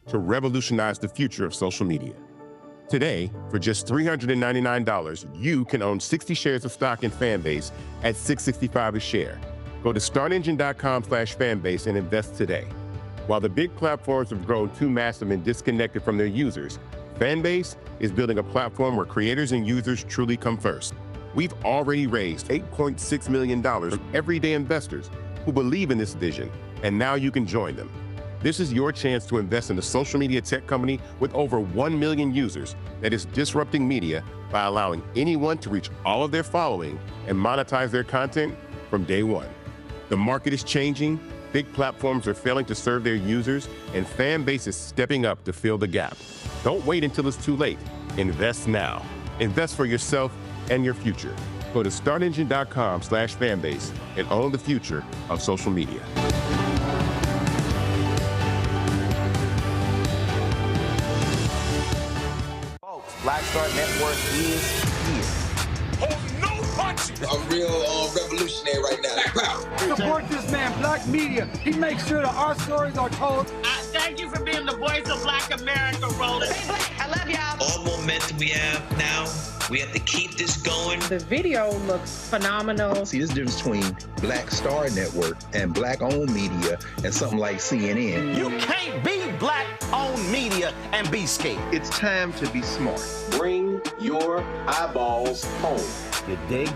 to revolutionize the future of social media. Today, for just $399, you can own 60 shares of stock in Fanbase at $6.65 a share. Go to startengine.com/fanbase and invest today. While the big platforms have grown too massive and disconnected from their users, Fanbase is building a platform where creators and users truly come first. We've already raised $8.6 million from everyday investors who believe in this vision, and now you can join them. This is your chance to invest in a social media tech company with over 1 million users that is disrupting media by allowing anyone to reach all of their following and monetize their content from day one. The market is changing, big platforms are failing to serve their users, and Fanbase is stepping up to fill the gap. Don't wait until it's too late. Invest now. Invest for yourself and your future. Go to startengine.com/fanbase and own the future of social media. Folks, Black Star Network is here. Hold no punches. I'm real revolutionary right now. Black power. Support this man, Black media. He makes sure that our stories are told. Thank you for being the voice of Black America, Roland. Stay black. I love y'all. All momentum we have now, we have to keep this going. The video looks phenomenal. See, this difference between Black Star Network and Black-owned media and something like CNN. You can't be Black-owned media and be scared. It's time to be smart. Bring your eyeballs home. You dig?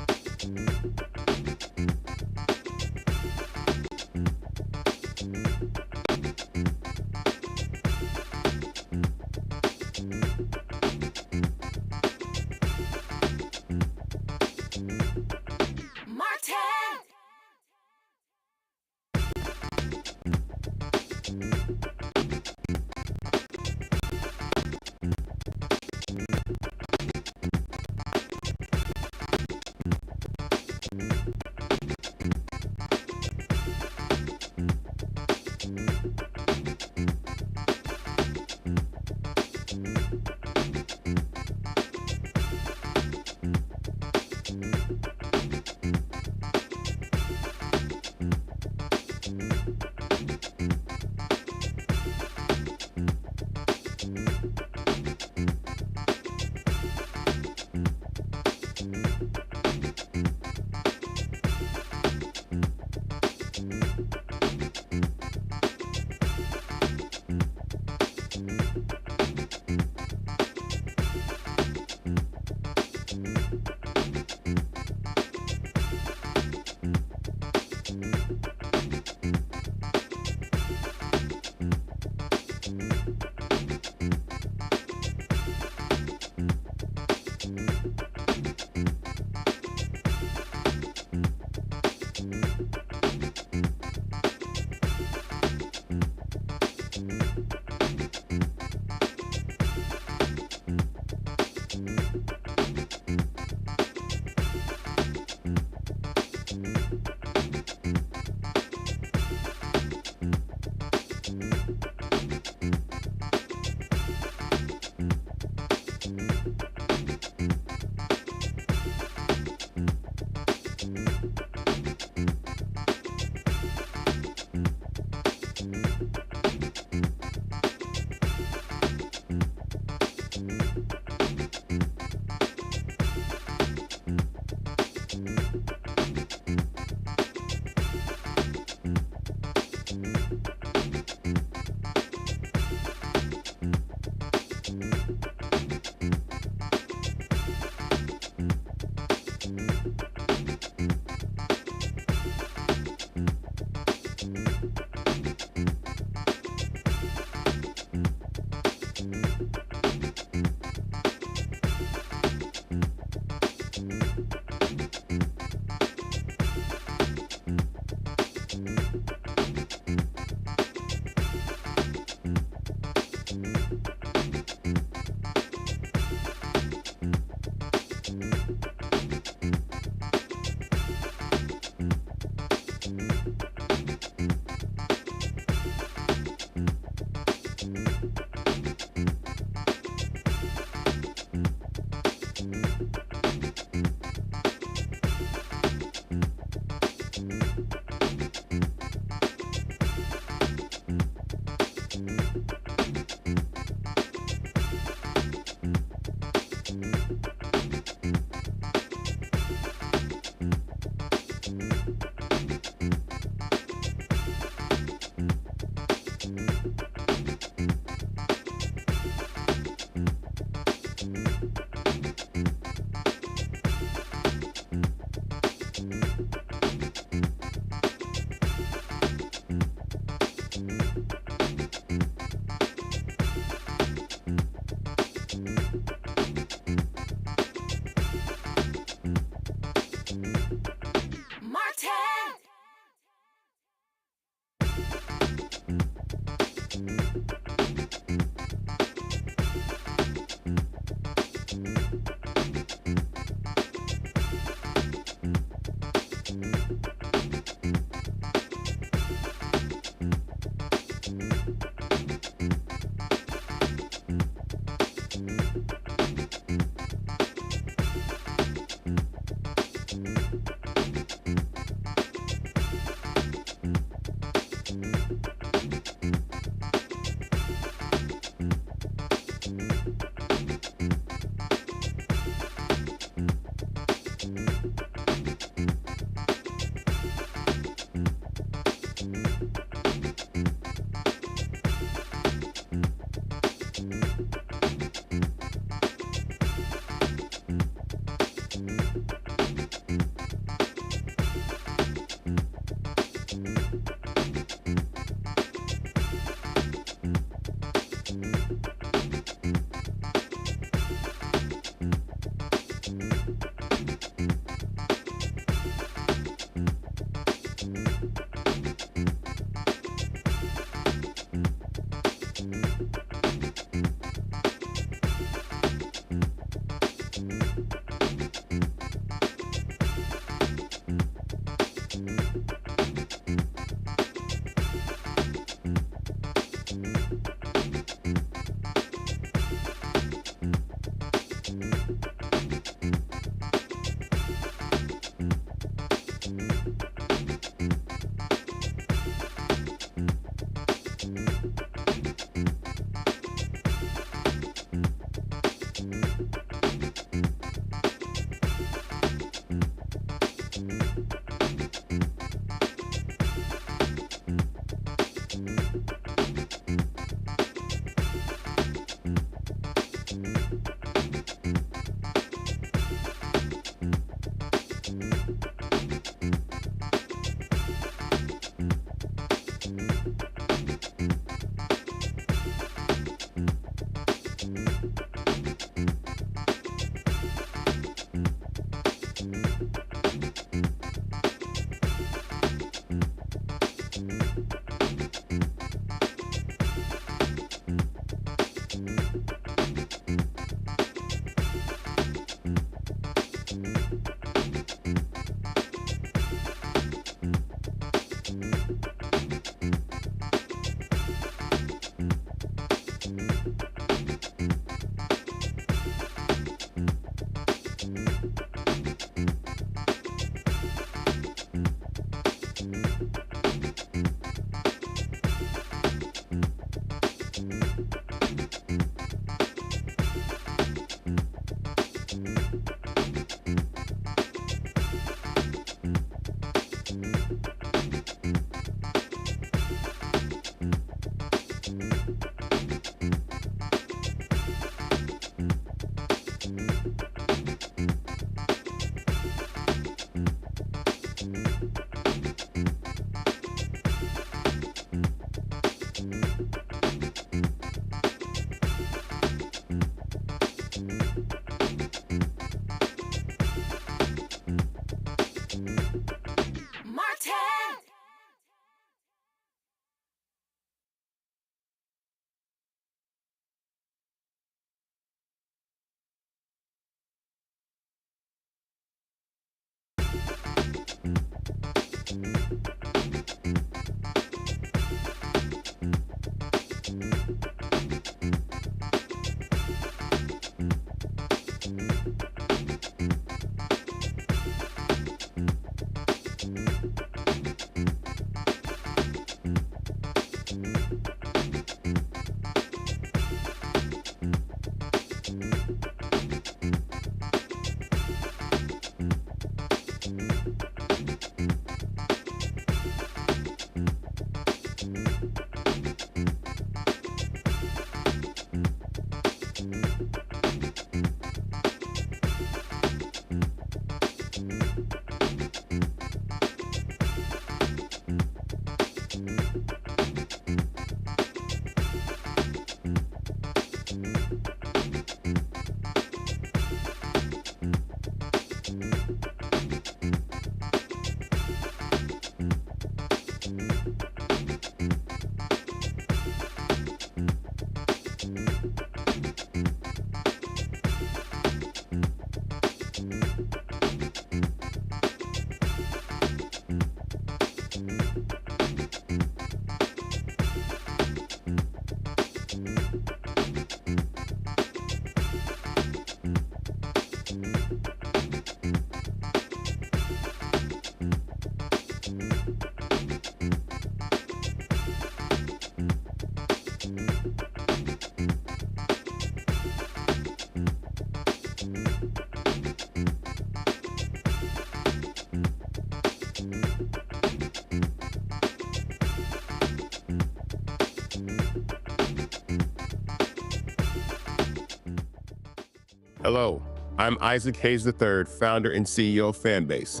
Hello, I'm Isaac Hayes III, founder and CEO of Fanbase.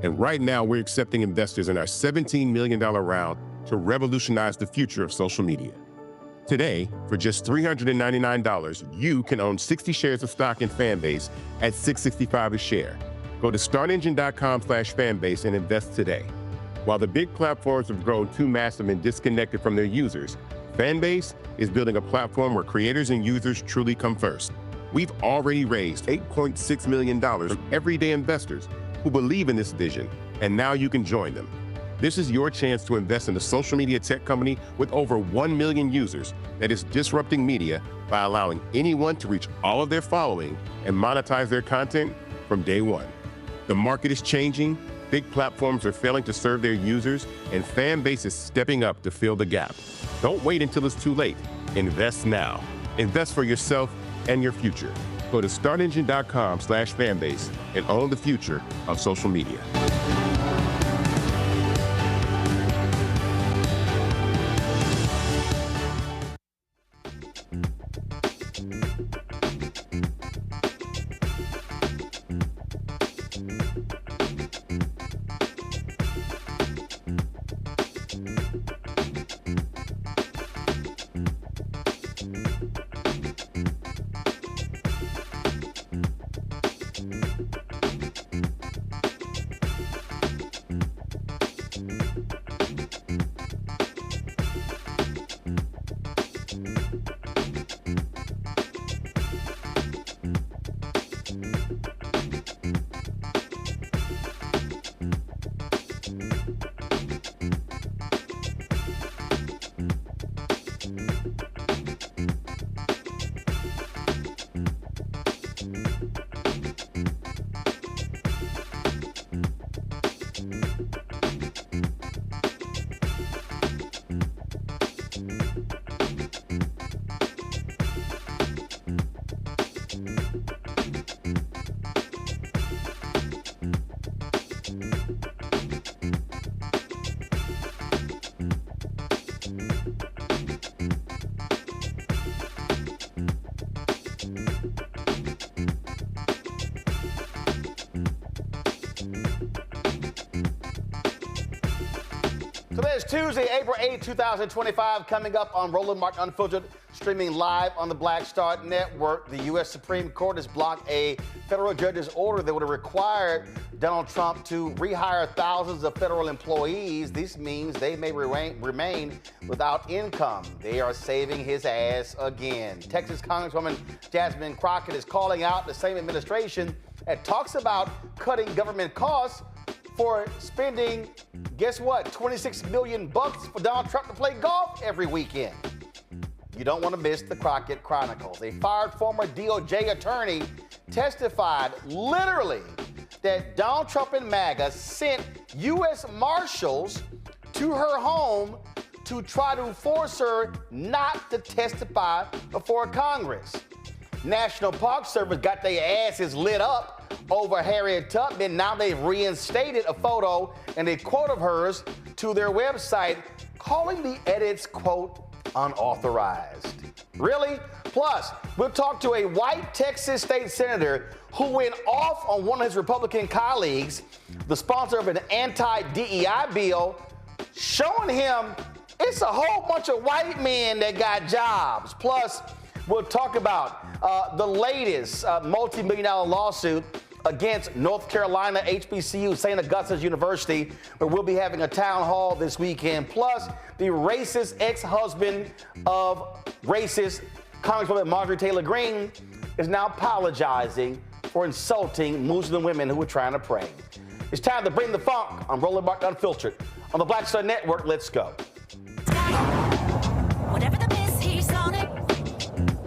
And right now we're accepting investors in our $17 million round to revolutionize the future of social media. Today, for just $399, you can own 60 shares of stock in Fanbase at $6.65 a share. Go to startengine.com/fanbase and invest today. While the big platforms have grown too massive and disconnected from their users, Fanbase is building a platform where creators and users truly come first. We've already raised $8.6 million from everyday investors who believe in this vision, and now you can join them. This is your chance to invest in a social media tech company with over 1 million users that is disrupting media by allowing anyone to reach all of their following and monetize their content from day one. The market is changing, big platforms are failing to serve their users, and Fanbase is stepping up to fill the gap. Don't wait until it's too late. Invest now. Invest for yourself and your future. Go to startengine.com/fanbase and own the future of social media. Today is Tuesday, April 8, 2025, coming up on Roland Mark Unfiltered, streaming live on the Black Star Network. The U.S. Supreme Court has blocked a federal judge's order that would have required Donald Trump to rehire thousands of federal employees. This means they may remain without income. They are saving his ass again. Texas Congresswoman Jasmine Crockett is calling out the same administration that talks about cutting government costs for spending, guess what, $26 million for Donald Trump to play golf every weekend. You don't want to miss the Crockett Chronicles. A fired former DOJ attorney testified literally that Donald Trump and MAGA sent U.S. marshals to her home to try to force her not to testify before Congress. National Park Service got their asses lit up over Harriet Tubman. Now they've reinstated a photo and a quote of hers to their website, calling the edits, quote, unauthorized. Really? Plus, we'll talk to a white Texas state senator who went off on one of his Republican colleagues, the sponsor of an anti-DEI bill, showing him it's a whole bunch of white men that got jobs. Plus, we'll talk about the latest multi-million-dollar lawsuit against North Carolina HBCU, St. Augustine University, where we'll be having a town hall this weekend. Plus, the racist ex-husband of racist Congresswoman Marjorie Taylor Greene is now apologizing for insulting Muslim women who were trying to pray. It's time to bring the funk on Roland Mark Unfiltered on the Black Star Network. Let's go. Whatever the miss, he's on it.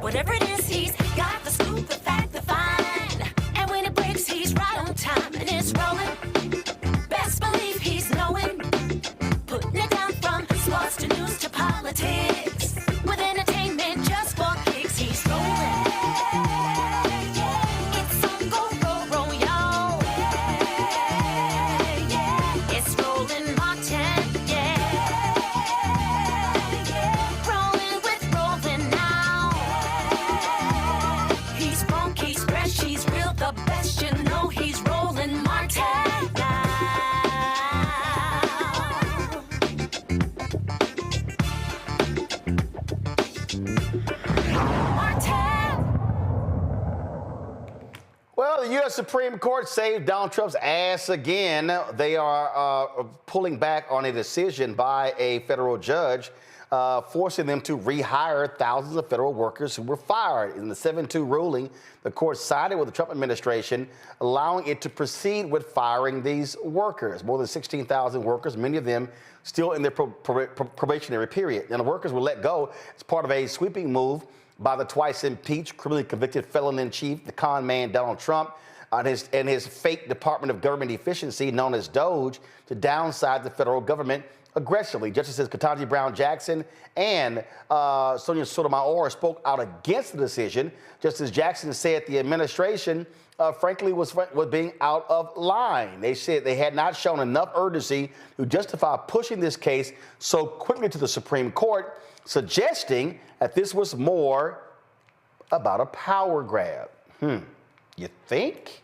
Whatever it is, he's got the scoop, the fact, the find. And when it breaks, he's right on time and it's rolling. Best believe he's knowing. Putting it down from sports to news to politics. With entertainment just for kicks, he's rolling. It's on go, y'all. It's Roland Martin, yeah. Well, the U.S. Supreme Court saved Donald Trump's ass again. They are pulling back on a decision by a federal judge forcing them to rehire thousands of federal workers who were fired. In the 7-2 ruling, the court sided with the Trump administration, allowing it to proceed with firing these workers. More than 16,000 workers, many of them still in their probationary period. And the workers were let go as part of a sweeping move by the twice impeached, criminally convicted felon-in-chief, the con man Donald Trump, and his fake Department of Government Efficiency, known as DOGE, to downside the federal government aggressively. Justices Ketanji Brown Jackson and Sonia Sotomayor spoke out against the decision. Justice Jackson said the administration, frankly, was being out of line. They said they had not shown enough urgency to justify pushing this case so quickly to the Supreme Court, suggesting that this was more about a power grab. You think?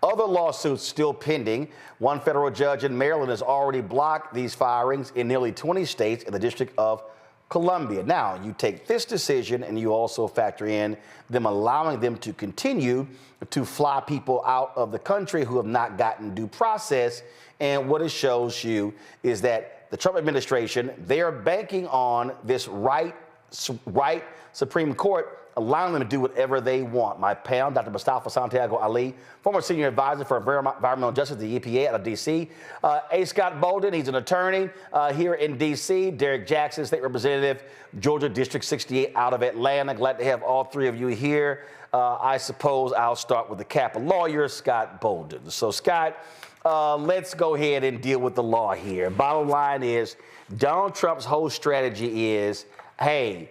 Other lawsuits still pending. One federal judge in Maryland has already blocked these firings in nearly 20 states in the District of Columbia. Now, you take this decision and you also factor in them allowing them to continue to fly people out of the country who have not gotten due process. And what it shows you is that the Trump administration, they are banking on this right Supreme Court allowing them to do whatever they want. My pal, Dr. Mustafa Santiago Ali, former senior advisor for environmental justice at the EPA out of D.C. A. Scott Bolden, he's an attorney here in D.C. Derek Jackson, state representative, Georgia District 68 out of Atlanta. Glad to have all three of you here. I suppose I'll start with the Kappa lawyer, Scott Bolden. So, Scott, let's go ahead and deal with the law here. Bottom line is, Donald Trump's whole strategy is, hey,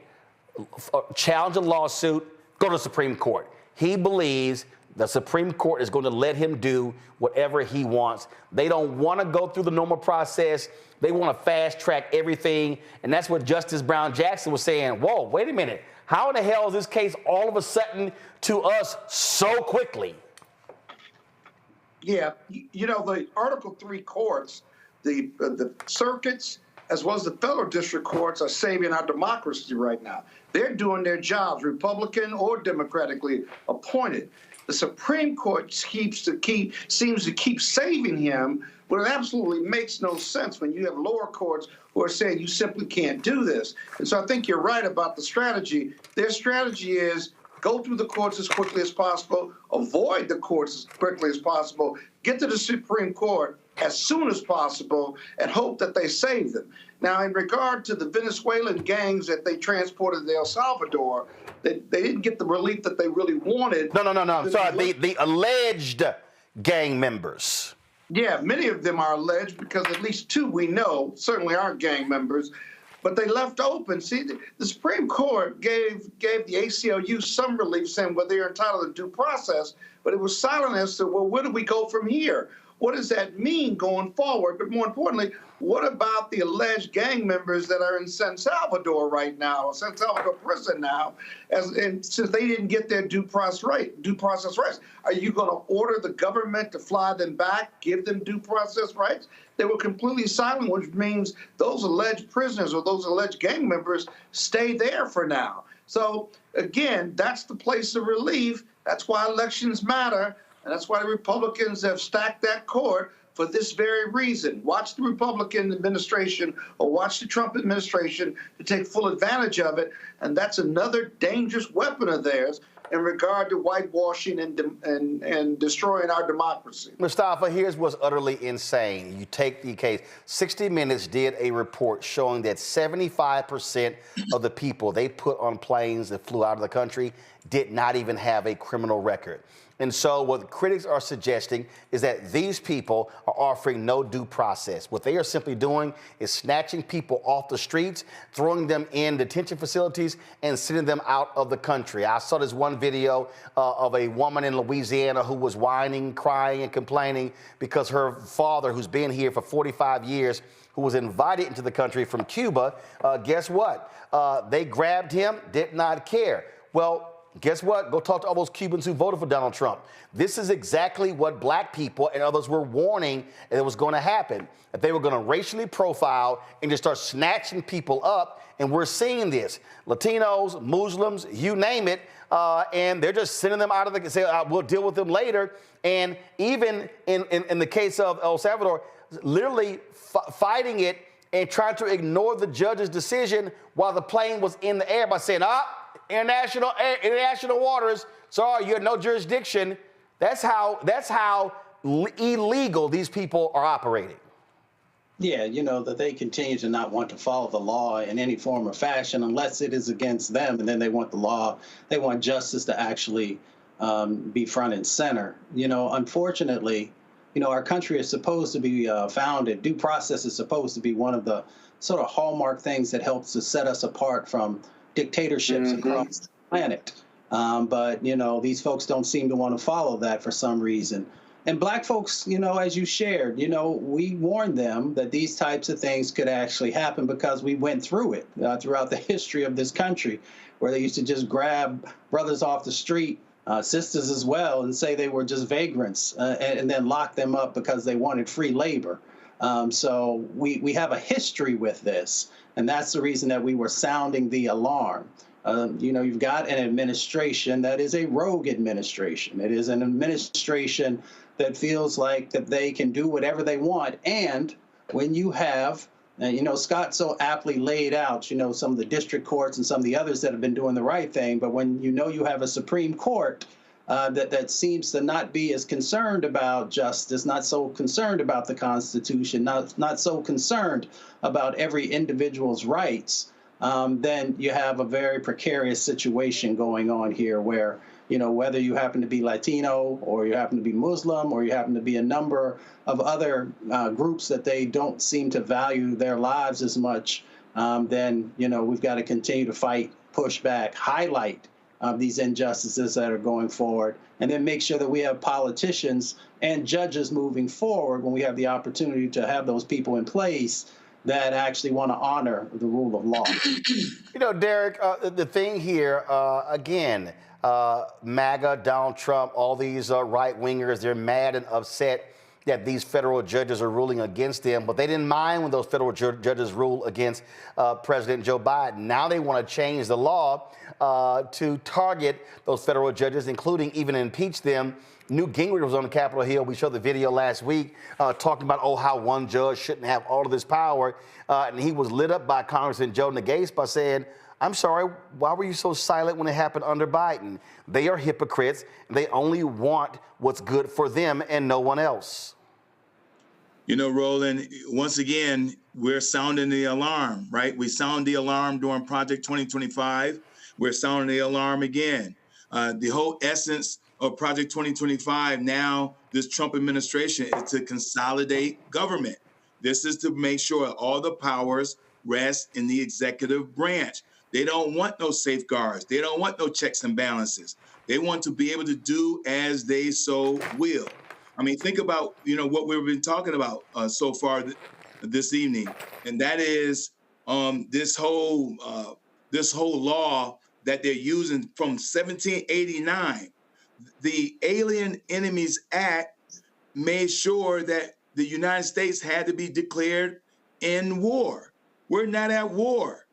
challenge a lawsuit, go to the Supreme Court. He believes the Supreme Court is going to let him do whatever he wants. They don't want to go through the normal process. They want to fast track everything. And that's what Justice Brown Jackson was saying. Whoa, wait a minute. How in the hell is this case all of a sudden to us so quickly? Yeah, you know, the Article 3 courts, the circuits, as well as the federal district courts, are saving our democracy right now. They're doing their jobs, Republican or democratically appointed. The Supreme Court seems to keep saving him, but it absolutely makes no sense when you have lower courts who are saying you simply can't do this. And so I think you're right about the strategy. Their strategy is go through the courts as quickly as possible, avoid the courts as quickly as possible, get to the Supreme Court as soon as possible, and hope that they save them. Now, in regard to the Venezuelan gangs that they transported to El Salvador, they didn't get the relief that they really wanted. No. Sorry, the alleged gang members. Yeah, many of them are alleged because at least two we know certainly aren't gang members, but they left open. See, the Supreme Court gave the ACLU some relief, saying, well, they're entitled to due process, but it was silent as to, well, where do we go from here? What does that mean going forward? But more importantly, what about the alleged gang members that are in San Salvador right now, San Salvador prison now, and since they didn't get their due process rights? Are you going to order the government to fly them back, give them due process rights? They were completely silent, which means those alleged prisoners or those alleged gang members stay there for now. So, again, that's the place of relief. That's why elections matter. And that's why the Republicans have stacked that court for this very reason. Watch the Republican administration or watch the Trump administration to take full advantage of it. And that's another dangerous weapon of theirs in regard to whitewashing and destroying our democracy. Mustafa, here's what's utterly insane. You take the case. 60 Minutes did a report showing that 75% of the people they put on planes that flew out of the country did not even have a criminal record. And so what critics are suggesting is that these people are offering no due process. What they are simply doing is snatching people off the streets, throwing them in detention facilities, and sending them out of the country. I saw this one video of a woman in Louisiana who was whining, crying, and complaining because her father, who's been here for 45 years, who was invited into the country from Cuba, guess what? They grabbed him, did not care. Well, guess what? Go talk to all those Cubans who voted for Donald Trump. This is exactly what black people and others were warning that was going to happen, that they were going to racially profile and just start snatching people up And we're seeing this. Latinos, Muslims, you name it, and they're just sending them out of the, say, we'll deal with them later. And even in the case of El Salvador, literally fighting it and trying to ignore the judge's decision while the plane was in the air by saying, international waters, sorry, you have no jurisdiction. That's how illegal these people are operating. Yeah, you know, that they continue to not want to follow the law in any form or fashion unless it is against them, and then they want the law, they want justice to actually be front and center. You know, unfortunately, you know, our country is supposed to be founded, due process is supposed to be one of the sort of hallmark things that helps to set us apart from dictatorships across the planet. But, you know, these folks don't seem to want to follow that for some reason. And black folks, you know, as you shared, you know, we warned them that these types of things could actually happen because we went through it throughout the history of this country, where they used to just grab brothers off the street, sisters as well, and say they were just vagrants and then lock them up because they wanted free labor. So we have a history with this, and that's the reason that we were sounding the alarm. You know, you've got an administration that is a rogue administration. It is an administration that feels like that they can do whatever they want. And when you have, you know, Scott so aptly laid out, you know, some of the district courts and some of the others that have been doing the right thing. But when you know you have a Supreme Court that seems to not be as concerned about justice, not so concerned about the Constitution, not so concerned about every individual's rights, then you have a very precarious situation going on here where, you know, whether you happen to be Latino or you happen to be Muslim or you happen to be a number of other groups that they don't seem to value their lives as much, then, you know, we've got to continue to fight, push back, highlight these injustices that are going forward, and then make sure that we have politicians and judges moving forward when we have the opportunity to have those people in place that actually want to honor the rule of law. You know, Derek, the thing here, again, MAGA, Donald Trump, all these right-wingers, they're mad and upset that these federal judges are ruling against them, but they didn't mind when those federal judges ruled against President Joe Biden. Now they want to change the law to target those federal judges, including even impeach them. Newt Gingrich was on the Capitol Hill. We showed the video last week talking about, how one judge shouldn't have all of this power. And he was lit up by Congressman Joe Nagase by saying, I'm sorry, why were you so silent when it happened under Biden? They are hypocrites. They only want what's good for them and no one else. You know, Roland, once again, we're sounding the alarm, right? We sound the alarm during Project 2025. We're sounding the alarm again. The whole essence of Project 2025 now, this Trump administration, is to consolidate government. This is to make sure all the powers rest in the executive branch. They don't want no safeguards. They don't want no checks and balances. They want to be able to do as they so will. I mean, think about, what we've been talking about so far this evening, and that is this whole law that they're using from 1789. The Alien Enemies Act made sure that the United States had to be declared in war. We're not at war.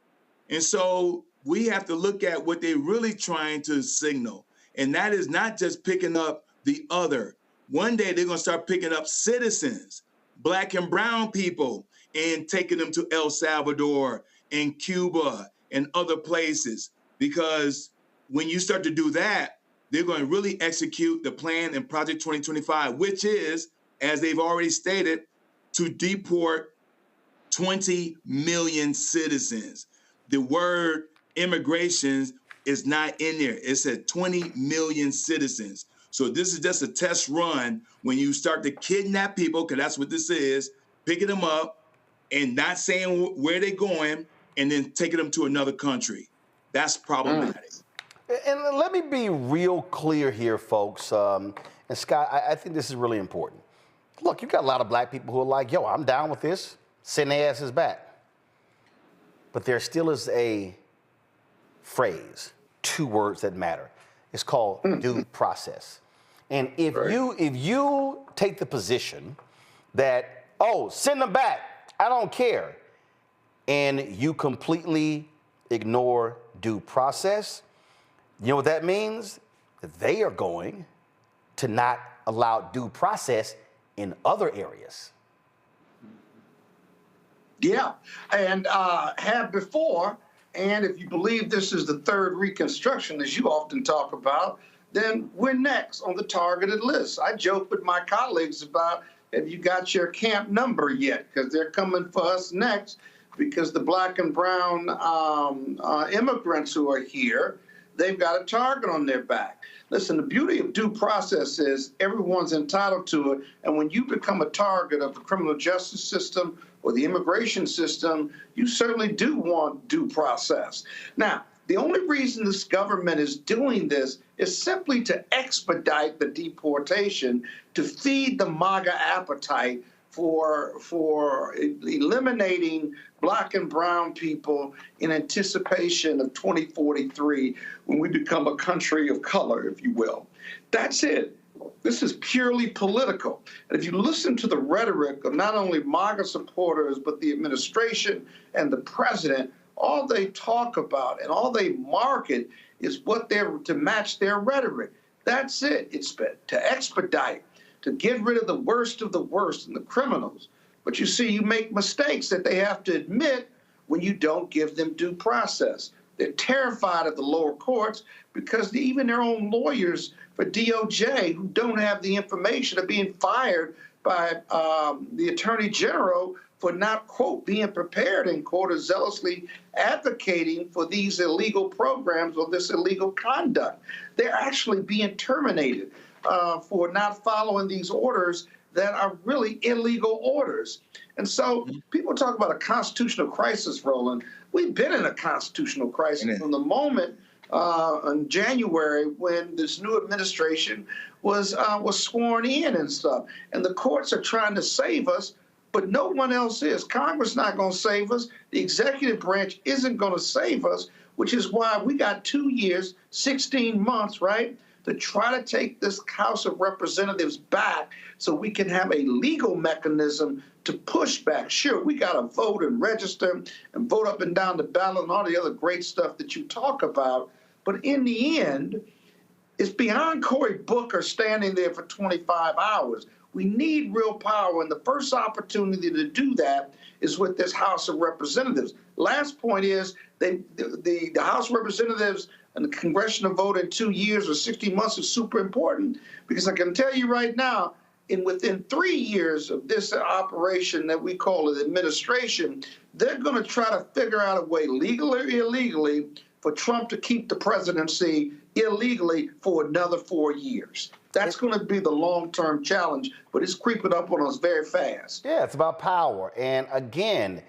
And so we have to look at what they're really trying to signal. And that is not just picking up the other. One day they're going to start picking up citizens, black and brown people, and taking them to El Salvador and Cuba and other places. Because when you start to do that, they're going to really execute the plan in Project 2025, which is, as they've already stated, to deport 20 million citizens. The word immigration is not in there. It said 20 million citizens. So this is just a test run when you start to kidnap people, because that's what this is, picking them up and not saying where they're going and then taking them to another country. That's problematic. And let me be real clear here, folks. And Scott, I think this is really important. Look, you've got a lot of black people who are like, yo, I'm down with this. Send their asses back. But there still is a phrase, 2 words that matter. It's called due process. And if you take the position that, send them back, I don't care, and you completely ignore due process, you know what that means? They are going to not allow due process in other areas. Yeah, and have before, and if you believe this is the third Reconstruction, as you often talk about, then we're next on the targeted list. I joke with my colleagues about, have you got your camp number yet? Because they're coming for us next, because the black and brown immigrants who are here, they've got a target on their back. Listen, the beauty of due process is everyone's entitled to it, and when you become a target of the criminal justice system or the immigration system, you certainly do want due process. Now, the only reason this government is doing this is simply to expedite the deportation, to feed the MAGA appetite for eliminating black and brown people in anticipation of 2043, when we become a country of color, if you will. That's it. This is purely political. And if you listen to the rhetoric of not only MAGA supporters, but the administration and the president, all they talk about and all they market is what they're to match their rhetoric. That's it. It's to expedite, to get rid of the worst and the criminals. But you see, you make mistakes that they have to admit when you don't give them due process. They're terrified of the lower courts because even their own lawyers for DOJ, who don't have the information, are being fired by the Attorney General for not, quote, being prepared in court or zealously advocating for these illegal programs or this illegal conduct. They're actually being terminated for not following these orders that are really illegal orders. And so people talk about a constitutional crisis, Roland. We've been in a constitutional crisis from the moment in January when this new administration was sworn in and stuff. And the courts are trying to save us, but no one else is. Congress is not going to save us. The executive branch isn't going to save us, which is why we got 2 years, 16 months, right, to try to take this House of Representatives back so we can have a legal mechanism to push back. Sure, we got to vote and register and vote up and down the ballot and all the other great stuff that you talk about. But in the end, it's beyond Cory Booker standing there for 25 hours. We need real power, and the first opportunity to do that is with this House of Representatives. Last point is the House of Representatives and the congressional vote in 2 years or 16 months is super important, because I can tell you right now, within 3 years of this operation that we call an administration, they're going to try to figure out a way, legally or illegally, for Trump to keep the presidency illegally for another 4 years. That's going to be the long-term challenge, but it's creeping up on us very fast. Yeah, it's about power. And again,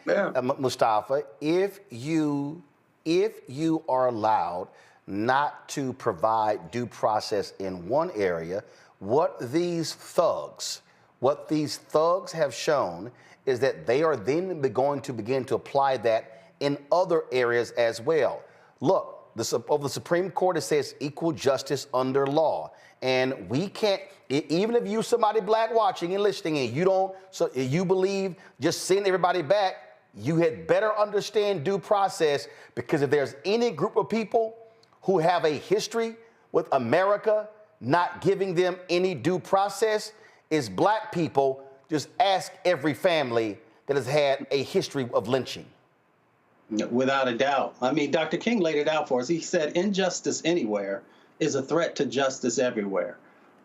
Mustafa, if you are allowed not to provide due process in one area, what these thugs have shown is that they are then going to begin to apply that in other areas as well. Look, the Supreme Court, it says equal justice under law. And we can't, even if you're somebody black watching and listening and you believe just send everybody back, you had better understand due process, because if there's any group of people who have a history with America not giving them any due process, is black people. Just ask every family that has had a history of lynching. Without a doubt. I mean, Dr. King laid it out for us. He said injustice anywhere is a threat to justice everywhere.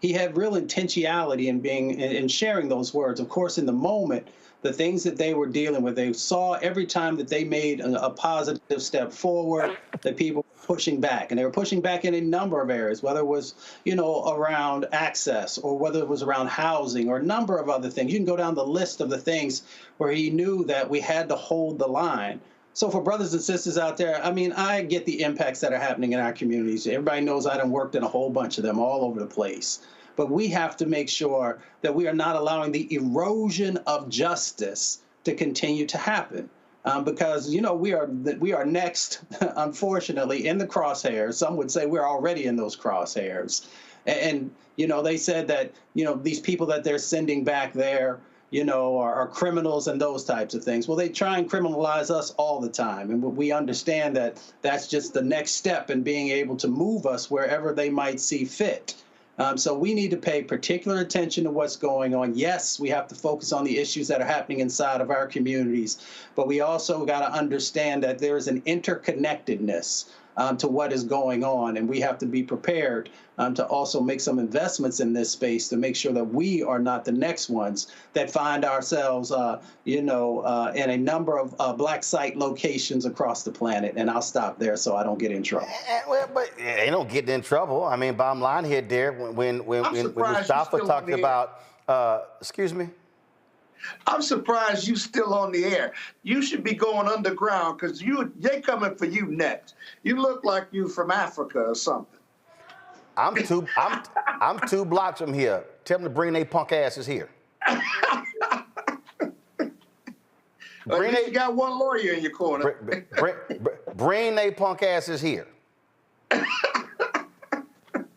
He had real intentionality in sharing those words. Of course, in the moment, the things that they were dealing with, they saw every time that they made a positive step forward, that people were pushing back. And they were pushing back in a number of areas, whether it was, around access, or whether it was around housing, or a number of other things. You can go down the list of the things where he knew that we had to hold the line. So for brothers and sisters out there, I mean, I get the impacts that are happening in our communities. Everybody knows I done worked in a whole bunch of them all over the place. But we have to make sure that we are not allowing the erosion of justice to continue to happen. Because, we are next, unfortunately, in the crosshairs. Some would say we're already in those crosshairs. And they said that, these people that they're sending back there, are criminals and those types of things. Well, they try and criminalize us all the time. And we understand that that's just the next step in being able to move us wherever they might see fit. So we need to pay particular attention to what's going on. Yes, we have to focus on the issues that are happening inside of our communities, but we also got to understand that there is an interconnectedness to what is going on, and we have to be prepared to also make some investments in this space to make sure that we are not the next ones that find ourselves, in a number of black site locations across the planet. And I'll stop there so I don't get in trouble. But they don't get in trouble. I mean, bottom line here, Derek, when Mustafa talked about, excuse me? I'm surprised you still on the air. You should be going underground because they coming for you next. You look like you from Africa or something. I'm 2 blocks from here. Tell them to bring their punk asses here. You got one lawyer in your corner. Bring their punk asses here.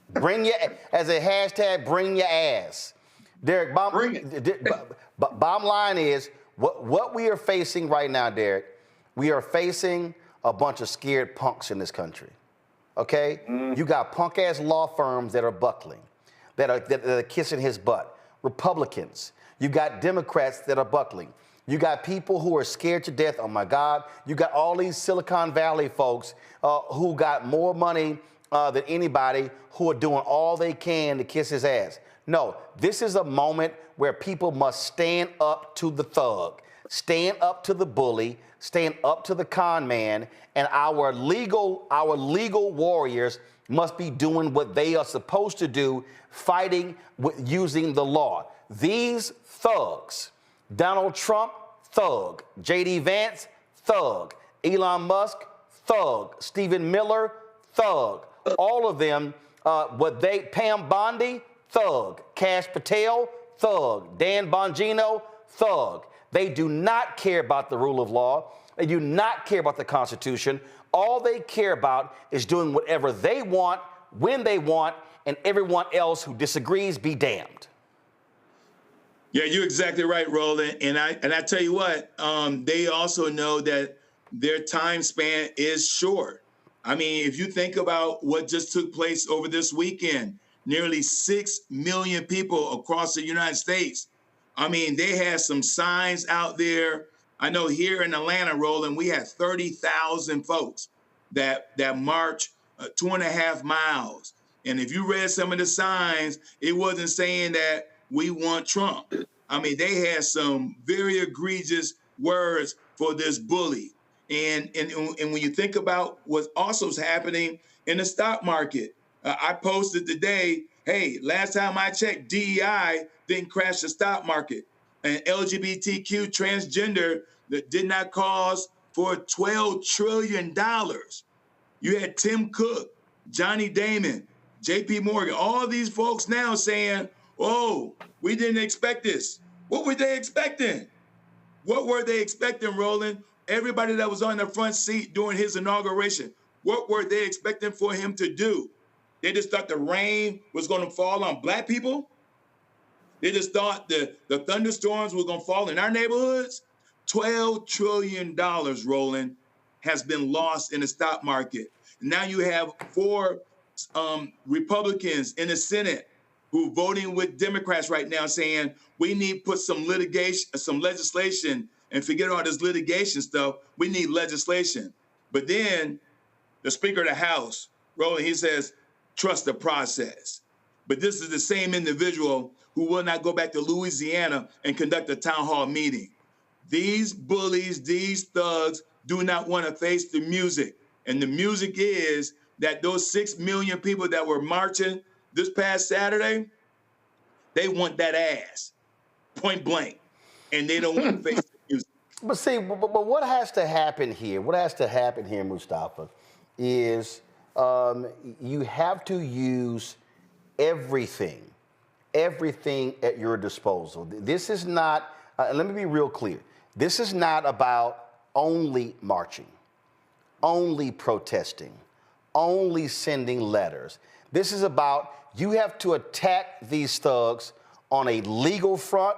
Bring your, as a hashtag, bring your ass. Derek, bottom line is, what we are facing right now, Derek, we are facing a bunch of scared punks in this country, okay? You got punk-ass law firms that are buckling, that are kissing his butt. Republicans. You got Democrats that are buckling. You got people who are scared to death. Oh, my God. You got all these Silicon Valley folks who got more money than anybody, who are doing all they can to kiss his ass. No, this is a moment where people must stand up to the thug, stand up to the bully, stand up to the con man, and our legal warriors must be doing what they are supposed to do, fighting using the law. These thugs, Donald Trump, thug, J.D. Vance, thug, Elon Musk, thug, Stephen Miller, thug, all of them, Pam Bondi, thug, Cash Patel, thug, Dan Bongino, thug. They do not care about the rule of law. They do not care about the Constitution. All they care about is doing whatever they want, when they want, and everyone else who disagrees be damned. Yeah, you're exactly right, Roland. And I tell you what, they also know that their time span is short. I mean, if you think about what just took place over this weekend, nearly 6 million people across the United States. I mean, they had some signs out there. I know here in Atlanta, Roland, we had 30,000 folks that marched 2.5 miles. And if you read some of the signs, it wasn't saying that we want Trump. I mean, they had some very egregious words for this bully. And when you think about what also is happening in the stock market, I posted today, hey, last time I checked, DEI didn't crash the stock market. And LGBTQ transgender that did not cause for $12 trillion. You had Tim Cook, Johnny Damon, JP Morgan, all these folks now saying, oh, we didn't expect this. What were they expecting? What were they expecting, Roland? Everybody that was on the front seat during his inauguration, what were they expecting for him to do? They just thought the rain was going to fall on black people. They just thought the thunderstorms were going to fall in our neighborhoods. $12 trillion, Roland, has been lost in the stock market. Now you have 4 Republicans in the Senate who are voting with Democrats right now saying we need to put some legislation, and forget all this litigation stuff. We need legislation. But then the Speaker of the House, Roland, he says, trust the process. But this is the same individual who will not go back to Louisiana and conduct a town hall meeting. These bullies, these thugs do not want to face the music. And the music is that those 6 million people that were marching this past Saturday, they want that ass, point blank. And they don't want to face the music. But see, but what has to happen here, Mustafa, is you have to use everything at your disposal. This is not, let me be real clear. This is not about only marching, only protesting, only sending letters. This is about, you have to attack these thugs on a legal front,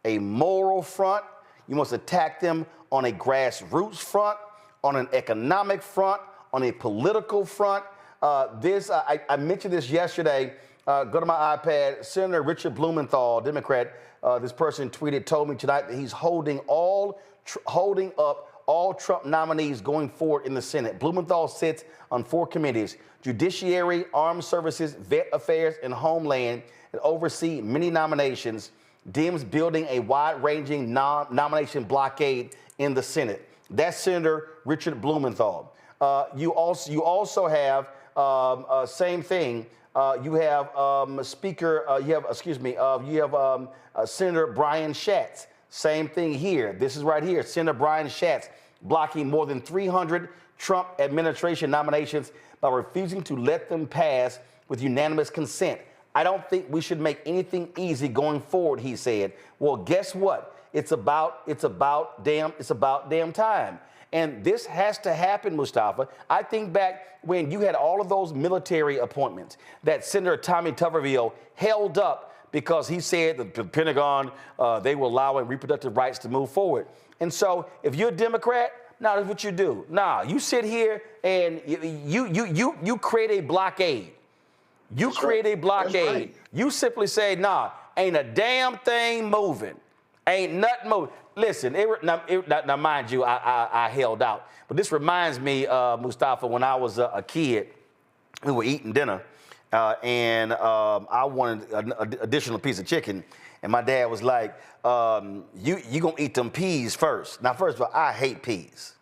a moral front. You must attack them on a grassroots front, on an economic front, on a political front. I mentioned this yesterday. Go to my iPad. Senator Richard Blumenthal, Democrat, this person told me tonight that he's holding up all Trump nominees going forward in the Senate. Blumenthal sits on 4 committees: Judiciary, Armed Services, Vet Affairs, and Homeland, that oversee many nominations. Dems building a wide-ranging nomination blockade in the Senate. That's Senator Richard Blumenthal. You also have same thing. You have Senator Brian Schatz. Same thing here. This is right here. Senator Brian Schatz blocking more than 300 Trump administration nominations by refusing to let them pass with unanimous consent. I don't think we should make anything easy going forward, he said. Well, guess what? It's about damn time. And this has to happen, Mustafa. I think back when you had all of those military appointments that Senator Tommy Tuberville held up because he said that the Pentagon, they were allowing reproductive rights to move forward. And so if you're a Democrat, now that's what you do. Now you sit here and you create a blockade. You create a blockade. Right. You simply say, nah, ain't a damn thing moving. Ain't nothing moving. Listen, now mind you, I held out. But this reminds me, Mustafa, when I was a kid, we were eating dinner, and I wanted an additional piece of chicken. And my dad was like, you gonna eat them peas first. Now, first of all, I hate peas.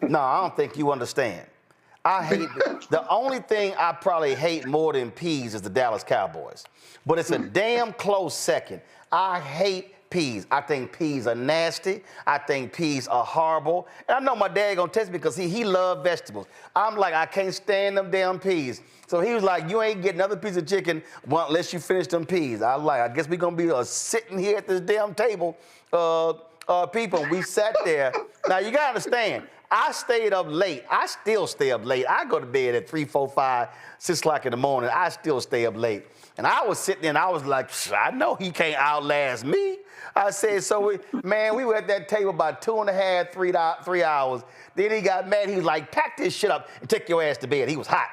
No, I don't think you understand. I hate, the only thing I probably hate more than peas is the Dallas Cowboys. But it's a damn close second. I hate peas. I think peas are nasty. I think peas are horrible. And I know my dad gonna test me because he loved vegetables. I'm like, I can't stand them damn peas. So he was like, you ain't getting another piece of chicken unless you finish them peas. I guess we gonna be sitting here at this damn table, people. We sat there. Now you gotta understand, I stayed up late. I still stay up late. I go to bed at 3, 4, 5, 6 o'clock in the morning. I still stay up late. And I was sitting there and I was like, I know he can't outlast me. I said, so we were at that table about 2.5, 3 hours. Then he got mad. He was like, pack this shit up and take your ass to bed. He was hot.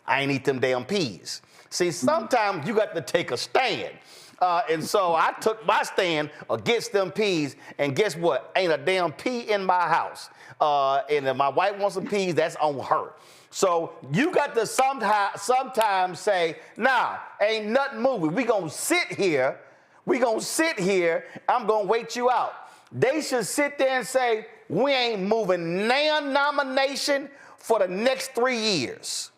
I ain't eat them damn peas. See, sometimes you got to take a stand. And so I took my stand against them peas, and guess what? Ain't a damn pea in my house. And if my wife wants some peas, that's on her. So you got to sometimes say, nah, ain't nothing moving. We gonna sit here. I'm gonna wait you out. They should sit there and say, we ain't moving nomination for the next 3 years.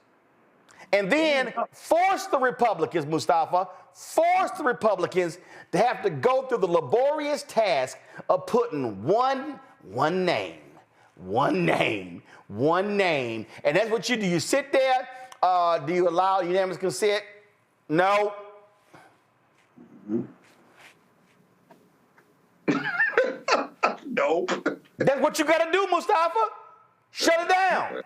And then force the Republicans, Mustafa, to have to go through the laborious task of putting one name. And that's what you do. You sit there. Do you allow unanimous consent? No. Nope. That's what you got to do, Mustafa. Shut it down.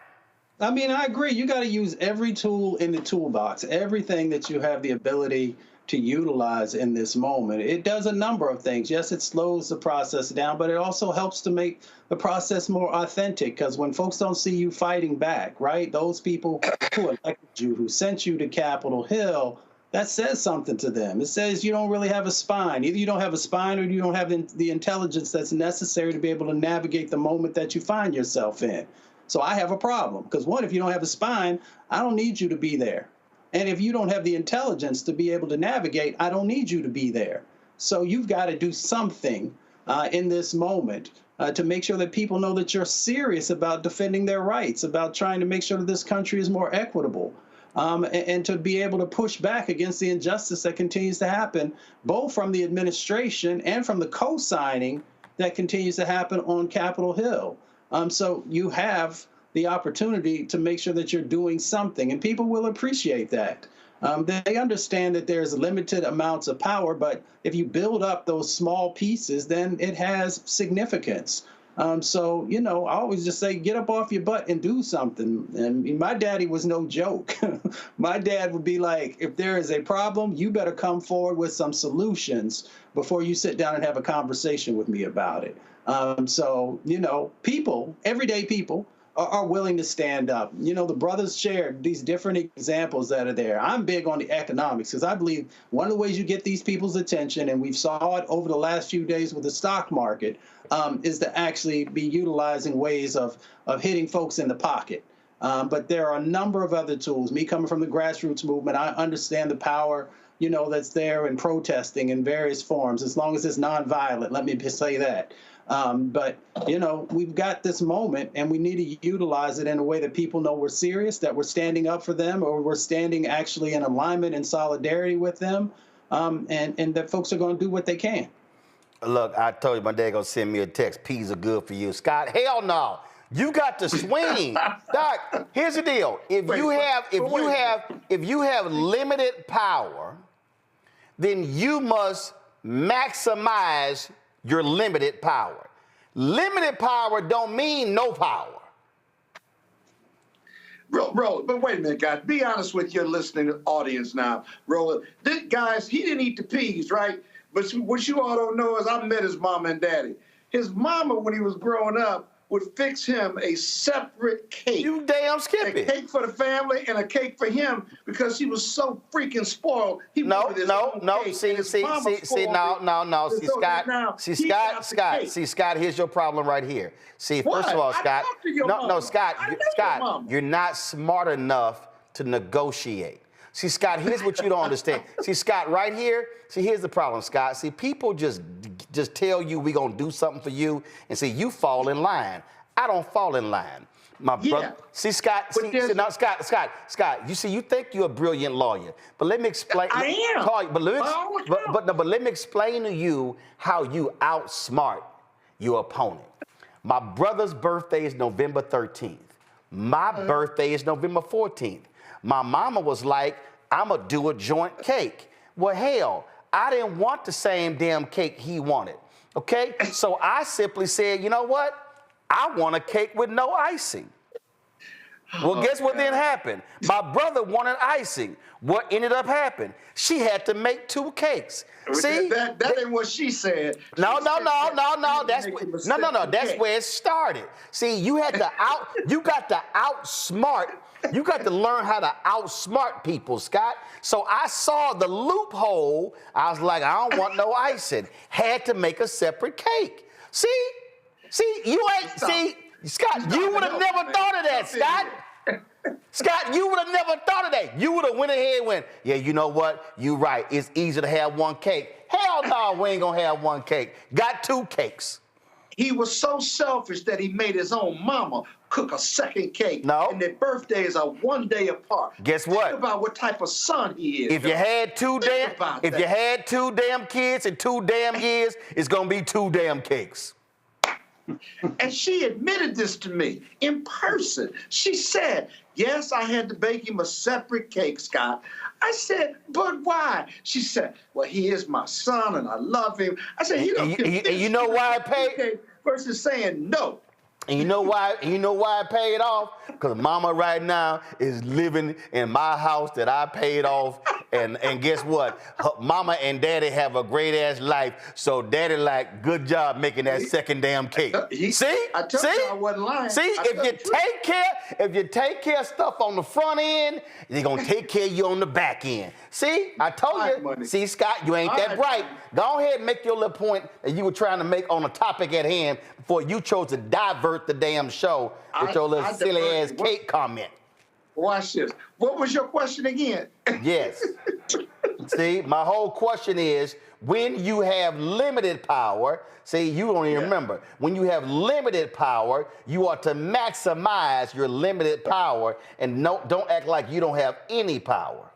I mean, I agree. You got to use every tool in the toolbox, everything that you have the ability to utilize in this moment. It does a number of things. Yes, it slows the process down, but it also helps to make the process more authentic, because when folks don't see you fighting back, right, those people who elected you, who sent you to Capitol Hill, that says something to them. It says you don't really have a spine. Either you don't have a spine or you don't have the intelligence that's necessary to be able to navigate the moment that you find yourself in. So I have a problem, because one, if you don't have a spine, I don't need you to be there. And if you don't have the intelligence to be able to navigate, I don't need you to be there. So you've got to do something in this moment to make sure that people know that you're serious about defending their rights, about trying to make sure that this country is more equitable, and to be able to push back against the injustice that continues to happen, both from the administration and from the co-signing that continues to happen on Capitol Hill. So you have the opportunity to make sure that you're doing something, and people will appreciate that. They understand that there's limited amounts of power, but if you build up those small pieces, then it has significance. So, you know, I always just say, get up off your butt and do something. And my daddy was no joke. My dad would be like, if there is a problem, you better come forward with some solutions before you sit down and have a conversation with me about it. So, you know, people, everyday people, are willing to stand up. You know, the brothers shared these different examples that are there. I'm big on the economics because I believe one of the ways you get these people's attention, and we've saw it over the last few days with the stock market, is to actually be utilizing ways of hitting folks in the pocket. But there are a number of other tools. Me coming from the grassroots movement, I understand the power, you know, that's there in protesting in various forms, as long as it's nonviolent. Let me just say that. But, you know, we've got this moment and we need to utilize it in a way that people know we're serious, that we're standing up for them, or we're standing actually in alignment and solidarity with them, and that folks are going to do what they can. Look, I told you my dad going to send me a text. Peas are good for you. Scott, hell no. You got to swing. Doc, here's the deal. If you have limited power, then you must maximize your limited power. Limited power don't mean no power. Roland, but wait a minute, guys. Be honest with your listening audience now. Roland, guys, he didn't eat the peas, right? But what you all don't know is I met his mama and daddy. His mama, when he was growing up, would fix him a separate cake. You damn skippy. A cake for the family and a cake for him because he was so freaking spoiled. No. See, Scott, here's your problem right here. See, first of all, Scott, Scott, you're not smart enough to negotiate. See, Scott, here's what you don't understand. See, Scott, right here, here's the problem, Scott. See, people just tell you we're going to do something for you, and see, you fall in line. I don't fall in line. My brother. See, Scott, Scott, you see, you think you're a brilliant lawyer, but let me explain. I am. But let me explain to you how you outsmart your opponent. My brother's birthday is November 13th. My birthday is November 14th. My mama was like, I'm going to do a joint cake. Well, hell, I didn't want the same damn cake he wanted, okay? So I simply said, you know what? I want a cake with no icing. Well, guess what then happened? My brother wanted icing. What ended up happening? She had to make 2 cakes. See? That ain't what she said. No. That's where it started. See, you got to outsmart. You got to learn how to outsmart people, Scott. So I saw the loophole. I was like, I don't want no icing. Had to make a separate cake. See, you ain't, Scott, you would have never thought of that, Scott. Scott, you would have never thought of that. You would have went ahead and went, yeah, you know what? You right. It's easier to have 1 cake. Hell no, we ain't going to have 1 cake. Got 2 cakes. He was so selfish that he made his own mama cook a second cake. No. And their birthdays are 1 day apart. Guess what? Think about what type of son he is. If you had 2 damn kids in 2 damn years, it's going to be 2 damn cakes. And she admitted this to me in person. She said, yes, I had to bake him a separate cake, Scott. I said, but why? She said, well, he is my son and I love him. I said, you know why I paid? Versus saying no. And you know why I paid off? Because mama right now is living in my house that I paid off. And guess what? Mama and daddy have a great ass life. So daddy like, good job making that second damn cake. See? I told you I wasn't lying. See, if you take care of stuff on the front end, they're gonna take care of you on the back end. See, I told you. Money. See, Scott, you ain't that bright. Go ahead and make your little point that you were trying to make on the topic at hand before you chose to divert the damn show with your little silly ass cake comment. Watch this. What was your question again? Yes. See, my whole question is, when you have limited power, see, you don't even remember. When you have limited power, you are to maximize your limited power and don't act like you don't have any power.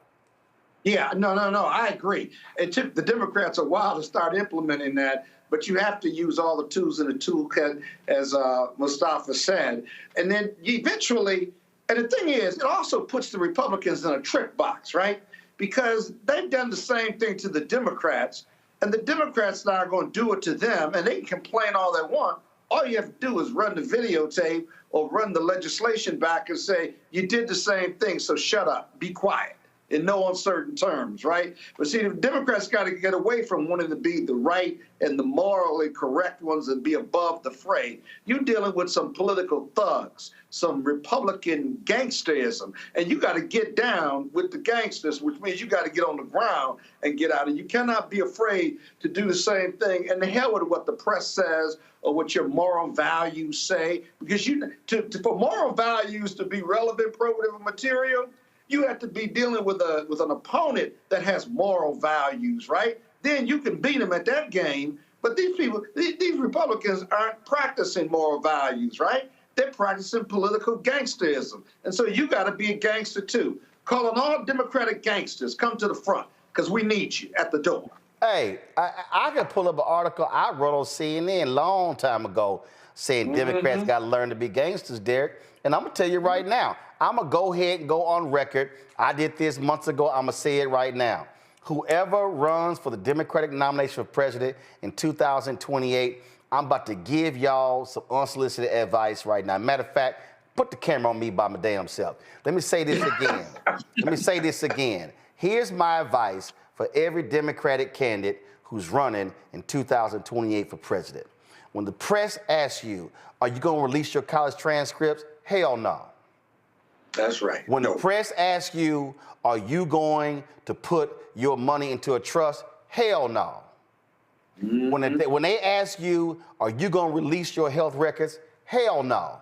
Yeah, no, I agree. It took the Democrats a while to start implementing that, but you have to use all the tools in the toolkit, as Mustafa said. And then eventually, and the thing is, it also puts the Republicans in a trick box, right? Because they've done the same thing to the Democrats, and the Democrats now are going to do it to them, and they can complain all they want, All you have to do is run the videotape or run the legislation back and say, you did the same thing, so shut up, be quiet, in no uncertain terms, right? But see, the Democrats got to get away from wanting to be the right and the morally correct ones and be above the fray. You're dealing with some political thugs, some Republican gangsterism, and you got to get down with the gangsters, which means you got to get on the ground and get out. And you cannot be afraid to do the same thing. And the hell with what the press says or what your moral values say, because for moral values to be relevant, probative material, you have to be dealing with an opponent that has moral values, right? Then you can beat them at that game. But these people, these Republicans aren't practicing moral values, right? They're practicing political gangsterism. And so you got to be a gangster too. Calling all Democratic gangsters, come to the front, because we need you at the door. Hey, I can pull up an article I wrote on CNN a long time ago saying Democrats got to learn to be gangsters, Derek. And I'm going to tell you right now, I'm going to go ahead and go on record. I did this months ago. I'm going to say it right now. Whoever runs for the Democratic nomination for president in 2028, I'm about to give y'all some unsolicited advice right now. Matter of fact, put the camera on me by my damn self. Let me say this again. Let me say this again. Here's my advice for every Democratic candidate who's running in 2028 for president. When the press asks you, are you going to release your college transcripts? Hell no. That's right. When the press asks you, are you going to put your money into a trust? Hell no. When they ask you, are you going to release your health records? Hell no.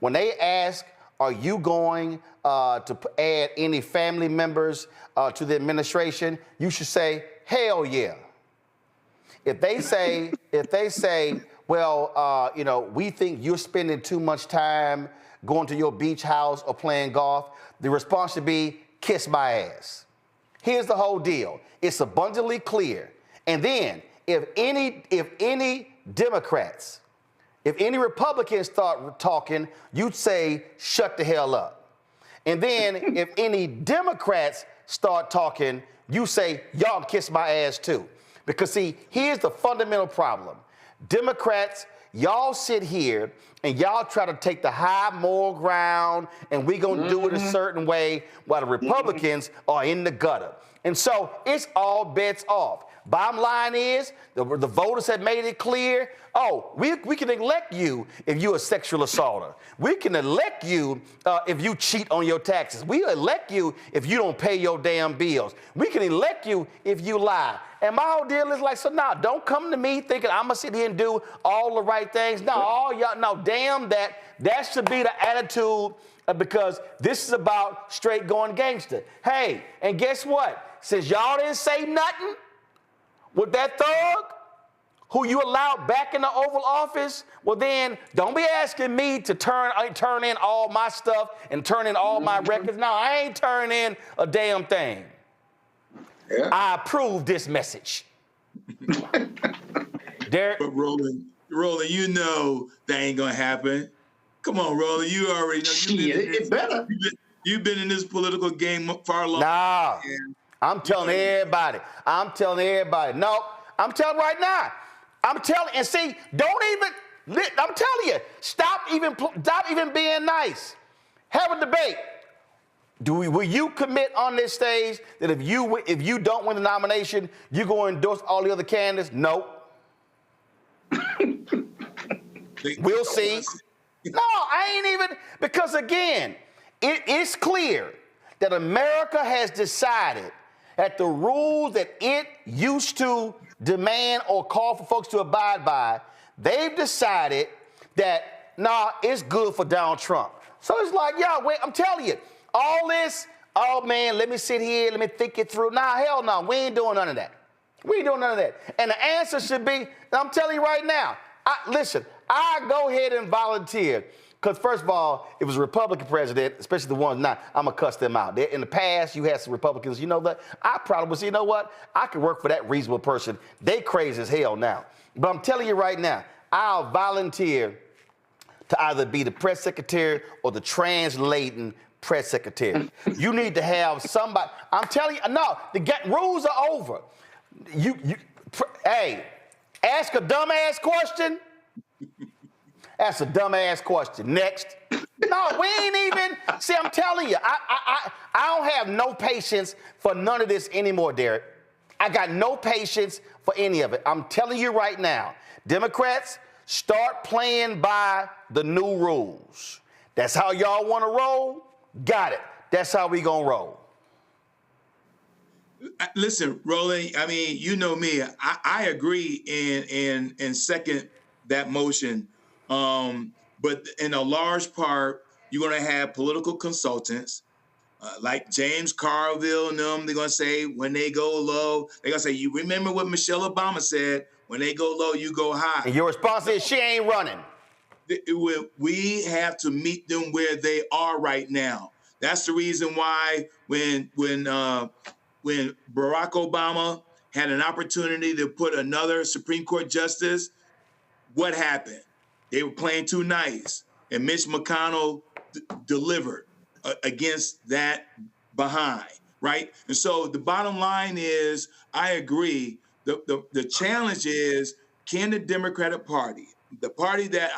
When they ask, are you going to add any family members to the administration? You should say, hell yeah. If they say, well, you know, we think you're spending too much time going to your beach house or playing golf, the response should be, kiss my ass. Here's the whole deal. It's abundantly clear. And then if any Democrats, if any Republicans start talking, you'd say, shut the hell up. And then if any Democrats start talking, you say, y'all kiss my ass too. Because see, here's the fundamental problem. Democrats, y'all sit here and y'all try to take the high moral ground and we gonna do it a certain way while the Republicans are in the gutter. And so it's all bets off. Bottom line is, the voters have made it clear, oh, we can elect you if you're a sexual assaulter. We can elect you if you cheat on your taxes. We elect you if you don't pay your damn bills. We can elect you if you lie. And my whole deal is like, so now, don't come to me thinking I'm gonna sit here and do all the right things. No, all y'all, no, damn that. That should be the attitude because this is about straight going gangster. Hey, and guess what? Since y'all didn't say nothing with that thug who you allowed back in the Oval Office, well then, don't be asking me to turn in all my stuff and turn in all my records. No, I ain't turning in a damn thing. Yeah. I approve this message. Derek? But Roland, you know that ain't gonna happen. Come on, Roland, you already know. You've been in this political game far longer. Nah, I'm telling everybody. No, I'm telling right now. I'm telling, and see, don't even, I'm telling you, stop even being nice. Have a debate. Will you commit on this stage that if you don't win the nomination, you're going to endorse all the other candidates? No. We'll see. No, I ain't even, because again, it's clear that America has decided that the rules that it used to demand or call for folks to abide by, they've decided that, nah, it's good for Donald Trump. So it's like, yeah, wait, I'm telling you, all this, oh man, let me sit here, let me think it through. Nah, hell no, we ain't doing none of that. We ain't doing none of that. And the answer should be, I'm telling you right now, listen, I go ahead and volunteer. Because first of all, it was a Republican president, especially the ones now, I'm going to cuss them out. In the past, you had some Republicans, you know that, I probably would say, you know what, I could work for that reasonable person. They crazy as hell now. But I'm telling you right now, I'll volunteer to either be the press secretary or the translating press secretary. You need to have somebody, I'm telling you, no, the rules are over. Hey, ask a dumbass question, That's a dumbass question. Next. No, we ain't even. See, I'm telling you, I don't have no patience for none of this anymore, Derek. I got no patience for any of it. I'm telling you right now, Democrats, start playing by the new rules. That's how y'all want to roll? Got it. That's how we gonna roll. Listen, Roland, I mean, you know me. I agree and second that motion. But in a large part, you're going to have political consultants like James Carville and them. They're going to say when they go low, they're going to say, you remember what Michelle Obama said, when they go low, you go high. And your response is she ain't running. We have to meet them where they are right now. That's the reason why when Barack Obama had an opportunity to put another Supreme Court justice, what happened? They were playing too nice, and Mitch McConnell delivered against that behind, right? And so the bottom line is, I agree. The challenge is, can the Democratic Party, the party that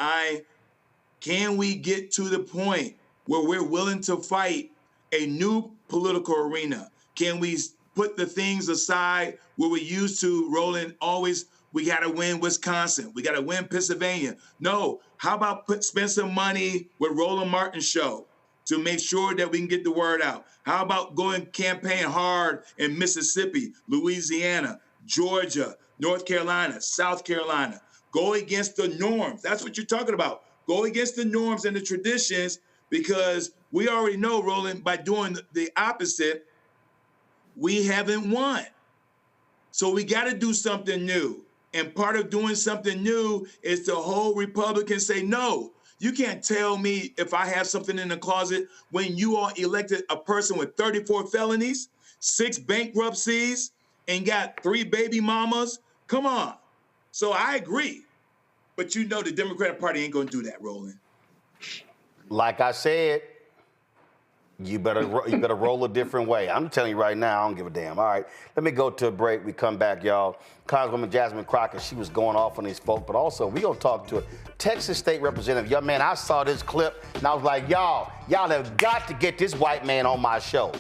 can we get to the point where we're willing to fight a new political arena? Can we put the things aside where we used to, Roland, always, we got to win Wisconsin, we got to win Pennsylvania. No, how about spend some money with Roland Martin's show to make sure that we can get the word out? How about going campaign hard in Mississippi, Louisiana, Georgia, North Carolina, South Carolina? Go against the norms. That's what you're talking about. Go against the norms and the traditions, because we already know, Roland, by doing the opposite, we haven't won. So we got to do something new. And part of doing something new is to hold Republicans say, no, you can't tell me if I have something in the closet when you all elected a person with 34 felonies, 6 bankruptcies, and got 3 baby mamas. Come on. So I agree. But you know the Democratic Party ain't going to do that, Roland. Like I said, you better roll a different way. I'm telling you right now, I don't give a damn. All right, let me go to a break. We come back, y'all. Congresswoman Jasmine Crockett, she was going off on these folks, but also we gonna talk to a Texas state representative. Yo, man, I saw this clip and I was like, y'all have got to get this white man on my show.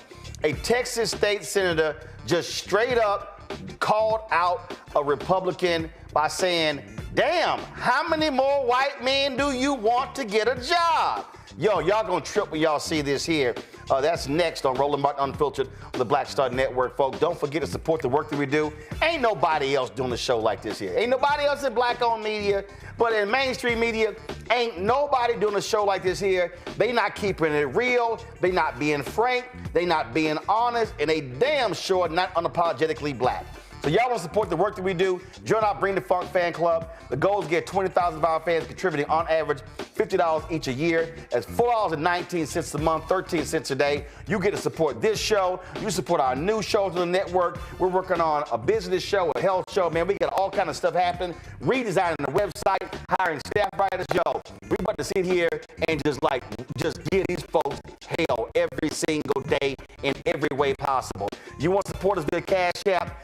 A Texas state senator just straight up called out a Republican by saying, damn, how many more white men do you want to get a job? Yo, y'all gonna trip when y'all see this here. That's next on Roland Martin Unfiltered on the Black Star Network, folks. Don't forget to support the work that we do. Ain't nobody else doing a show like this here. Ain't nobody else in black-owned media, but in mainstream media, ain't nobody doing a show like this here. They not keeping it real. They not being frank. They not being honest. And they damn sure not unapologetically black. So y'all want to support the work that we do? Join our Bring the Funk fan club. The goal is to get 20,000 of our fans contributing on average $50 each a year. That's $4.19 a month, 13 cents a day. You get to support this show. You support our new shows on the network. We're working on a business show, a health show. Man, we got all kind of stuff happening. Redesigning the website, hiring staff writers. Yo, we about to sit here and just give these folks hell every single day in every way possible. You want to support us via Cash App?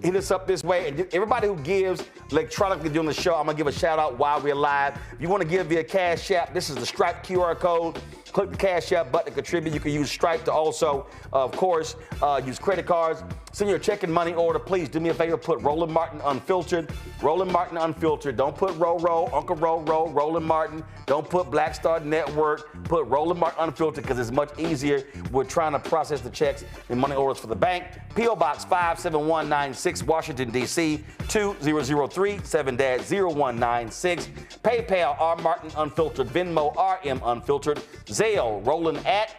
Hit us up this way. And everybody who gives electronically during the show, I'm going to give a shout out while we're live. If you want to give via Cash App, this is the Stripe QR code. Click the Cash App button to contribute. You can use Stripe to also, of course, use credit cards. Send your check and money order. Please do me a favor. Put Roland Martin Unfiltered. Roland Martin Unfiltered. Don't put Uncle Roland Martin. Don't put Black Star Network. Put Roland Martin Unfiltered, because it's much easier. We're trying to process the checks and money orders for the bank. P.O. Box 57196, Washington, D.C. 2003 7-0196. PayPal, R. Martin Unfiltered. Venmo, RM Unfiltered. Zelle, Roland at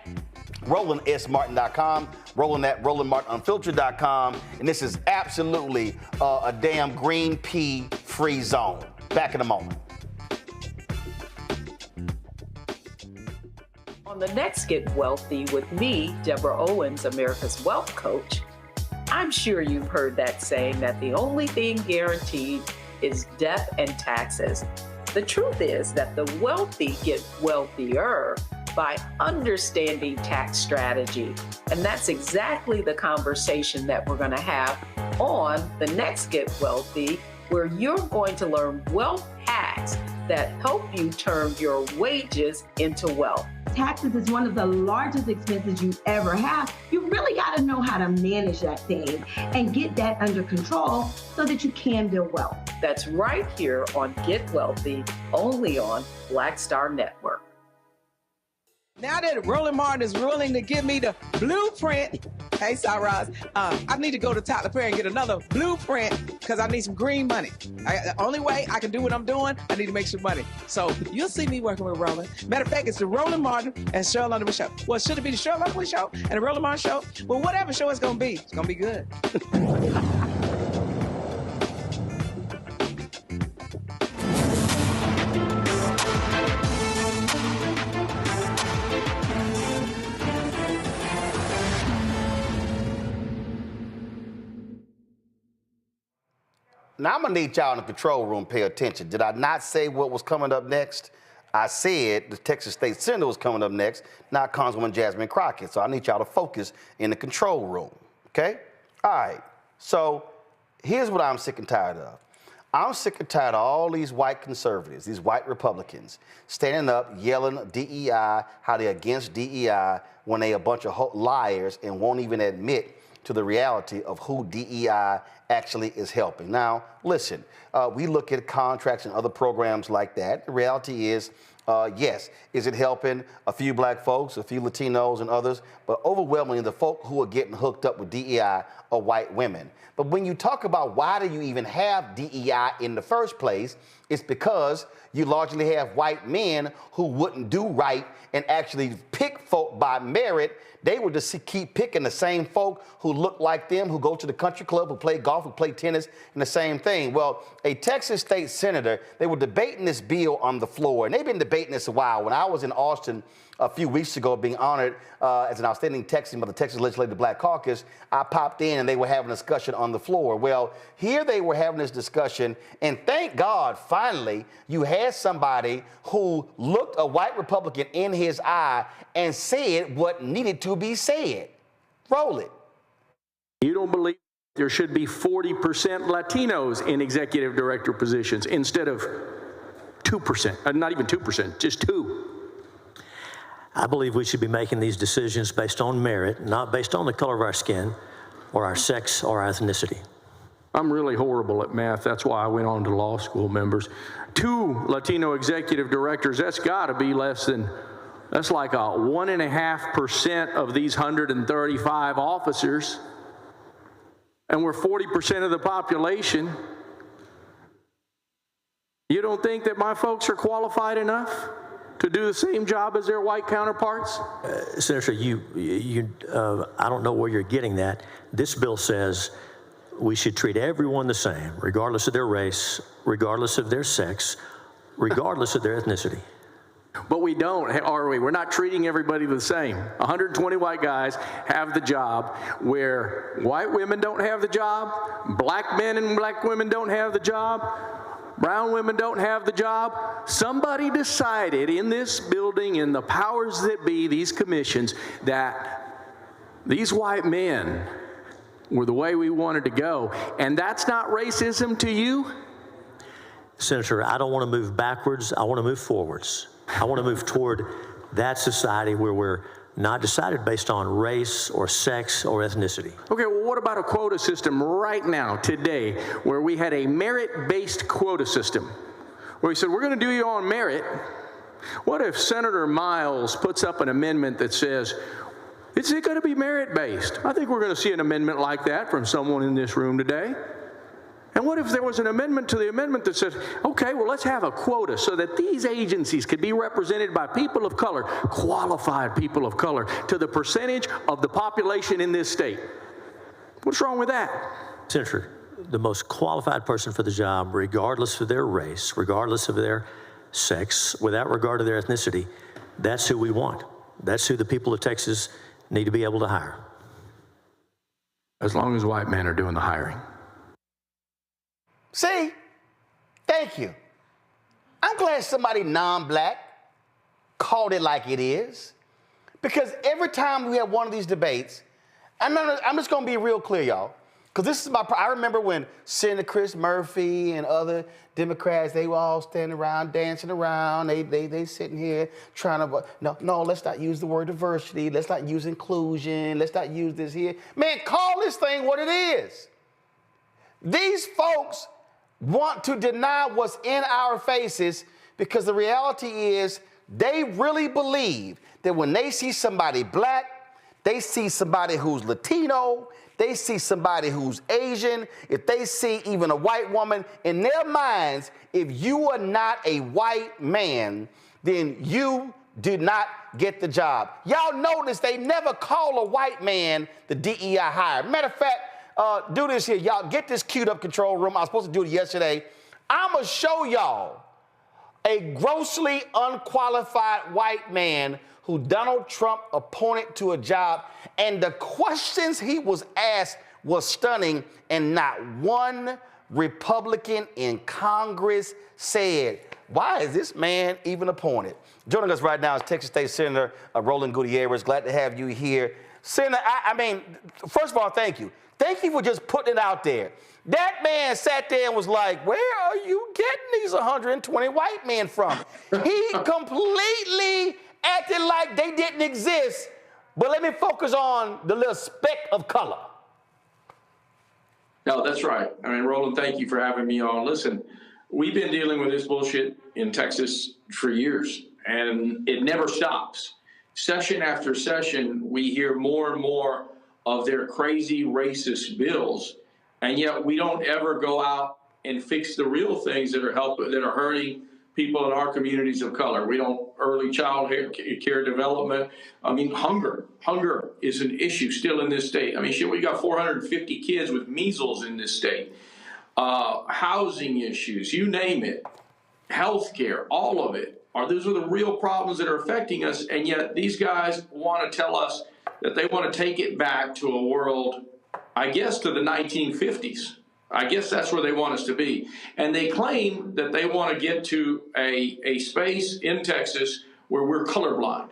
RolandSMartin.com, Roland at RolandMartinUnfiltered.com, and this is absolutely a damn green pea free zone. Back in a moment. On the next Get Wealthy with me, Deborah Owens, America's Wealth Coach, I'm sure you've heard that saying that the only thing guaranteed is death and taxes. The truth is that the wealthy get wealthier by understanding tax strategy. And that's exactly the conversation that we're going to have on the next Get Wealthy, where you're going to learn wealth hacks that help you turn your wages into wealth. Taxes is one of the largest expenses you ever have. You really got to know how to manage that thing and get that under control so that you can build wealth. That's right here on Get Wealthy, only on Black Star Network. Now that Roland Martin is willing to give me the blueprint, hey, Cyrus, I need to go to Tyler Perry and get another blueprint because I need some green money. The only way I can do what I'm doing, I need to make some money. So you'll see me working with Roland. Matter of fact, it's the Roland Martin and Cheryl Underwood show. Well, should it be the Cheryl Underwood show and the Roland Martin show? Well, whatever show it's going to be good. Now, I'm going to need y'all in the control room pay attention. Did I not say what was coming up next? I said the Texas State Senator was coming up next, not Congresswoman Jasmine Crockett. So I need y'all to focus in the control room, okay? All right, so here's what I'm sick and tired of. I'm sick and tired of all these white conservatives, these white Republicans, standing up, yelling DEI, how they're against DEI, when they a bunch of liars and won't even admit to the reality of who DEI actually is helping. Now, listen, we look at contracts and other programs like that. The reality is, yes, is it helping a few black folks, a few Latinos and others, but overwhelmingly the folk who are getting hooked up with DEI are white women. But when you talk about why do you even have DEI in the first place, it's because you largely have white men who wouldn't do right and actually pick folk by merit. They would just keep picking the same folk who look like them, who go to the country club, who play golf, who play tennis, and the same thing. Well, a Texas state senator, they were debating this bill on the floor, and they've been debating this a while. When I was in Austin a few weeks ago being honored as an outstanding Texan by the Texas Legislative Black Caucus, I popped in and they were having a discussion on the floor. Well, here they were having this discussion, and thank God, finally, you had somebody who looked a white Republican in his eye and said what needed to be said. Roll it. You don't believe there should be 40% Latinos in executive director positions instead of 2%, not even 2%, just 2%. I believe we should be making these decisions based on merit, not based on the color of our skin or our sex or our ethnicity. I'm really horrible at math. That's why I went on to law school, members. 2 Latino executive directors, that's got to be less than, that's like a 1.5% of these 135 officers. And we're 40% of the population. You don't think that my folks are qualified enough to do the same job as their white counterparts? Senator, I don't know where you're getting that. This bill says we should treat everyone the same, regardless of their race, regardless of their sex, regardless of their ethnicity. But we don't, are we? We're not treating everybody the same. 120 white guys have the job where white women don't have the job, black men and black women don't have the job, brown women don't have the job. Somebody decided in this building, in the powers that be, these commissions, that these white men were the way we wanted to go. And that's not racism to you? Senator, I don't want to move backwards. I want to move forwards. I want to move toward that society where we're not decided based on race or sex or ethnicity. Okay, well, what about a quota system right now, today, where we had a merit-based quota system, where we said, we're going to do you on merit? What if Senator Miles puts up an amendment that says, is it going to be merit-based? I think we're going to see an amendment like that from someone in this room today. And what if there was an amendment to the amendment that says, okay, well, let's have a quota so that these agencies could be represented by people of color, qualified people of color, to the percentage of the population in this state. What's wrong with that? Senator, the most qualified person for the job, regardless of their race, regardless of their sex, without regard to their ethnicity, that's who we want. That's who the people of Texas need to be able to hire. As long as white men are doing the hiring. See? Thank you. I'm glad somebody non-black called it like it is. Because every time we have one of these debates, I'm just going to be real clear, y'all. Because this is I remember when Senator Chris Murphy and other Democrats, they were all standing around, dancing around. They sitting here trying to, no, let's not use the word diversity. Let's not use inclusion. Let's not use this here. Man, call this thing what it is. These folks want to deny what's in our faces because the reality is they really believe that when they see somebody black, they see somebody who's Latino, they see somebody who's Asian, if they see even a white woman, in their minds, if you are not a white man, then you did not get the job. Y'all notice they never call a white man the DEI hire. Matter of fact, do this here. Y'all get this queued up control room. I was supposed to do it yesterday. I'm going to show y'all a grossly unqualified white man who Donald Trump appointed to a job, and the questions he was asked was stunning, and not one Republican in Congress said, why is this man even appointed? Joining us right now is Texas State Senator Roland Gutierrez. Glad to have you here. Senator, I mean, first of all, thank you. Thank you for just putting it out there. That man sat there and was like, where are you getting these 120 white men from? He completely acted like they didn't exist. But let me focus on the little speck of color. No, that's right. I mean, Roland, thank you for having me on. Listen, we've been dealing with this bullshit in Texas for years, and it never stops. Session after session, we hear more and more of their crazy racist bills, and yet we don't ever go out and fix the real things that are hurting people in our communities of color. We don't early child care development. I mean, hunger is an issue still in this state. I mean, shit, we got 450 kids with measles in this state. Housing issues, you name it, healthcare, all of it. Those are the real problems that are affecting us, and yet these guys want to tell us that they want to take it back to a world, I guess, to the 1950s. I guess that's where they want us to be. And they claim that they want to get to a space in Texas where we're colorblind.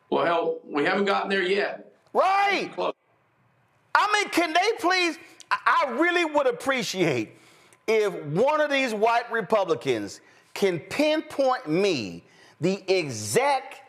Well, hell, we haven't gotten there yet. Right. I mean, can they please, I really would appreciate if one of these white Republicans can pinpoint me the exact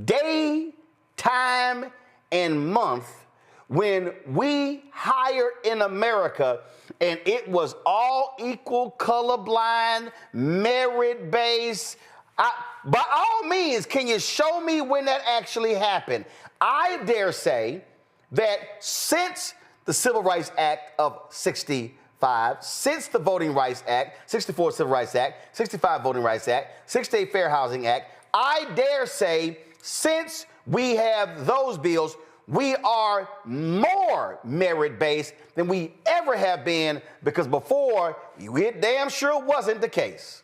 day, time, and month when we hired in America and it was all equal, colorblind, merit-based. By all means, can you show me when that actually happened? I dare say that since the Civil Rights Act of 65, since the Voting Rights Act, 64 Civil Rights Act, 65 Voting Rights Act, 68 Fair Housing Act, I dare say since we have those bills, we are more merit-based than we ever have been, because before, it damn sure wasn't the case.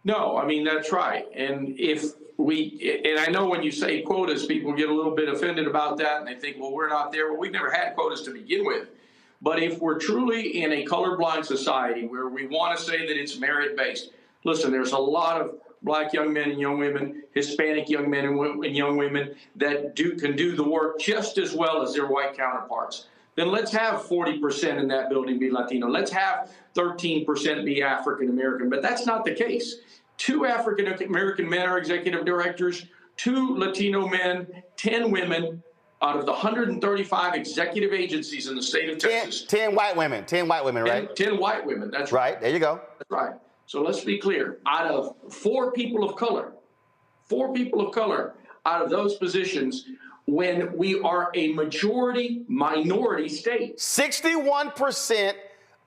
No, I mean, that's right. And and I know when you say quotas, people get a little bit offended about that, and they think, well, we're not there. Well, we've never had quotas to begin with. But if we're truly in a colorblind society where we want to say that it's merit-based, listen, there's a lot of Black young men and young women, Hispanic young men and young women that can do the work just as well as their white counterparts. Then let's have 40% in that building be Latino. Let's have 13% be African American. But that's not the case. 2 African American men are executive directors, 2 Latino men, 10 women out of the 135 executive agencies in the state of Texas. 10 white women, right? 10 white women, that's right. There you go. That's right. So let's be clear. Out of 4 people of color out of those positions, when we are a minority state. 61%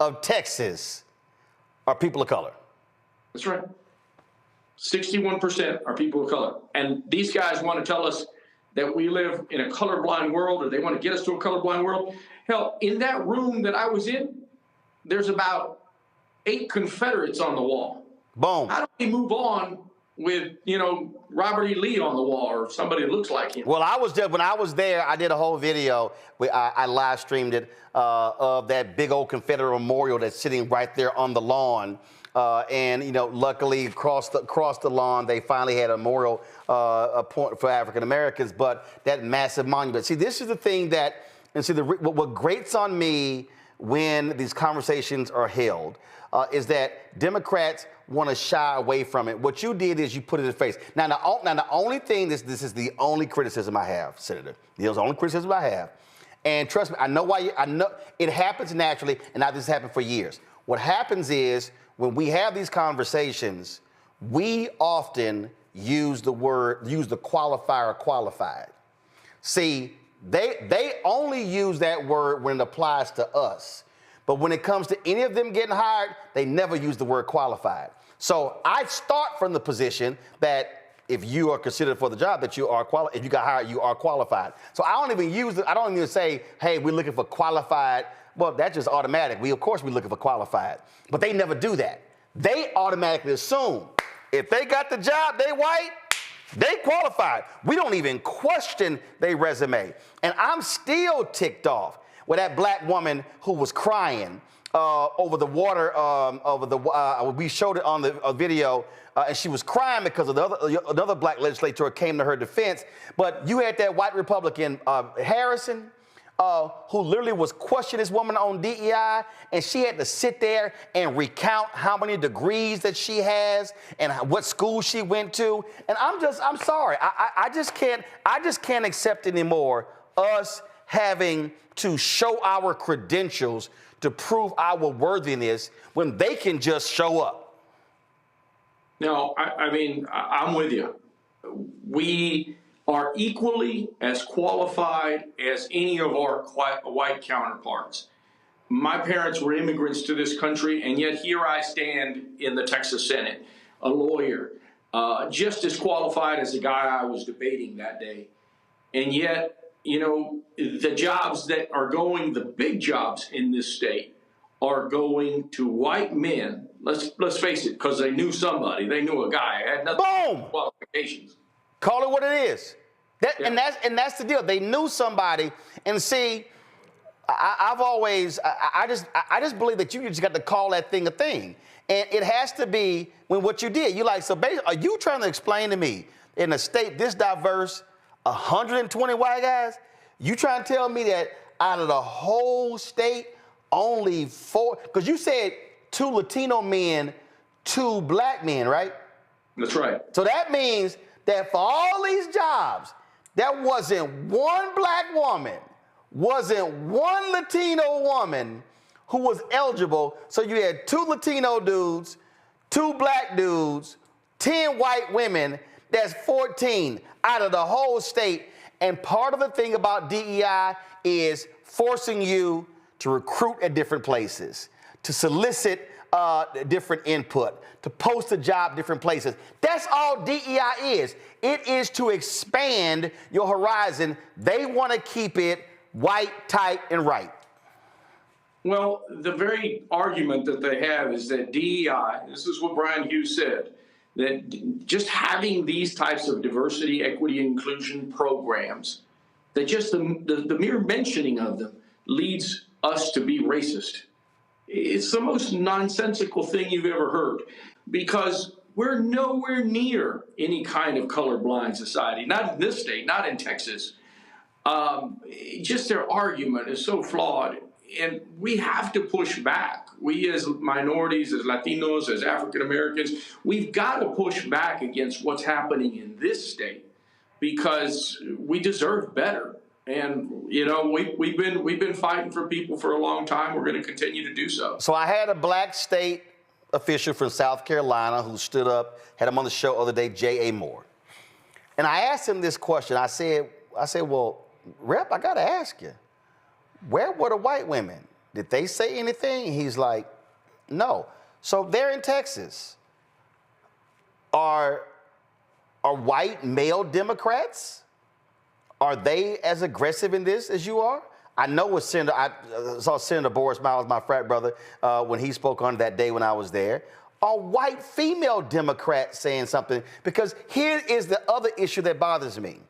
of Texas are people of color. That's right. 61% are people of color. And these guys want to tell us that we live in a colorblind world, or they want to get us to a colorblind world. Hell, in that room that I was in, there's about 8 Confederates on the wall. Boom. How do we move on with, Robert E. Lee on the wall or somebody that looks like him? Well, when I was there, I did a whole video. I live streamed it of that big old Confederate memorial that's sitting right there on the lawn. And luckily across the lawn, they finally had a memorial point for African Americans. But that massive monument. See, this is the thing what grates on me when these conversations are held is that Democrats want to shy away from it. What you did is you put it in the face. Now, the only thing, this is the only criticism I have, Senator. This is the only criticism I have. And trust me, I know why. I know it happens naturally, and now this has happened for years. What happens is when we have these conversations, we often use the qualifier qualified. See, they only use that word when it applies to us. But when it comes to any of them getting hired, they never use the word qualified. So I start from the position that if you are considered for the job, that you are qualified. If you got hired, you are qualified. So I don't even use it. I don't even say, hey, we're looking for qualified. Well, that's just automatic. Of course, we're looking for qualified. But they never do that. They automatically assume if they got the job, they white, they qualified. We don't even question their resume. And I'm still ticked off with that black woman who was crying over the water, we showed it on the video, and she was crying because of another black legislator came to her defense. But you had that white Republican, Harrison, who literally was questioning this woman on DEI, and she had to sit there and recount how many degrees that she has and what school she went to. And I'm sorry, I just can't accept anymore us having to show our credentials to prove our worthiness when they can just show up. No, I mean, I'm with you. We are equally as qualified as any of our white counterparts. My parents were immigrants to this country, and yet here I stand in the Texas Senate, a lawyer, just as qualified as the guy I was debating that day. And yet, you know, the jobs that are going, the big jobs in this state are going to white men. Let's face it, because they knew somebody. They knew a guy. Had nothing Boom! Qualifications. Call it what it is. Yeah. And that's the deal. They knew somebody. And see, I just believe that you just got to call that thing a thing. And it has to be when what you did. You like, so basically, are you trying to explain to me in a state this diverse, 120 white guys, you trying to tell me that out of the whole state, only 4, because you said 2 Latino men, 2 black men, right? That's right. So that means that for all these jobs, there wasn't one black woman, wasn't one Latino woman who was eligible. So you had 2 Latino dudes, 2 black dudes, 10 white women. That's 14 out of the whole state. And part of the thing about DEI is forcing you to recruit at different places, to solicit different input, to post a job different places. That's all DEI is. It is to expand your horizon. They want to keep it white, tight, and right. Well, the very argument that they have is that DEI, this is what Brian Hughes said, that just having these types of diversity, equity, inclusion programs, that just the mere mentioning of them leads us to be racist. It's the most nonsensical thing you've ever heard, because we're nowhere near any kind of colorblind society, not in this state, not in Texas. Just their argument is so flawed, and we have to push back. We as minorities, as Latinos, as African Americans, we've got to push back against what's happening in this state, because we deserve better. And, you know, we've been fighting for people for a long time. We're going to continue to do so. So I had a black state official from South Carolina who stood up, had him on the show the other day, J.A. Moore. And I asked him this question. I said, well, Rep, I got to ask you, where were the white women? Did they say anything? He's like, no. So they're in Texas. Are white male Democrats? Are they as aggressive in this as you are? I know what I saw Senator Boris Miles, my frat brother, when he spoke on that day when I was there. Are white female Democrats saying something? Because here is the other issue that bothers me.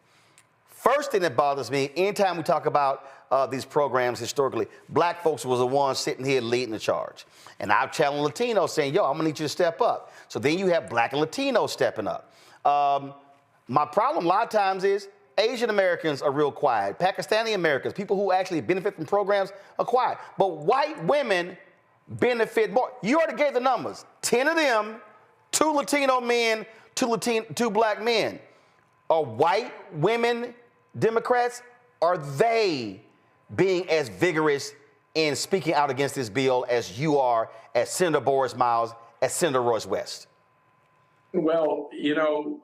First thing that bothers me, anytime we talk about these programs historically, black folks was the ones sitting here leading the charge. And I've challenged Latinos saying, yo, I'm gonna need you to step up. So then you have black and Latinos stepping up. My problem a lot of times is, Asian Americans are real quiet. Pakistani Americans, people who actually benefit from programs, are quiet. But white women benefit more. You already gave the numbers. 10 of them, 2 Latino men, 2 black men. Are white women Democrats? Are they being as vigorous in speaking out against this bill as you are, as Senator Boris Miles, as Senator Royce West? Well, you know,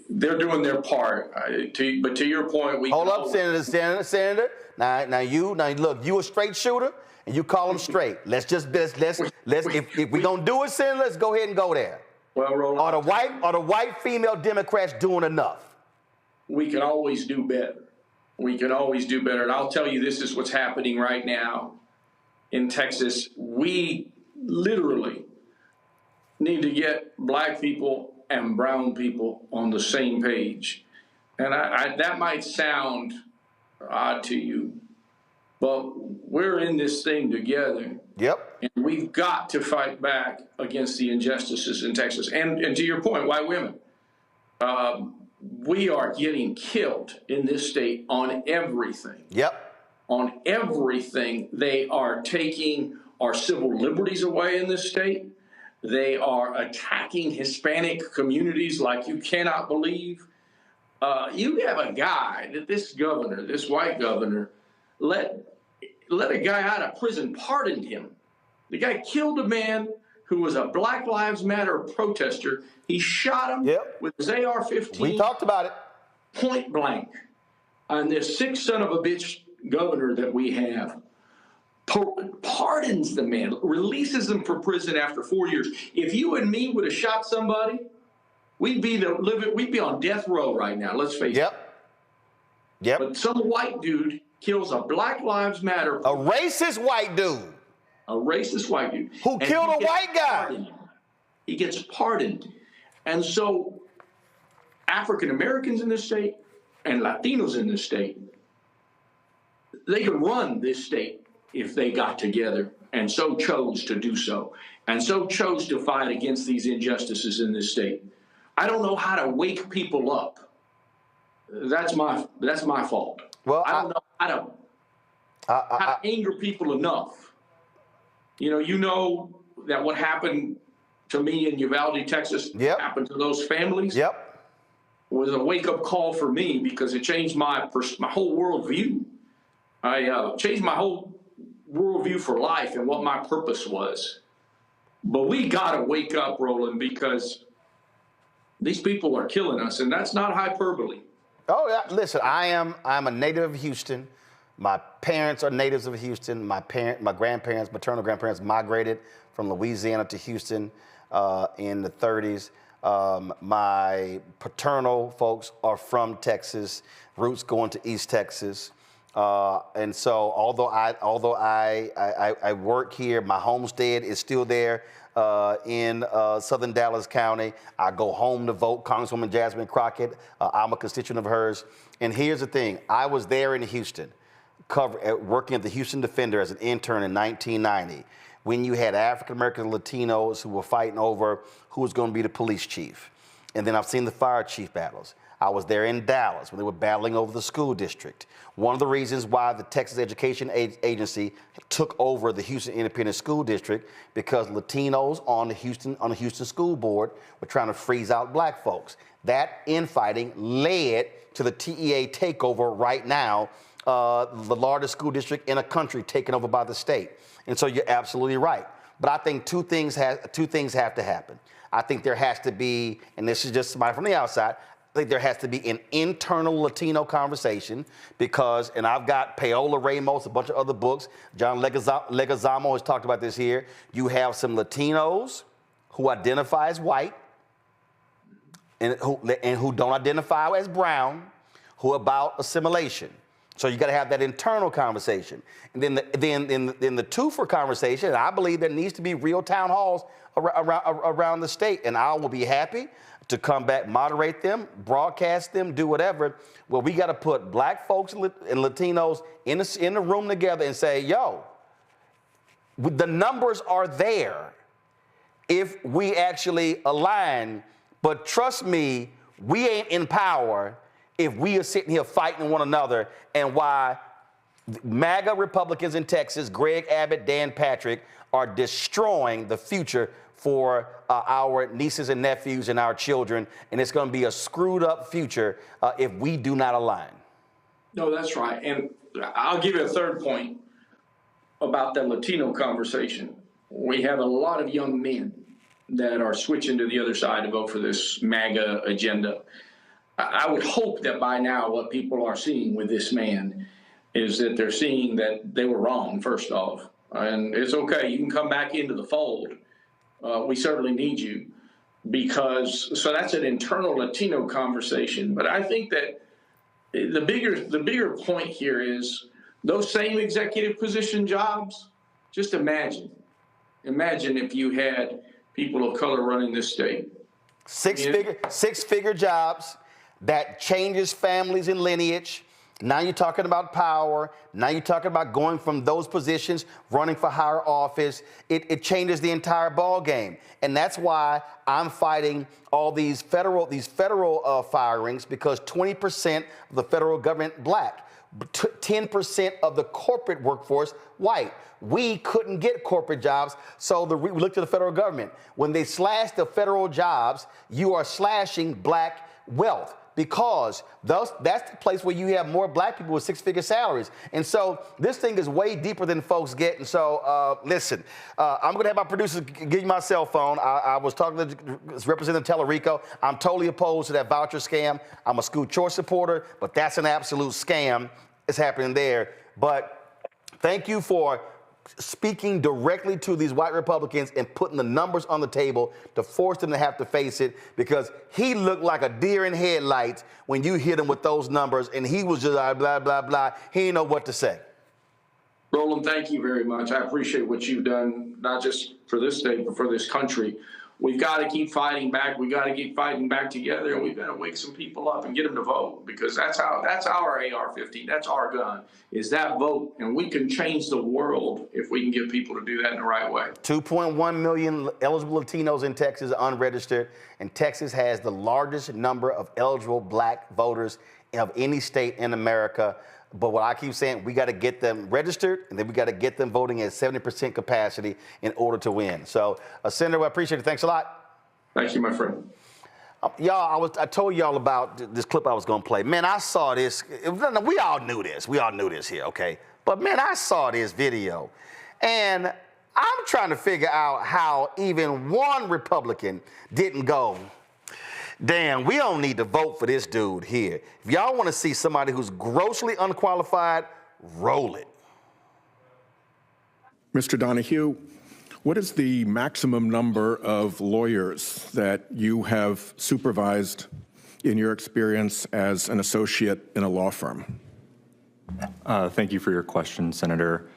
they're doing their part. But to your point, we hold up, Senator. Now look, you a straight shooter, and you call them straight. Let's if we're gonna do it, Senator, let's go ahead and go there. Well, Roland, are the white female Democrats doing enough? We can always do better. We can always do better. And I'll tell you, this is what's happening right now in Texas. We literally need to get black people and brown people on the same page. And that might sound odd to you, but we're in this thing together. Yep. And we've got to fight back against the injustices in Texas. And to your point, white women. We are getting killed in this state on everything. Yep. On everything. They are taking our civil liberties away in this state. They are attacking Hispanic communities like you cannot believe. You have a guy that this white governor, let a guy out of prison, pardoned him. The guy killed a man who was a Black Lives Matter protester. He shot him with his AR-15. We talked about it. Point blank. And this sick son of a bitch governor that we have pardons the man, releases him from prison after 4 years. If you and me would have shot somebody, we'd be on death row right now, let's face it. Yep. But some white dude kills a Black Lives Matter. A racist white dude. A racist white dude. Who killed a white guy. He gets pardoned. And so African Americans in this state and Latinos in this state, they could run this state if they got together and so chose to do so, and so chose to fight against these injustices in this state. I don't know how to wake people up. That's my fault. Well, I don't know how to anger people enough. You know that what happened to me in Uvalde, Texas, happened to those families. Was a wake-up call for me because it changed my whole worldview. I changed my whole worldview for life and what my purpose was. But we got to wake up, Roland, because these people are killing us, and that's not hyperbole. Oh, yeah. Listen, I'm a native of Houston. My parents are natives of Houston. My grandparents, maternal grandparents, migrated from Louisiana to Houston in the 30s. My paternal folks are from Texas, roots going to East Texas. And so although I work here, my homestead is still there in southern Dallas County. I go home to vote. Congresswoman Jasmine Crockett, I'm a constituent of hers. And here's the thing. I was there in Houston, working at the Houston Defender as an intern in 1990, when you had African-American Latinos who were fighting over who was going to be the police chief. And then I've seen the fire chief battles. I was there in Dallas when they were battling over the school district. One of the reasons why the Texas Education Agency took over the Houston Independent School District, because Latinos on the Houston School Board were trying to freeze out black folks. That infighting led to the TEA takeover right now, the largest school district in a country taken over by the state. And so you're absolutely right. But I think two things have to happen. I think there has to be, and this is just somebody from the outside, I think there has to be an internal Latino conversation because, and I've got Paola Ramos, a bunch of other books. John Leguizamo has talked about this here. You have some Latinos who identify as white and who don't identify as brown, who are about assimilation. So you got to have that internal conversation. And then the twofer conversation, and I believe there needs to be real town halls around the state. And I will be happy to come back, moderate them, broadcast them, do whatever. Well, we got to put black folks and Latinos in the room together and say, yo, the numbers are there if we actually align. But trust me, we ain't in power if we are sitting here fighting one another, and why MAGA Republicans in Texas, Greg Abbott, Dan Patrick, are destroying the future for our nieces and nephews and our children. And it's going to be a screwed up future if we do not align. No, that's right. And I'll give you a third point about the Latino conversation. We have a lot of young men that are switching to the other side to vote for this MAGA agenda. I would hope that by now what people are seeing with this man is that they're seeing that they were wrong, first off. And it's okay, you can come back into the fold. We certainly need you, because, so that's an internal Latino conversation. But I think that the bigger point here is those same executive position jobs. Just imagine if you had people of color running this state. Six-figure jobs that changes families and lineage. Now you're talking about power. Now you're talking about going from those positions, running for higher office. It changes the entire ball game. And that's why I'm fighting all these federal firings, because 20% of the federal government black, 10% of the corporate workforce white. We couldn't get corporate jobs, so we looked to the federal government. When they slash the federal jobs, you are slashing black wealth, because that's the place where you have more black people with six-figure salaries. And so this thing is way deeper than folks get. And so listen, I'm going to have my producers give you my cell phone. I was talking to Representative Tellerico. I'm totally opposed to that voucher scam. I'm a school choice supporter, but that's an absolute scam. It's happening there. But thank you for speaking directly to these white Republicans and putting the numbers on the table to force them to have to face it, because he looked like a deer in headlights when you hit him with those numbers, and he was just blah, blah, blah. He didn't know what to say. Roland, thank you very much. I appreciate what you've done, not just for this state, but for this country. We've got to keep fighting back. We've got to keep fighting back together, and we've got to wake some people up and get them to vote, because that's our AR-15. That's our gun, is that vote. And we can change the world if we can get people to do that in the right way. 2.1 million eligible Latinos in Texas are unregistered, and Texas has the largest number of eligible black voters of any state in America. But what I keep saying, we got to get them registered, and then we got to get them voting at 70% capacity in order to win. So, Senator, I appreciate it. Thanks a lot. Thank you, my friend. Y'all, I told y'all about this clip I was going to play. Man, I saw this. We all knew this. We all knew this here, okay? But, man, I saw this video, and I'm trying to figure out how even one Republican didn't go, damn, we don't need to vote for this dude here. If y'all want to see somebody who's grossly unqualified, roll it. Mr. Donahue, what is the maximum number of lawyers that you have supervised in your experience as an associate in a law firm? Thank you for your question, Senator.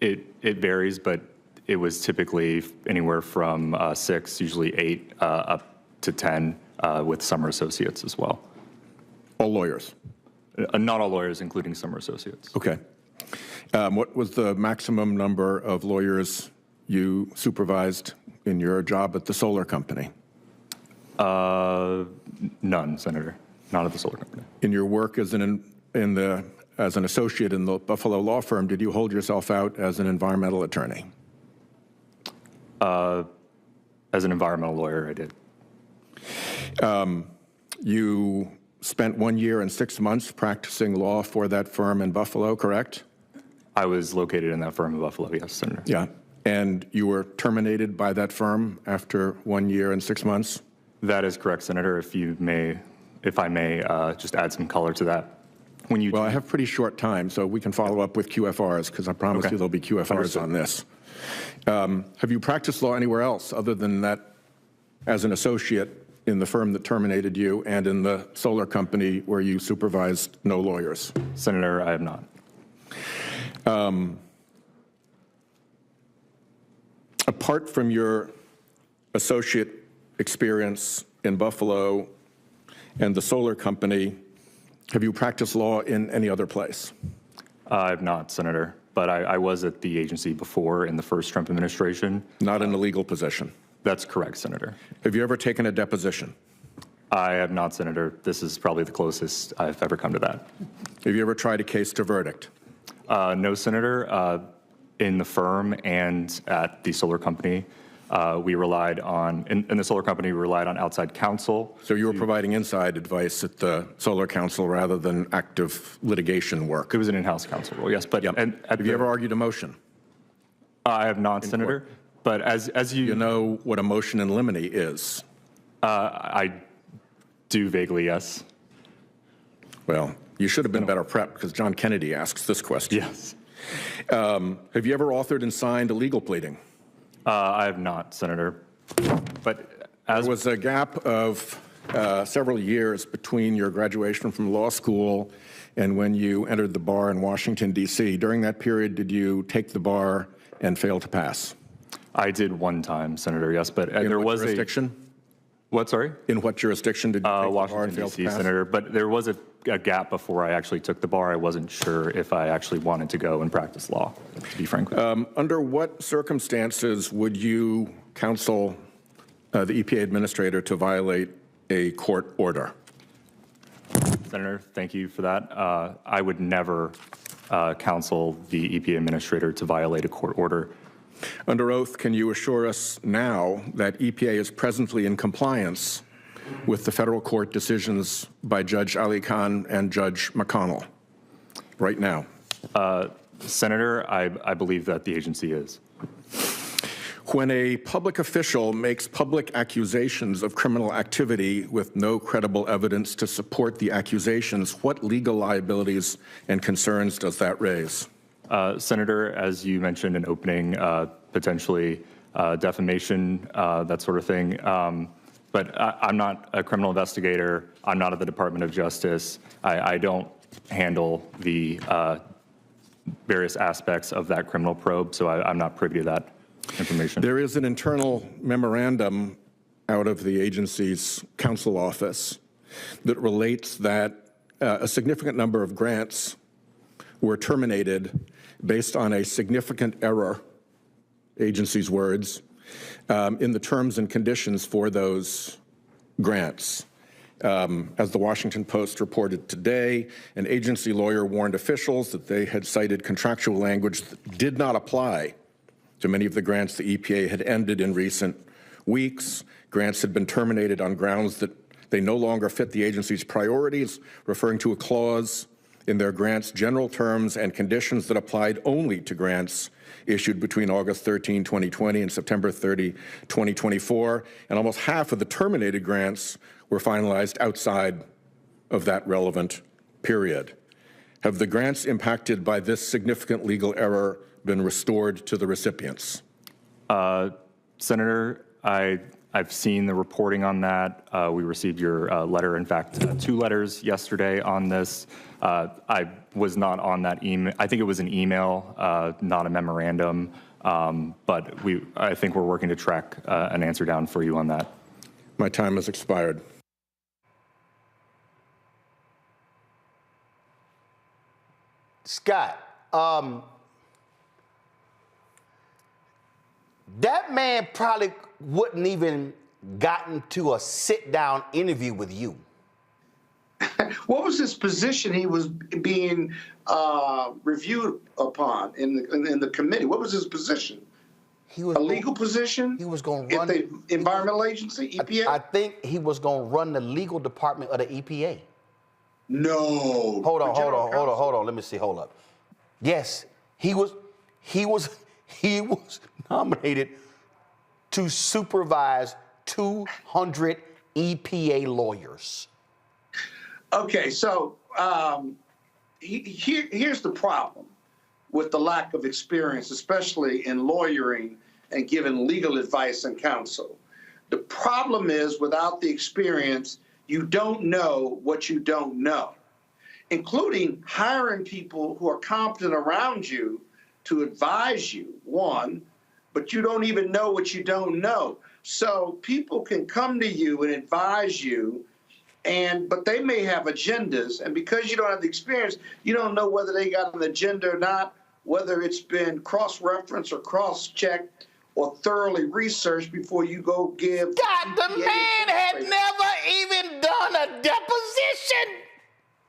It varies, but it was typically anywhere from 6, usually 8, up to 10 with summer associates as well. All lawyers? Not all lawyers, including summer associates. Okay. What was the maximum number of lawyers you supervised in your job at the solar company? None, Senator. Not at the solar company. In your work as an associate in the Buffalo law firm, did you hold yourself out as an environmental attorney? As an environmental lawyer, I did. You spent 1 year and 6 months practicing law for that firm in Buffalo, correct? I was located in that firm in Buffalo, yes, Senator. Yeah. And you were terminated by that firm after 1 year and 6 months? That is correct, Senator. If I may just add some color to that. Well, I have pretty short time, so we can follow up with QFRs, because I promise you there'll be QFRs Understood. on this. Have you practiced law anywhere else other than that as an associate in the firm that terminated you and in the solar company where you supervised no lawyers? Senator, I have not. Apart from your associate experience in Buffalo and the solar company, have you practiced law in any other place? I have not, Senator, but I was at the agency before in the first Trump administration. Not in a legal position? That's correct, Senator. Have you ever taken a deposition? I have not, Senator. This is probably the closest I've ever come to that. Have you ever tried a case to verdict? No, Senator. In the firm and at the solar company, we relied on, in the solar company, we relied on outside counsel. So you were providing inside advice at the solar council rather than active litigation work? It was an in-house counsel role, yes. But have you ever argued a motion? I have not, Senator. But as you know what a motion in limine is? I do vaguely, yes. Well, you should have been better prepped because John Kennedy asks this question. Yes. Have you ever authored and signed a legal pleading? I have not, Senator. But there was a gap of several years between your graduation from law school and when you entered the bar in Washington, D.C. During that period, did you take the bar and fail to pass? I did one time, Senator, yes, but there was jurisdiction? What, sorry? In what jurisdiction did you take the bar and fail to Washington, D.C., pass? Senator, but there was a gap before I actually took the bar. I wasn't sure if I actually wanted to go and practice law, to be frank with you. Under what circumstances would you counsel the EPA administrator to violate a court order? Senator, thank you for that. I would never counsel the EPA administrator to violate a court order. Under oath, can you assure us now that EPA is presently in compliance with the federal court decisions by Judge Ali Khan and Judge McConnell right now? Senator, I believe that the agency is. When a public official makes public accusations of criminal activity with no credible evidence to support the accusations, what legal liabilities and concerns does that raise? Senator, as you mentioned in opening, potentially defamation, that sort of thing. But I'm not a criminal investigator. I'm not at the Department of Justice. I don't handle the various aspects of that criminal probe, so I'm not privy to that information. There is an internal memorandum out of the agency's counsel office that relates that a significant number of grants were terminated based on a significant error, agency's words, in the terms and conditions for those grants. As the Washington Post reported today, an agency lawyer warned officials that they had cited contractual language that did not apply to many of the grants the EPA had ended in recent weeks. Grants had been terminated on grounds that they no longer fit the agency's priorities, referring to a clause in their grants' general terms and conditions that applied only to grants issued between August 13, 2020 and September 30, 2024. And almost half of the terminated grants were finalized outside of that relevant period. Have the grants impacted by this significant legal error been restored to the recipients? Senator, I've seen the reporting on that. We received your letter, in fact, 2 letters yesterday on this. I was not on that email. I think it was an email, not a memorandum, but I think we're working to track an answer down for you on that. My time has expired. Scott, that man probably wouldn't even gotten to a sit-down interview with you. What was his position he was being reviewed upon in the committee? What was his position? He was a legal position? He was going to run the environmental agency, EPA? I think he was going to run the legal department of the EPA. No. Hold on. Let me see. Hold up. Yes, he was nominated to supervise 200 EPA lawyers. Okay, so here's the problem with the lack of experience, especially in lawyering and giving legal advice and counsel. The problem is, without the experience, you don't know what you don't know, including hiring people who are competent around you to advise you, one, but you don't even know what you don't know. So people can come to you and advise you, but they may have agendas, and because you don't have the experience, you don't know whether they got an agenda or not, whether it's been cross-referenced or cross-checked or thoroughly researched before you go give. God, the man had never even done a deposition.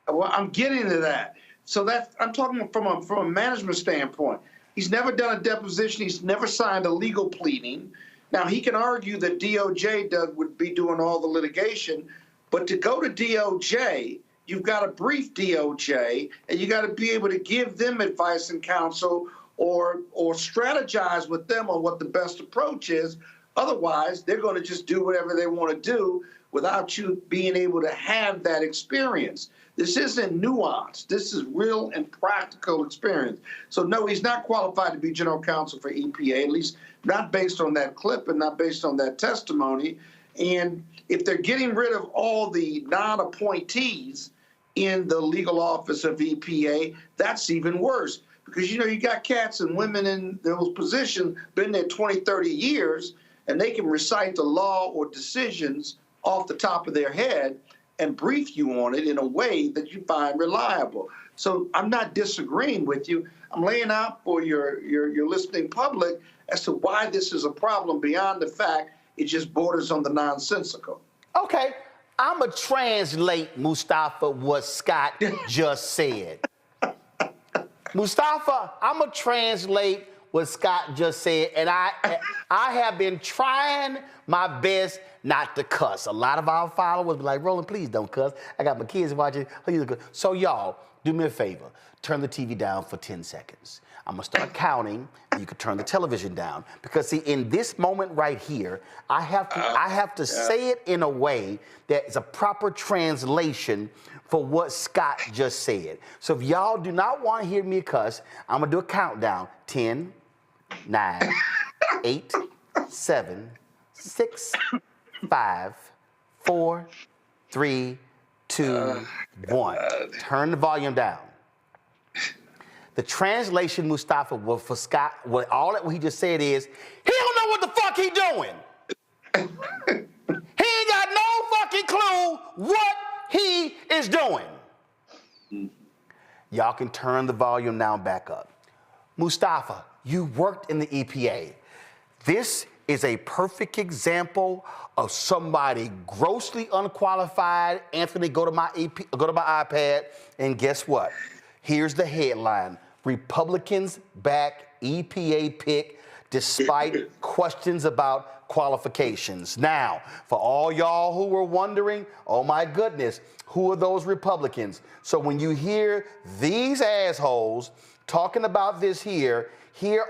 Well, I'm getting to that. So I'm talking from a management standpoint. He's never done a deposition. He's never signed a legal pleading. Now, he can argue that DOJ would be doing all the litigation, but to go to DOJ, you've got to brief DOJ, and you got to be able to give them advice and counsel or strategize with them on what the best approach is. Otherwise, they're going to just do whatever they want to do without you being able to have that experience. This isn't nuance. This is real and practical experience. So, no, he's not qualified to be general counsel for EPA, at least not based on that clip and not based on that testimony. And if they're getting rid of all the non-appointees in the legal office of EPA, that's even worse. Because, you got cats and women in those positions, been there 20, 30 years, and they can recite the law or decisions off the top of their head and brief you on it in a way that you find reliable. So I'm not disagreeing with you. I'm laying out for your listening public as to why this is a problem beyond the fact it just borders on the nonsensical. Okay, I'm going to translate, Mustafa, what Scott just said. Mustafa, I'm going to translate what Scott just said, and I have been trying my best not to cuss. A lot of our followers be like, Roland, please don't cuss. I got my kids watching. So y'all, do me a favor. Turn the TV down for 10 seconds. I'm going to start counting, and you can turn the television down. Because, see, in this moment right here, I have to say it in a way that is a proper translation for what Scott just said. So if y'all do not want to hear me cuss, I'm going to do a countdown. 10, 9, 8, 7, 6, 5, 4, 3, 2, 1. Turn the volume down. The translation, Mustafa, for Scott, what he just said is, he don't know what the fuck he doing. He ain't got no fucking clue what he is doing. Y'all can turn the volume now back up. Mustafa, you worked in the EPA. This is a perfect example of somebody grossly unqualified. Anthony, go to my iPad, and guess what? Here's the headline. Republicans back EPA pick despite questions about qualifications. Now, for all y'all who were wondering, oh my goodness, who are those Republicans? So when you hear these assholes talking about this here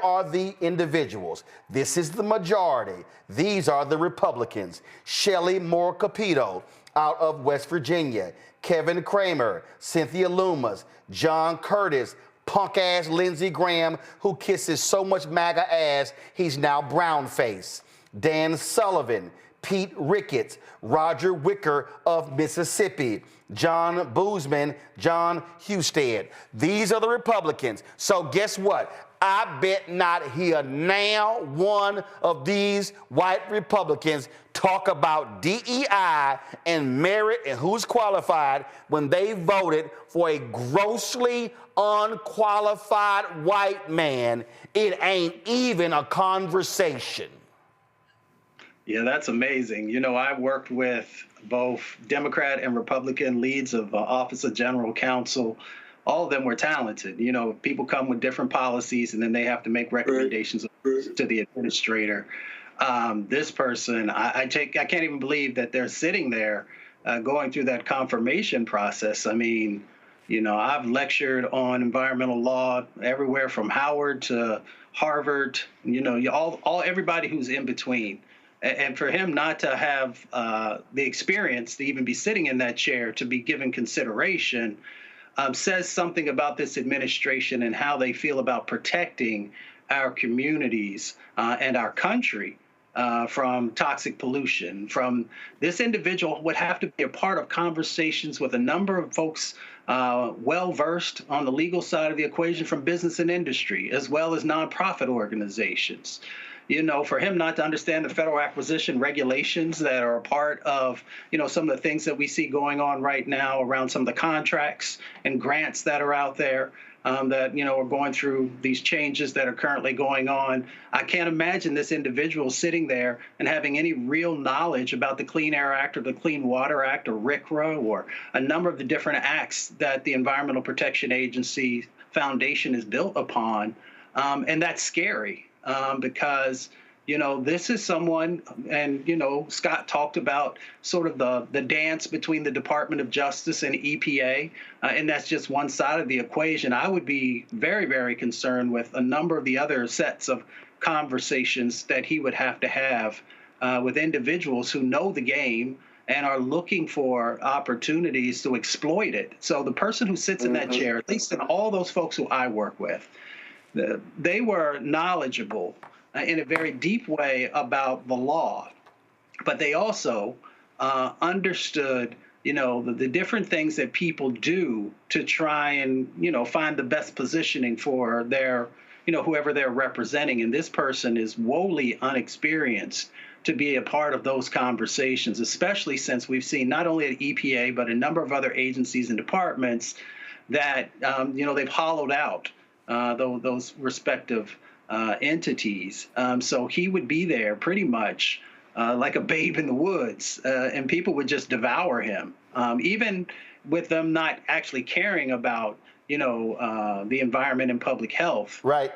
are the individuals. This is the majority. These are the Republicans. Shelley Moore Capito out of West Virginia. Kevin Kramer, Cynthia Loomis, John Curtis, punk-ass Lindsey Graham, who kisses so much MAGA ass, he's now brown-faced. Dan Sullivan, Pete Ricketts, Roger Wicker of Mississippi, John Boozman, John Husted. These are the Republicans. So guess what? I bet not hear now one of these white Republicans talk about DEI and merit and who's qualified when they voted for a grossly unqualified white man. It ain't even a conversation. Yeah, that's amazing. I worked with both Democrat and Republican leads of Office of General Counsel. All of them were talented. People come with different policies, and then they have to make recommendations to the administrator. This person, I can't even believe that they're sitting there going through that confirmation process. I mean, I've lectured on environmental law everywhere from Howard to Harvard. Everybody who's in between. And for him not to have the experience to even be sitting in that chair to be given consideration says something about this administration and how they feel about protecting our communities and our country from toxic pollution. From this individual would have to be a part of conversations with a number of folks well-versed on the legal side of the equation from business and industry, as well as nonprofit organizations. for him not to understand the federal acquisition regulations that are a part of, some of the things that we see going on right now around some of the contracts and grants that are out there. That are going through these changes that are currently going on. I can't imagine this individual sitting there and having any real knowledge about the Clean Air Act or the Clean Water Act or RCRA or a number of the different acts that the Environmental Protection Agency Foundation is built upon. And that's scary because this is someone, and, Scott talked about sort of the dance between the Department of Justice and EPA, and that's just one side of the equation. I would be very, very concerned with a number of the other sets of conversations that he would have to have with individuals who know the game and are looking for opportunities to exploit it. So the person who sits in that chair, at least in all those folks who I work with, they were knowledgeable in a very deep way about the law, but they also understood, the different things that people do to try and, find the best positioning for their, whoever they're representing. And this person is woefully unexperienced to be a part of those conversations, especially since we've seen not only at EPA, but a number of other agencies and departments that, they've hollowed out those respective entities. So he would be there pretty much like a babe in the woods, and people would just devour him, even with them not actually caring about, the environment and public health. Right.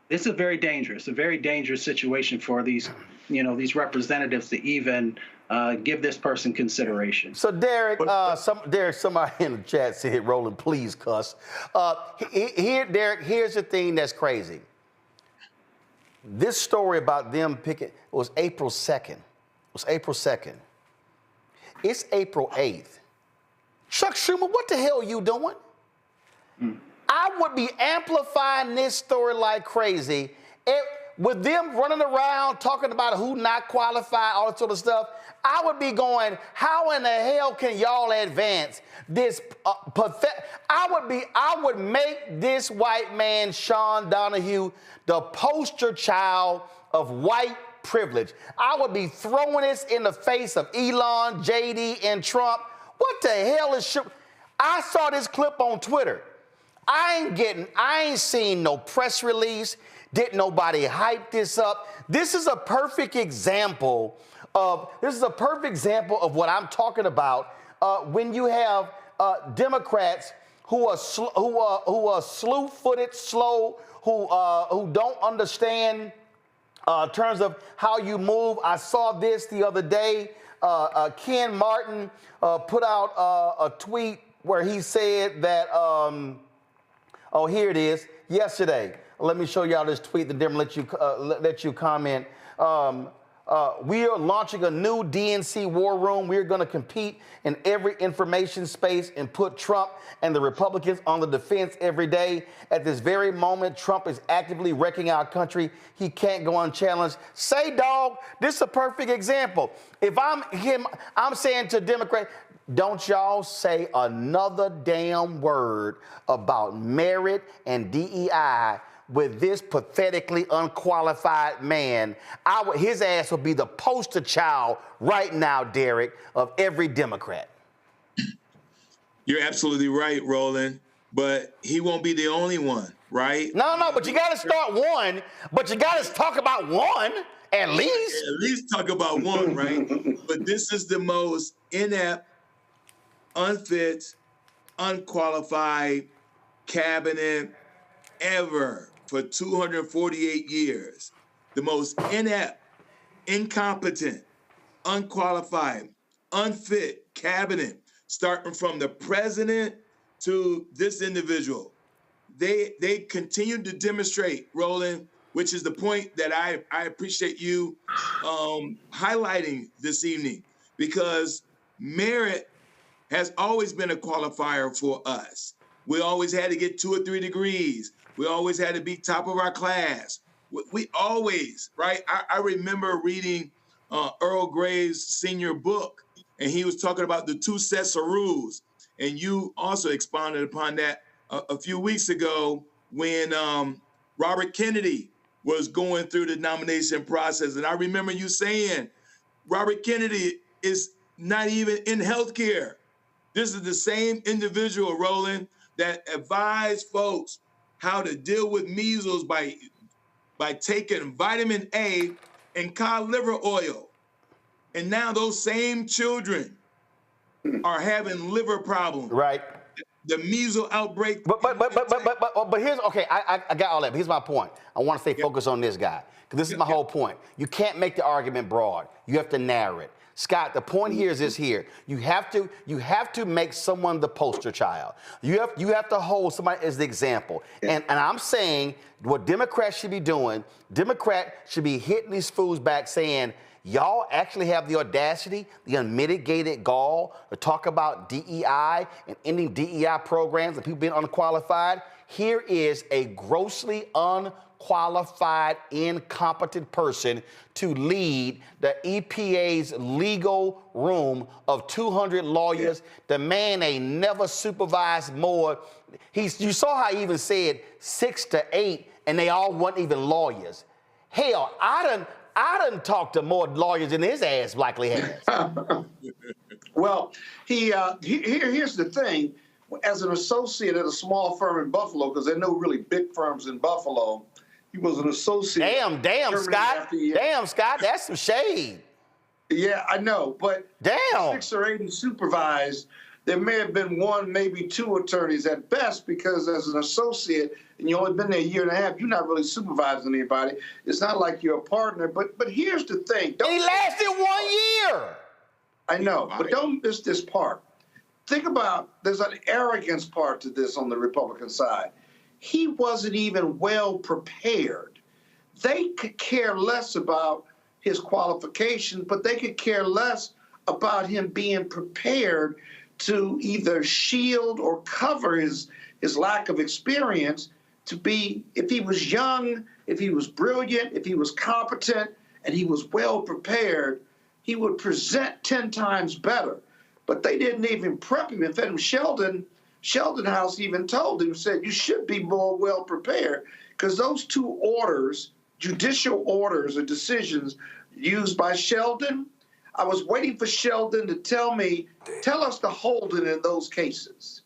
This is a very dangerous situation for these, these representatives to even give this person consideration. So Derek, somebody in the chat said, Roland, please cuss. Derek, here's the thing that's crazy. This story about them picking, it was April 2nd. It's April 8th. Chuck Schumer, what the hell are you doing? I would be amplifying this story like crazy. With them running around talking about who not qualified, all that sort of stuff, I would be going, how in the hell can y'all advance this pathetic? I would make this white man, Sean Donahue, the poster child of white privilege. I would be throwing this in the face of Elon, JD, and Trump. What the hell is I saw this clip on Twitter. I ain't seen no press release. Didn't nobody hype this up. This is a perfect example of what I'm talking about when you have Democrats who are slew-footed, slow, who don't understand in terms of how you move. I saw this the other day. Ken Martin put out a tweet where he said that, here it is, yesterday. Let me show y'all this tweet, then let you comment. We are launching a new DNC war room. We're going to compete in every information space and put Trump and the Republicans on the defense every day. At this very moment, Trump is actively wrecking our country. He can't go unchallenged. Say, dog, this is a perfect example. If I'm him, I'm saying to Democrats, don't y'all say another damn word about merit and DEI with this pathetically unqualified man. His ass will be the poster child right now, Derek, of every Democrat. You're absolutely right, Roland, but he won't be the only one, right? No, but you got to start one, but you got to talk about one at least. At least talk about one, right? But this is the most inept, unfit, unqualified cabinet ever for 248 years. The most inept, incompetent, unqualified, unfit cabinet, starting from the president to this individual. They continue to demonstrate, Roland, which is the point that I appreciate you highlighting this evening, because merit has always been a qualifier for us. We always had to get 2 or 3 degrees. We always had to be top of our class. We always, right? I remember reading Earl Gray's senior book, and he was talking about the 2 sets of rules. And you also expounded upon that a few weeks ago when Robert Kennedy was going through the nomination process. And I remember you saying, Robert Kennedy is not even in healthcare. This is the same individual, Roland, that advised folks how to deal with measles by taking vitamin A and cod liver oil. And now those same children are having liver problems. Right. The measles outbreak. But here's, okay, I got all that. But here's my point. I want to stay focused on this guy, because this is my whole point. You can't make the argument broad. You have to narrow it. Scott, the point here is this here. You have to make someone the poster child. You have to hold somebody as the example. And I'm saying what Democrats should be doing, Democrats should be hitting these fools back saying, y'all actually have the audacity, the unmitigated gall to talk about DEI and ending DEI programs and people being unqualified. Here is a grossly unqualified, incompetent person to lead the EPA's legal room of 200 lawyers. The man ain't never supervised more. You saw how he even said 6 to 8, and they all weren't even lawyers. Hell, I done talked to more lawyers than his ass likely has. Well, here's the thing. As an associate at a small firm in Buffalo, because there are no really big firms in Buffalo, he was an associate. Damn, Scott. Damn, Scott, that's some shade. Yeah, I know, but damn. 6 or 8 he supervised. There may have been 1, maybe 2 attorneys at best, because as an associate, and you've only been there a year and a half, you're not really supervising anybody. It's not like you're a partner. But here's the thing. He lasted 1 year. I know, but don't miss this part. Think about, there's an arrogance part to this on the Republican side. He wasn't even well prepared. They could care less about his qualifications, but they could care less about him being prepared to either shield or cover his lack of experience to be, if he was young, if he was brilliant, if he was competent, and he was well prepared, he would present 10 times better. But they didn't even prep him. In fact, Sheldon House even told him, said, you should be more well prepared, because those 2 orders, judicial orders or decisions used by Sheldon, I was waiting for Sheldon to tell us the holding in those cases.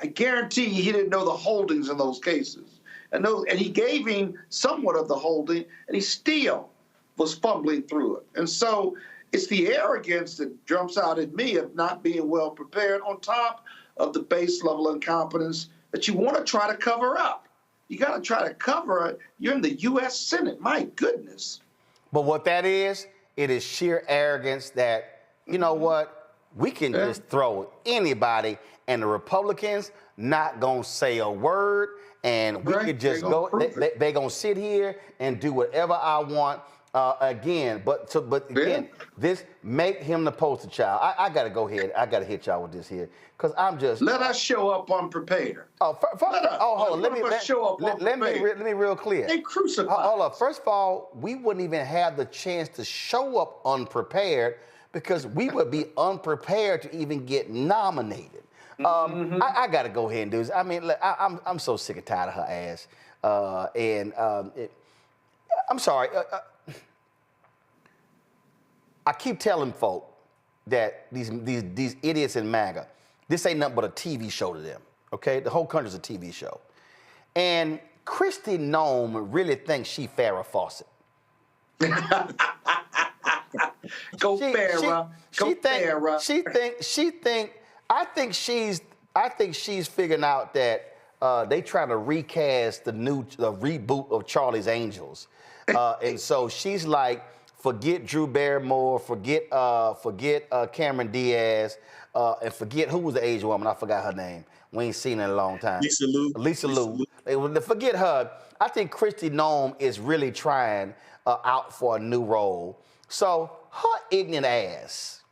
I guarantee you he didn't know the holdings in those cases. And he gave him somewhat of the holding, and he still was fumbling through it. And so it's the arrogance that jumps out at me of not being well prepared, on top of the base level incompetence that you want to try to cover up. You got to try to cover it. You're in the U.S. Senate. My goodness. But what that is, it is sheer arrogance that, you know what, we can just throw anybody, and the Republicans not going to say a word, and we could just go, they're going to sit here and do whatever I want. Again, this make him the poster child. I got to go ahead. I got to hit y'all with this here, because I'm just. Let us show up unprepared. Hold on. Let me real clear. They crucify. Hold on. First of all, we wouldn't even have the chance to show up unprepared, because we would be unprepared to even get nominated. I got to go ahead and do this. I mean, I'm so sick and tired of her ass. I'm sorry. I keep telling folk that these idiots in MAGA, this ain't nothing but a TV show to them, okay? The whole country's a TV show. And Kristi Noem really thinks she Farrah Fawcett. Go Farrah. I think she's figuring out that they trying to recast the reboot of Charlie's Angels. And so she's like, forget Drew Barrymore, forget Cameron Diaz, and forget, who was the Asian woman? I forgot her name. We ain't seen her in a long time. Lisa Liu. Forget her. I think Kristi Noem is really trying out for a new role. So her ignorant ass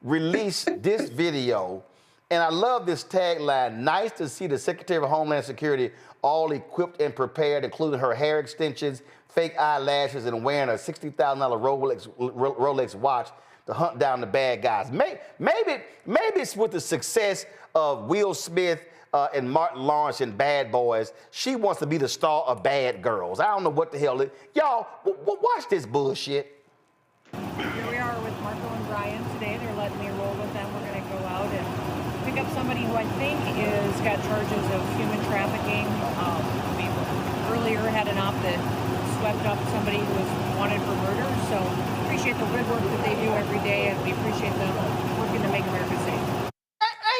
released this video, and I love this tagline: nice to see the Secretary of Homeland Security all equipped and prepared, including her hair extensions, fake eyelashes, and wearing a $60,000 Rolex watch to hunt down the bad guys. Maybe it's with the success of Will Smith and Martin Lawrence in Bad Boys. She wants to be the star of Bad Girls. I don't know what the hell it. Y'all, watch this bullshit. Here we are with Marco and Brian today. They're letting me roll with them. We're going to go out and pick up somebody who I think is got charges of human trafficking. We earlier had an op that swept up somebody who was wanted for murder. So appreciate the good work that they do every day, and we appreciate them working to make America safe.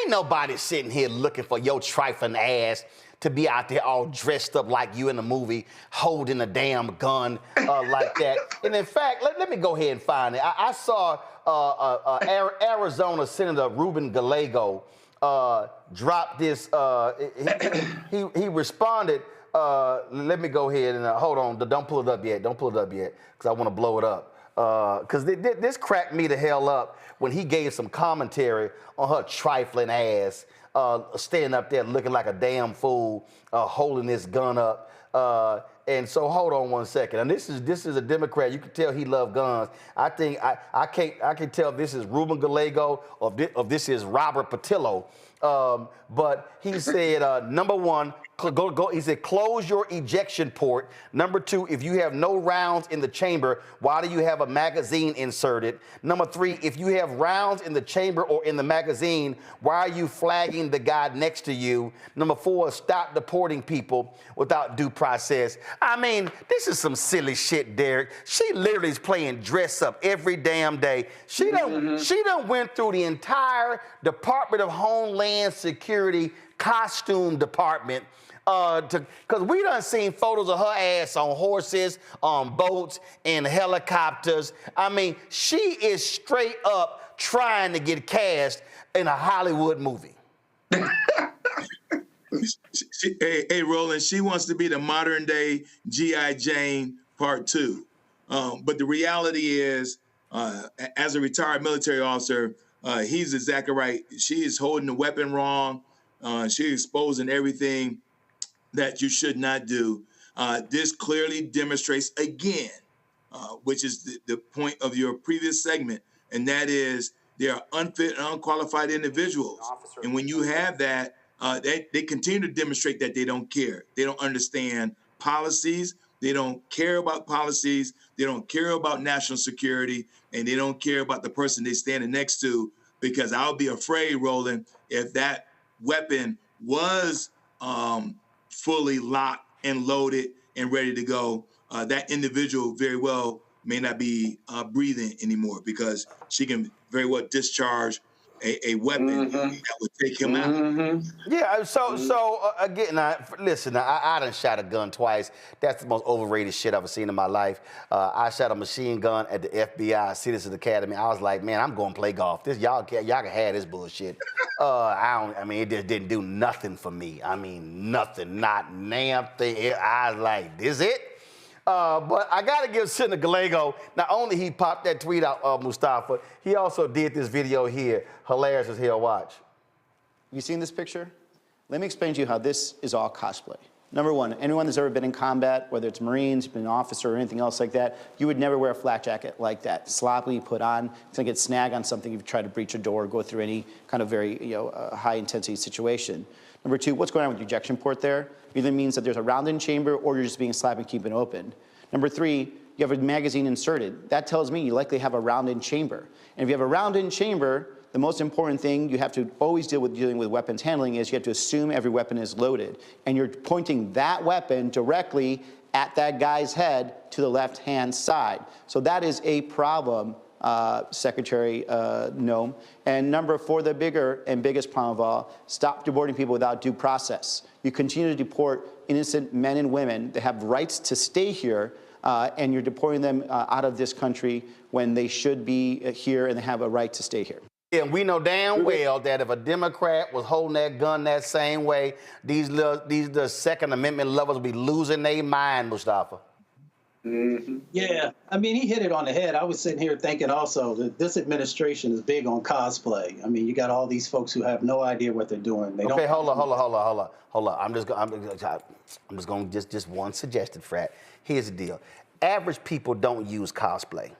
Ain't nobody sitting here looking for your trifling ass to be out there all dressed up like you in the movie, holding a damn gun like that. And in fact, let me go ahead and find it. I saw Arizona Senator Ruben Gallego drop this. He responded. Let me go ahead and hold on. Don't pull it up yet. Don't pull it up yet, because I want to blow it up. Because this cracked me the hell up when he gave some commentary on her trifling ass, standing up there looking like a damn fool, holding this gun up. And so hold on one second. And this is a Democrat. You can tell he loves guns. I think I can tell if this is Ruben Gallego or if this is Robert Patillo. But he said, number one, he said, close your ejection port. Number two, if you have no rounds in the chamber, why do you have a magazine inserted? Number three, if you have rounds in the chamber or in the magazine, why are you flagging the guy next to you? Number four, stop deporting people without due process. I mean, this is some silly shit, Derek. She literally is playing dress up every damn day. She done went through the entire Department of Homeland Security costume department, because we done seen photos of her ass on horses, on boats, in helicopters. I mean, she is straight up trying to get cast in a Hollywood movie. Hey, Roland, she wants to be the modern day G.I. Jane Part 2. But the reality is, as a retired military officer, he's exactly right. She is holding the weapon wrong. She's exposing everything that you should not do. This clearly demonstrates again, which is the point of your previous segment, and that is they are unfit and unqualified individuals. And when you have that, they continue to demonstrate that they don't care. They don't understand policies. They don't care about policies. They don't care about national security, and they don't care about the person they're standing next to, because I'll be afraid, Roland, if that weapon was fully locked and loaded and ready to go, that individual very well may not be breathing anymore, because she can very well discharge a weapon that would take him out. Yeah, so again, listen, I done shot a gun twice. That's the most overrated shit I've ever seen in my life. I shot a machine gun at the FBI Citizens Academy. I was like, man, I'm going to play golf. Y'all can have this bullshit. It just didn't do nothing for me. I mean, nothing, not damn thing. I was like, this it? But I got to give Senator Gallego, not only he popped that tweet out, Mustafa, he also did this video here. Hilarious as hell, watch. You seen this picture? Let me explain to you how this is all cosplay. Number one, anyone that's ever been in combat, whether it's Marines, been an officer or anything else like that, you would never wear a flak jacket like that. Sloppily put on, it's gonna get snagged on something if you try to breach a door or go through any kind of very high intensity situation. Number two, what's going on with your ejection port there? Either means that there's a round in chamber or you're just being slapped and keeping it open. Number three, you have a magazine inserted. That tells me you likely have a round in chamber. And if you have a round in chamber, the most important thing you have to always dealing with weapons handling is you have to assume every weapon is loaded. And you're pointing that weapon directly at that guy's head to the left-hand side. So that is a problem, Secretary Noem. And number four, the bigger and biggest problem of all, stop deporting people without due process. You continue to deport innocent men and women that have rights to stay here, and you're deporting them out of this country when they should be here and they have a right to stay here. And we know damn well that if a Democrat was holding that gun that same way, these Second Amendment lovers would be losing their mind, Mustafa. Yeah, I mean, he hit it on the head. I was sitting here thinking also that this administration is big on cosplay. I mean, you got all these folks who have no idea what they're doing. They okay, hold on. I'm just going just one suggestion, Frat. Here's the deal. Average people don't use cosplay.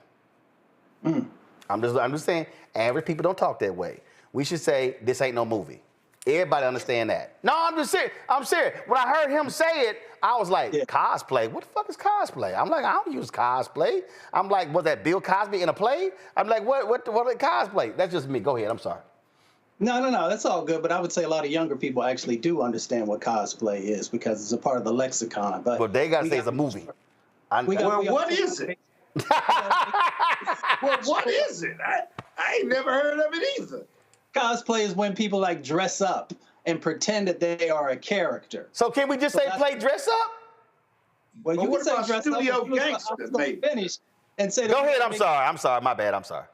I'm just saying, average people don't talk that way. We should say, this ain't no movie. Everybody understand that. No, I'm just serious. I'm serious. When I heard him say it, I was like, cosplay? What the fuck is cosplay? I'm like, I don't use cosplay. I'm like, was that Bill Cosby in a play? I'm like, what is cosplay? That's just me. Go ahead. I'm sorry. No, that's all good. But I would say a lot of younger people actually do understand what cosplay is because it's a part of the lexicon. But they got to say it's a movie. What is it? Well, what is it? I ain't never heard of it either. Cosplay is when people like dress up and pretend that they are a character. So can we just say play dress up? Well, you what can say about dress studio up. gangsters, maybe? Finish and say. Go ahead. I'm sorry. My bad. I'm sorry.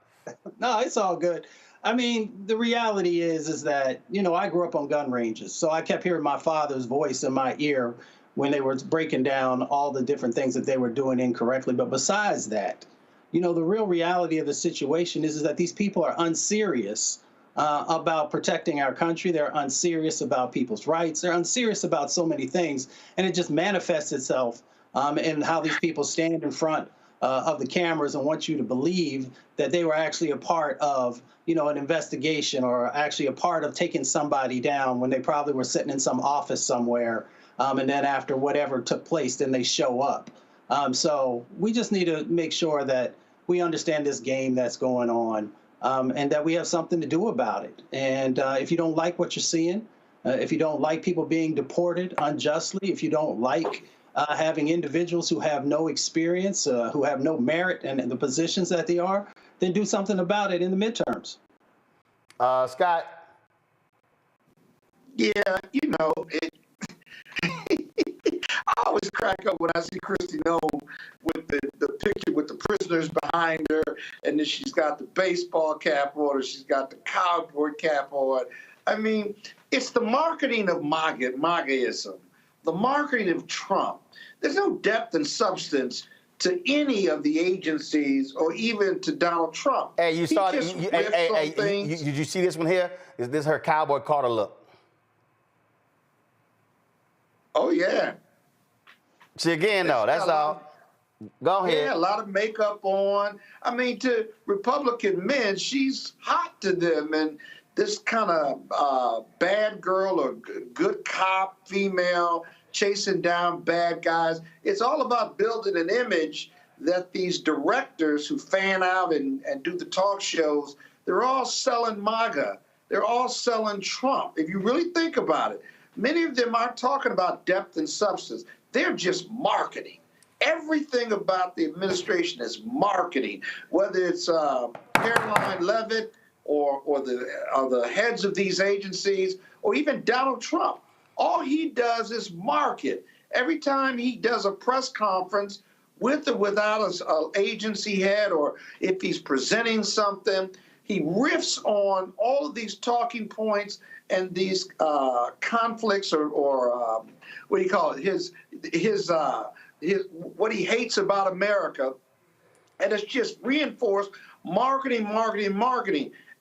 No, it's all good. I mean, the reality is that, I grew up on gun ranges. So I kept hearing my father's voice in my ear when they were breaking down all the different things that they were doing incorrectly. But besides that, the real reality of the situation is that these people are unserious about protecting our country. They're unserious about people's rights. They're unserious about so many things. And it just manifests itself in how these people stand in front of the cameras and want you to believe that they were actually a part of, an investigation or actually a part of taking somebody down when they probably were sitting in some office somewhere. And then after whatever took place, then they show up. So we just need to make sure that we understand this game that's going on. And that we have something to do about it. And if you don't like what you're seeing, if you don't like people being deported unjustly, if you don't like having individuals who have no experience, who have no merit in the positions that they are, then do something about it in the midterms. Scott? Yeah, I always crack up when I see Kristi Noem with the picture with the prisoners behind her, and then she's got the baseball cap on, or she's got the cowboy cap on. I mean, it's the marketing of MAGAism, the marketing of Trump. There's no depth and substance to any of the agencies or even to Donald Trump. Hey, you saw did you see this one here? Is this her Cowboy Carter look? Oh, yeah. See, again, though, that's all. Go ahead. Yeah, a lot of makeup on. I mean, to Republican men, she's hot to them. And this kind of bad girl or good cop female chasing down bad guys, it's all about building an image that these directors who fan out and do the talk shows, they're all selling MAGA. They're all selling Trump. If you really think about it, many of them aren't talking about depth and substance. They're just marketing. Everything about the administration is marketing, whether it's Caroline Leavitt or the heads of these agencies, or even Donald Trump. All he does is market. Every time he does a press conference, with or without an agency head, or if he's presenting something, he riffs on all of these talking points and these conflicts or what do you call it? His what he hates about America, and it's just reinforced marketing.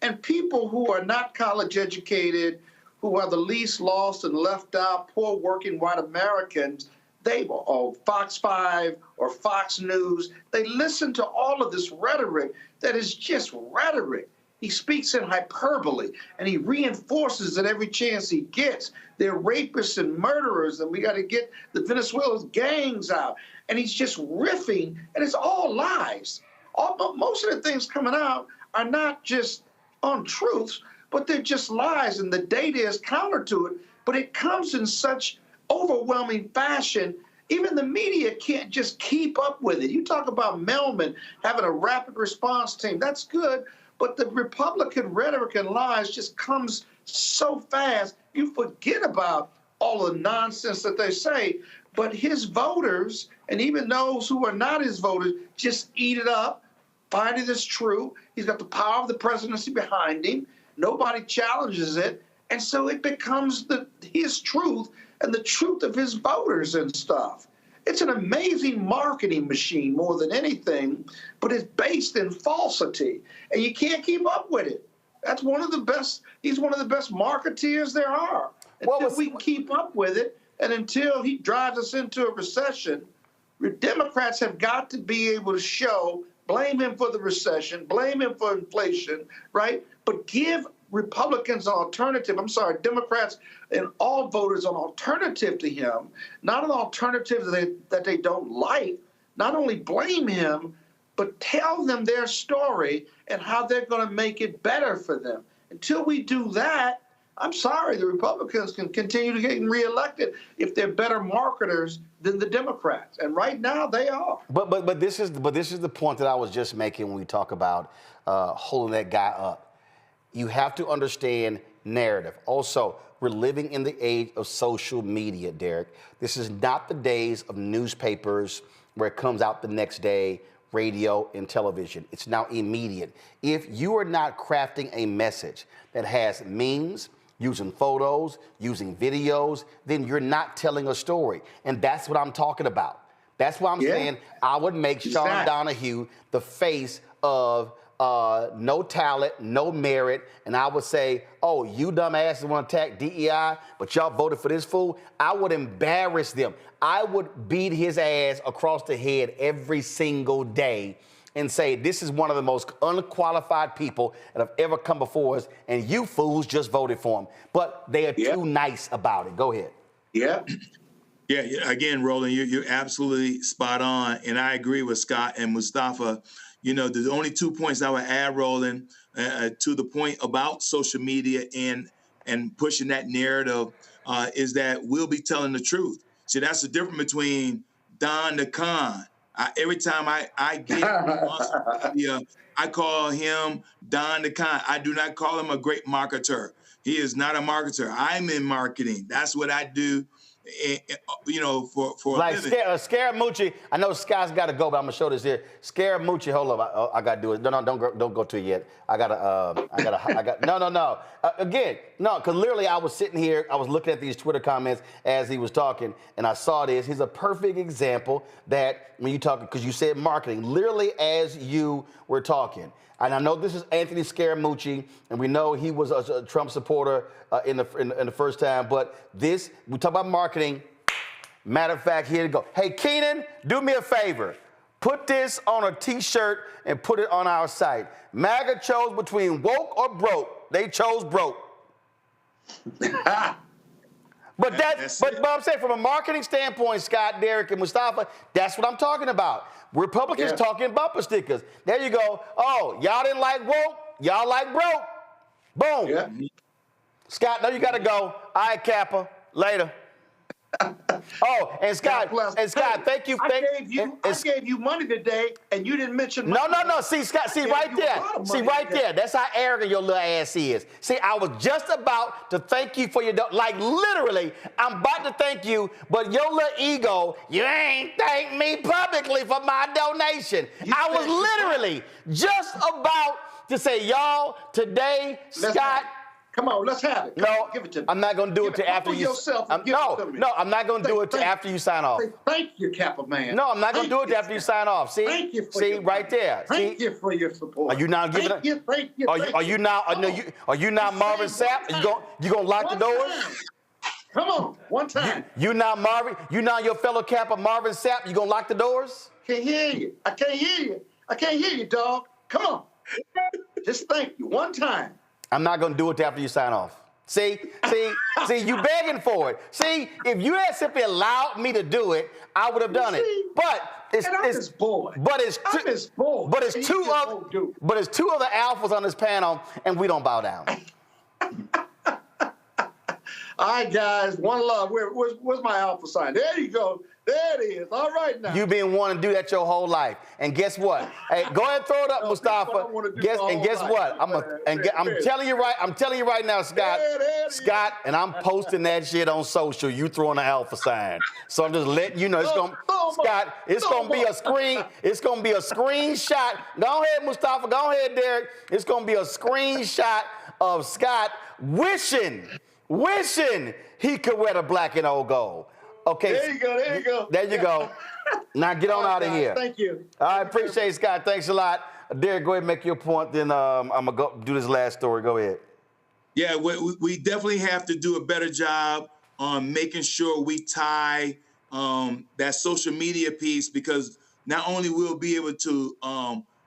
And people who are not college educated, who are the least lost and left out, poor working white Americans, or Fox 5 or Fox News, they listen to all of this rhetoric that is just rhetoric. He speaks in hyperbole, and he reinforces it every chance he gets. They're rapists and murderers, and we got to get the Venezuela's gangs out. And he's just riffing, and it's all lies. Most of the things coming out are not just untruths, but they're just lies, and the data is counter to it. But it comes in such overwhelming fashion, even the media can't just keep up with it. You talk about Melman having a rapid response team. That's good. But the Republican rhetoric and lies just comes so fast, you forget about all the nonsense that they say. But his voters, and even those who are not his voters, just eat it up, find it as true. He's got the power of the presidency behind him. Nobody challenges it. And so it becomes his truth and the truth of his voters and stuff. It's an amazing marketing machine more than anything, but it's based in falsity, and you can't keep up with it. That's one of the best. He's one of the best marketeers there are. Until we keep up with it, and until he drives us into a recession, Democrats have got to be able to blame him for the recession, blame him for inflation, right? But give Republicans an alternative. I'm sorry, Democrats and all voters an alternative to him, not an alternative that they don't like. Not only blame him, but tell them their story and how they're going to make it better for them. Until we do that, I'm sorry, the Republicans can continue to get reelected if they're better marketers than the Democrats, and right now they are. But this is the point that I was just making when we talk about holding that guy up. You have to understand narrative. Also, we're living in the age of social media, Derek. This is not the days of newspapers where it comes out the next day, radio and television. It's now immediate. If you are not crafting a message that has memes, using photos, using videos, then you're not telling a story. And that's what I'm talking about. That's why I'm saying I would make Sean Donahue the face of no talent, no merit, and I would say, oh, you dumbasses want to attack DEI, but y'all voted for this fool. I would embarrass them. I would beat his ass across the head every single day and say, this is one of the most unqualified people that have ever come before us, and you fools just voted for him. But they are too nice about it. Go ahead. Yeah. Yeah, again, Roland, you're absolutely spot on, and I agree with Scott and Mustafa. You know, the only 2 points I would add, Roland, to the point about social media and pushing that narrative is that we'll be telling the truth. See, that's the difference between Don the Con. Every time I get on media, I call him Don the Con. I do not call him a great marketer. He is not a marketer. I'm in marketing. That's what I do. You know, for like a living. Scaramucci. I know Scott's got to go, but I'm gonna show this here. Scaramucci, hold up, I gotta do it. No, don't go to it yet. I got no. Again, no, because literally I was sitting here, I was looking at these Twitter comments as he was talking, and I saw this. He's a perfect example that when you talk, because you said marketing, literally as you were talking. And I know this is Anthony Scaramucci, and we know he was a Trump supporter in the first time. But this, we talk about marketing. Matter of fact, here to go. Hey, Keenan, do me a favor. Put this on a T-shirt and put it on our site. MAGA chose between woke or broke. They chose broke. But but I'm saying from a marketing standpoint, Scott, Derek, and Mustafa, that's what I'm talking about. Republicans talking bumper stickers. There you go. Oh, y'all didn't like woke, y'all like broke. Boom. Yeah. Scott, no, you got to go. All right, Kappa. Later. Oh, and Scott, thank you. I gave you money today, and you didn't mention money. No. See, Scott, right there. That's how arrogant your little ass is. See, I was just about to thank you for your, like literally, I'm about to thank you, but your little ego, you ain't thanked me publicly for my donation. I was literally just about to say, y'all, today, Scott. Come on, let's have it. Give it to me. I'm not going to do it till after you. No, I'm not going to do it till after you sign off. Thank you, Kappa man. No, I'm not going to do it till after you sign off. See, thank you for right there. Thank you for your support. Are you now giving? Thank you. Are you now? Are you now Marvin Sapp? You gonna lock the doors? Come on, one time. You now Marvin? You now your fellow Kappa Marvin Sapp? You gonna lock the doors? Can't hear you. I can't hear you, dog. Come on. Just thank you one time. I'm not going to do it after you sign off. See, you begging for it. See, if you had simply allowed me to do it, I would have done it. But it's two other alphas on this panel, and we don't bow down. All right, guys, one love. Where's my alpha sign? There you go. There it is. All right now. You've been wanting to do that your whole life. And guess what? Hey, go ahead and throw it up, Mustafa. Guess what? I'm telling you right now, Scott, and I'm posting that shit on social. You throwing an alpha sign. So I'm just letting you know it's gonna be a screen. It's gonna be a screenshot. Go ahead, Mustafa. Go ahead, Derek. It's gonna be a screenshot of Scott wishing he could wear the black and old gold. Okay. There you go. There you go. Now get on out of here. Thank you. I appreciate it, Scott. Thanks a lot. Derek, go ahead and make your point. Then I'm going to go do this last story. Go ahead. Yeah, we definitely have to do a better job on making sure we tie that social media piece, because not only will be able to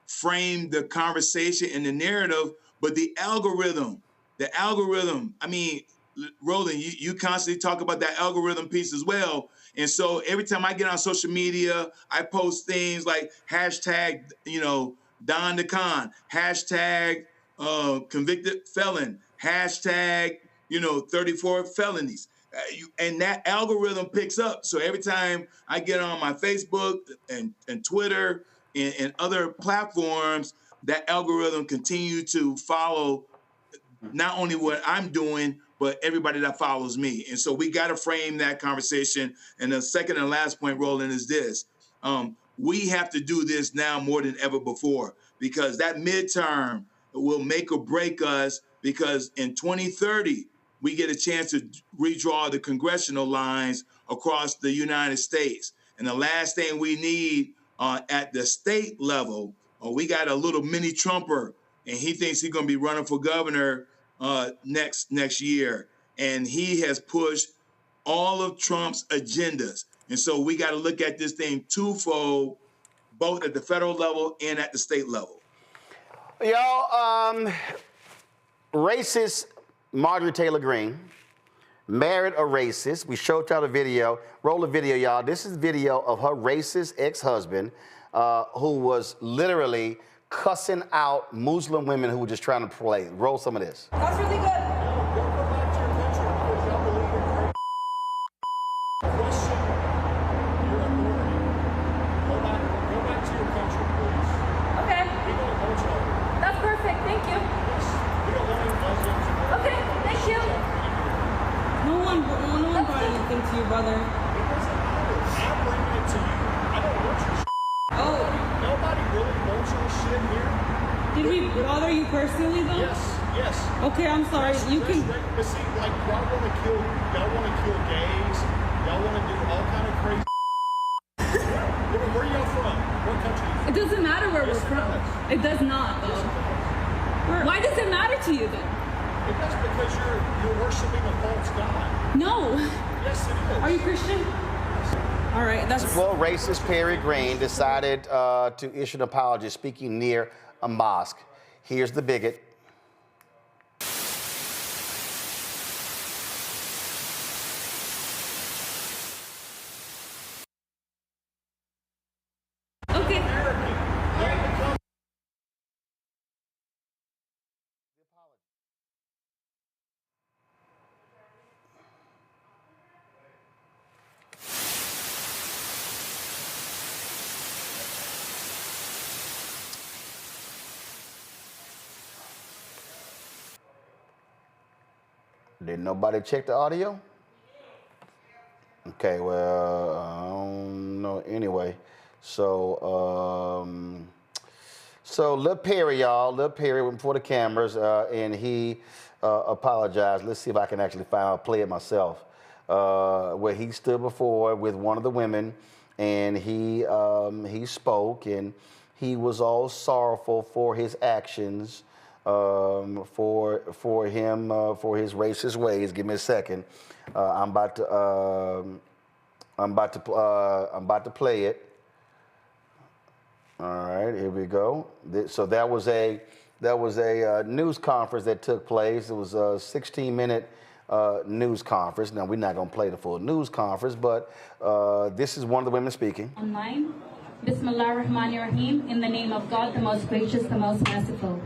frame the conversation and the narrative, but the algorithm The algorithm, I mean, Roland, you constantly talk about that algorithm piece as well. And so every time I get on social media, I post things like hashtag, Don the Con, hashtag convicted felon, hashtag, 34 felonies. And that algorithm picks up. So every time I get on my Facebook and Twitter and other platforms, that algorithm continue to follow not only what I'm doing, but everybody that follows me. And so we got to frame that conversation. And the second and last point, Roland, is this. We have to do this now more than ever before, because that midterm will make or break us, because in 2030, we get a chance to redraw the congressional lines across the United States. And the last thing we need at the state level, we got a little mini Trumper, and he thinks he's going to be running for governor next year. And he has pushed all of Trump's agendas. And so we got to look at this thing twofold, both at the federal level and at the state level. Y'all, racist Marjorie Taylor Greene married a racist. We showed y'all the video. Roll the video, y'all. This is video of her racist ex-husband who was literally cussing out Muslim women who were just trying to play. Roll some of this. That's really good. To you, brother. I'm bringing it to you. I don't want your shit. Oh. Nobody really wants your shit here. Did we bother you personally, though? Yes. Okay, I'm sorry. You can. But see, like, y'all want to kill gays. Y'all want to do all kind of crazy. Where y'all from? What country? It doesn't matter where we're from. It does not, though. Why does it matter to you, then? It does, because you're worshiping a false god. No. Yes, it is. Are you Christian? All right, that's... Well, racist Perry Green decided to issue an apology speaking near a mosque. Here's the bigot. Did nobody check the audio? Okay, well, I don't know. Anyway, so Lil Perry, y'all, Lil Perry went before the cameras, and he apologized. Let's see if I can actually play it myself. Where he stood before with one of the women, and he spoke, and he was all sorrowful for his actions. For his racist ways. Give me a second. I'm about to play it. All right, here we go. So that was a news conference that took place. It was a 16-minute news conference. Now we're not gonna play the full news conference, but this is one of the women speaking. Online. Bismillah ar-Rahman ar-Rahim. In the name of God, the most gracious, the most merciful.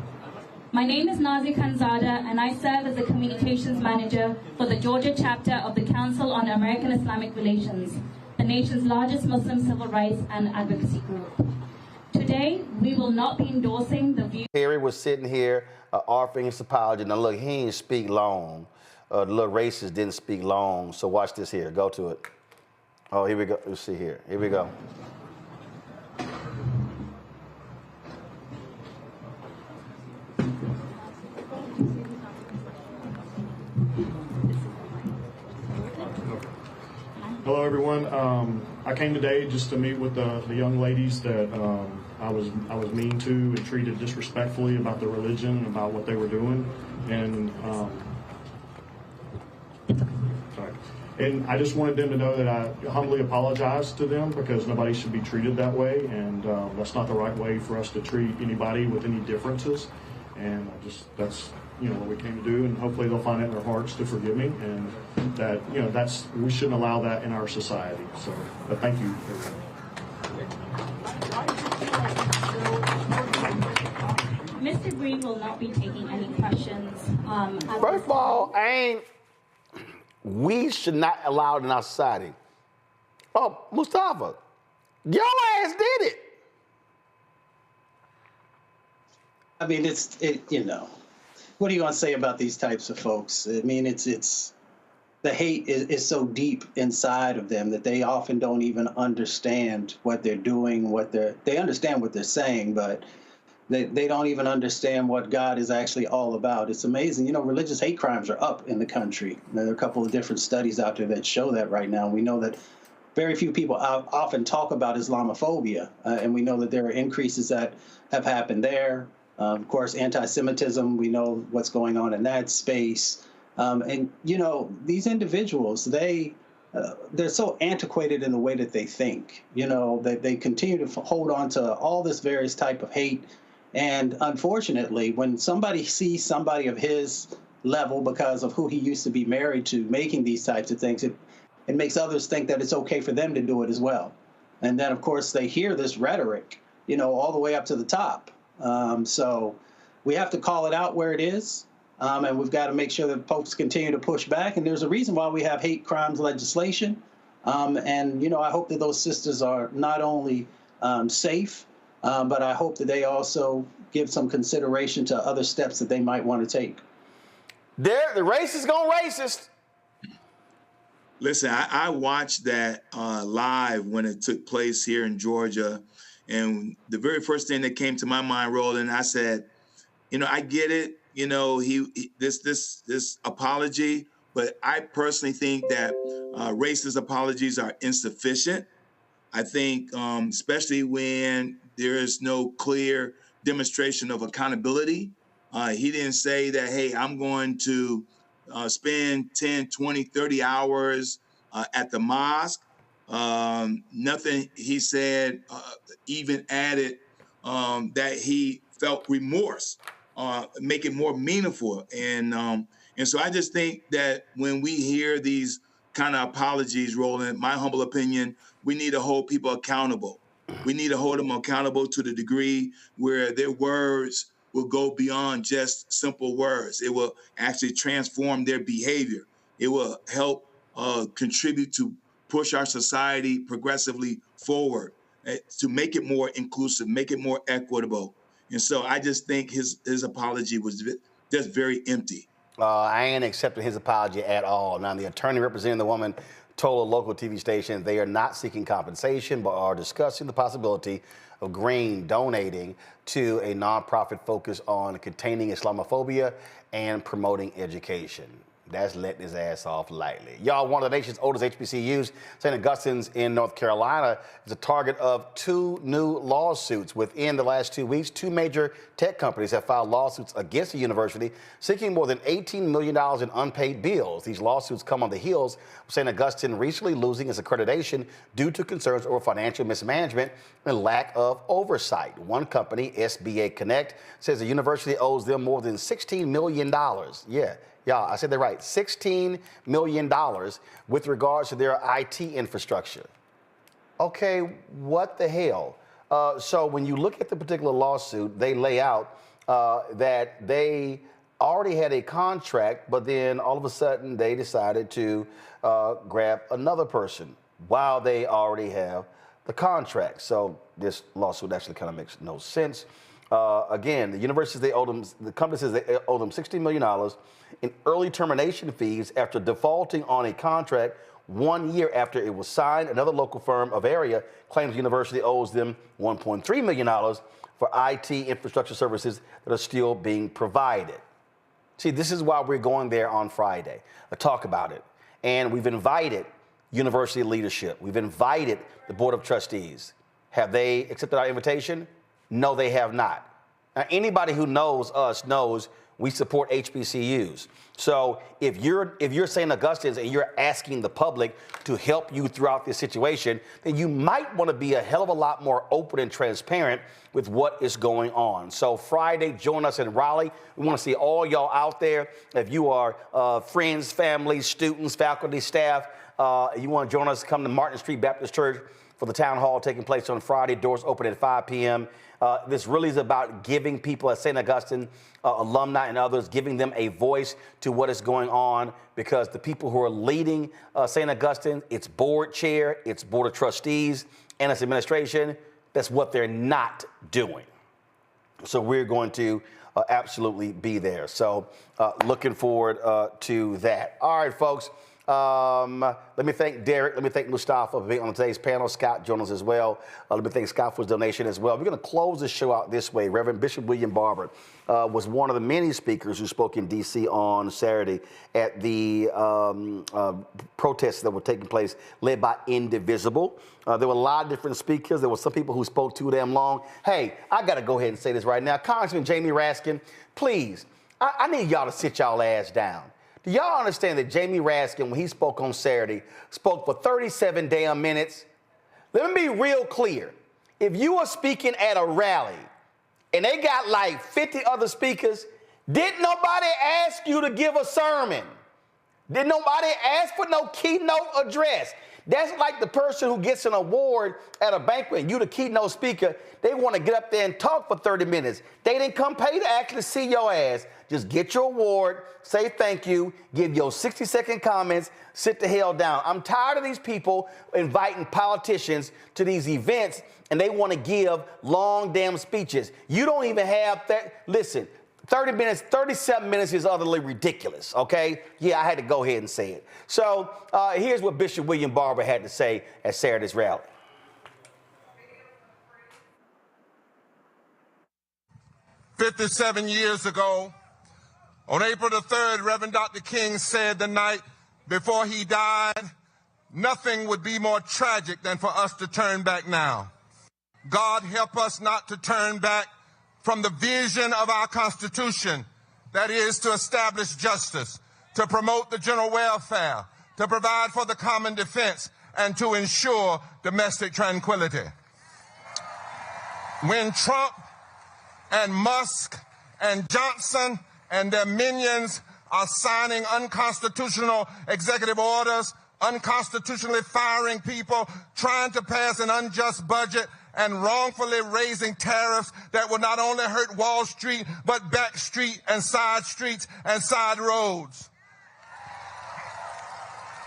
My name is Nazi Khanzada, and I serve as the Communications Manager for the Georgia chapter of the Council on American-Islamic Relations, the nation's largest Muslim civil rights and advocacy group. Today, we will not be endorsing the view... Perry was sitting here offering his apology. Now look, he didn't speak long. The little racist didn't speak long, so watch this here. Go to it. Oh, here we go. Let's see here. Here we go. Hello, everyone. I came today just to meet with the young ladies that I was mean to and treated disrespectfully about their religion and about what they were doing, and I just wanted them to know that I humbly apologize to them, because nobody should be treated that way, and that's not the right way for us to treat anybody with any differences. And that's what we came to do, and hopefully they'll find it in their hearts to forgive me, and that, we shouldn't allow that in our society. So, but thank you, everybody. Mr. Green will not be taking any questions. First of all, we should not allow it in our society. Oh, Mustafa, your ass did it. I mean, what are you going to say about these types of folks? I mean, it's the hate is so deep inside of them that they often don't even understand what they're doing, they understand what they're saying, but they don't even understand what God is actually all about. It's amazing. Religious hate crimes are up in the country. There are a couple of different studies out there that show that right now. We know that very few people often talk about Islamophobia, and we know that there are increases that have happened there. Of course, anti-Semitism, we know what's going on in that space. And, these individuals, they're so antiquated in the way that they think, that they continue to hold on to all this various type of hate. And unfortunately, when somebody sees somebody of his level because of who he used to be married to making these types of things, it makes others think that it's okay for them to do it as well. And then, of course, they hear this rhetoric, all the way up to the top. So we have to call it out where it is, and we've got to make sure that folks continue to push back. And there's a reason why we have hate crimes legislation. And, I hope that those sisters are not only safe, but I hope that they also give some consideration to other steps that they might want to take. The racist gonna racist. Listen, I watched that live when it took place here in Georgia. And the very first thing that came to my mind, Roland, I said, I get it, this apology, but I personally think that racist apologies are insufficient. I think, especially when there is no clear demonstration of accountability. He didn't say that, hey, I'm going to spend 10, 20, 30 hours at the mosque. Nothing he said even added that he felt remorse, make it more meaningful. And so I just think that when we hear these kind of apologies, Roland, my humble opinion, we need to hold people accountable. We need to hold them accountable to the degree where their words will go beyond just simple words. It will actually transform their behavior. It will help contribute to push our society progressively forward, to make it more inclusive, make it more equitable. And so I just think his apology was just very empty. I ain't accepting his apology at all. Now, the attorney representing the woman told a local TV station they are not seeking compensation, but are discussing the possibility of Green donating to a nonprofit focused on containing Islamophobia and promoting education. That's letting his ass off lightly. Y'all, one of the nation's oldest HBCUs, St. Augustine's in North Carolina, is a target of 2 new lawsuits. Within the last 2 weeks, 2 major tech companies have filed lawsuits against the university, seeking more than $18 million in unpaid bills. These lawsuits come on the heels of St. Augustine recently losing its accreditation due to concerns over financial mismanagement and lack of oversight. One company, SBA Connect, says the university owes them more than $16 million. Yeah, I said that right. $16 million with regards to their IT infrastructure. Okay, what the hell? So when you look at the particular lawsuit, they lay out that they already had a contract, but then all of a sudden they decided to grab another person while they already have the contract. So this lawsuit actually kind of makes no sense. Again, the university, the company says they owe them $16 million in early termination fees after defaulting on a contract 1 year after it was signed. Another local firm of area claims the university owes them $1.3 million for IT infrastructure services that are still being provided. See, this is why we're going there on Friday to talk about it. And we've invited university leadership. We've invited the Board of Trustees. Have they accepted our invitation? No, they have not. Now, anybody who knows us knows We support HBCUs. So if you're St. Augustine's and you're asking the public to help you throughout this situation, then you might want to be a hell of a lot more open and transparent with what is going on. So Friday, join us in Raleigh. We want to see all y'all out there. If you are friends, families, students, faculty, staff, you want to join us, come to Martin Street Baptist Church for the town hall taking place on Friday. Doors open at 5 p.m. This really is about giving people at St. Augustine, alumni and others, giving them a voice to what is going on, because the people who are leading St. Augustine, its board chair, its board of trustees, and its administration, that's what they're not doing. So we're going to absolutely be there. So looking forward to that. All right, folks. Let me thank Derek. Let me thank Mustafa for being on today's panel. Scott joined us as well. Let me thank Scott for his donation as well. We're going to close the show out this way. Reverend Bishop William Barber was one of the many speakers who spoke in D.C. on Saturday at the protests that were taking place led by Indivisible. There were a lot of different speakers. There were some people who spoke too damn long. Hey, I got to go ahead and say this right now. Congressman Jamie Raskin, please, I need y'all to sit y'all ass down. Do y'all understand that Jamie Raskin, when he spoke on Saturday, spoke for 37 damn minutes? Let me be real clear. If you are speaking at a rally and they got like 50 other speakers, didn't nobody ask you to give a sermon? Did nobody ask for no keynote address? That's like the person who gets an award at a banquet and you the keynote speaker, they want to get up there and talk for 30 minutes. They didn't come pay to actually see your ass. Just get your award, say thank you, give your 60-second comments, sit the hell down. I'm tired of these people inviting politicians to these events and they want to give long damn speeches. You don't even have that. Listen, 30 minutes, 37 minutes is utterly ridiculous, okay? Yeah, I had to go ahead and say it. So here's what Bishop William Barber had to say at Saturday's rally. "57 years ago, on April the 3rd, Reverend Dr. King said the night before he died, nothing would be more tragic than for us to turn back now. God help us not to turn back from the vision of our Constitution, that is to establish justice, to promote the general welfare, to provide for the common defense, and to ensure domestic tranquility. When Trump and Musk and Johnson and their minions are signing unconstitutional executive orders, unconstitutionally firing people, trying to pass an unjust budget, and wrongfully raising tariffs that will not only hurt Wall Street, but back street and side streets and side roads.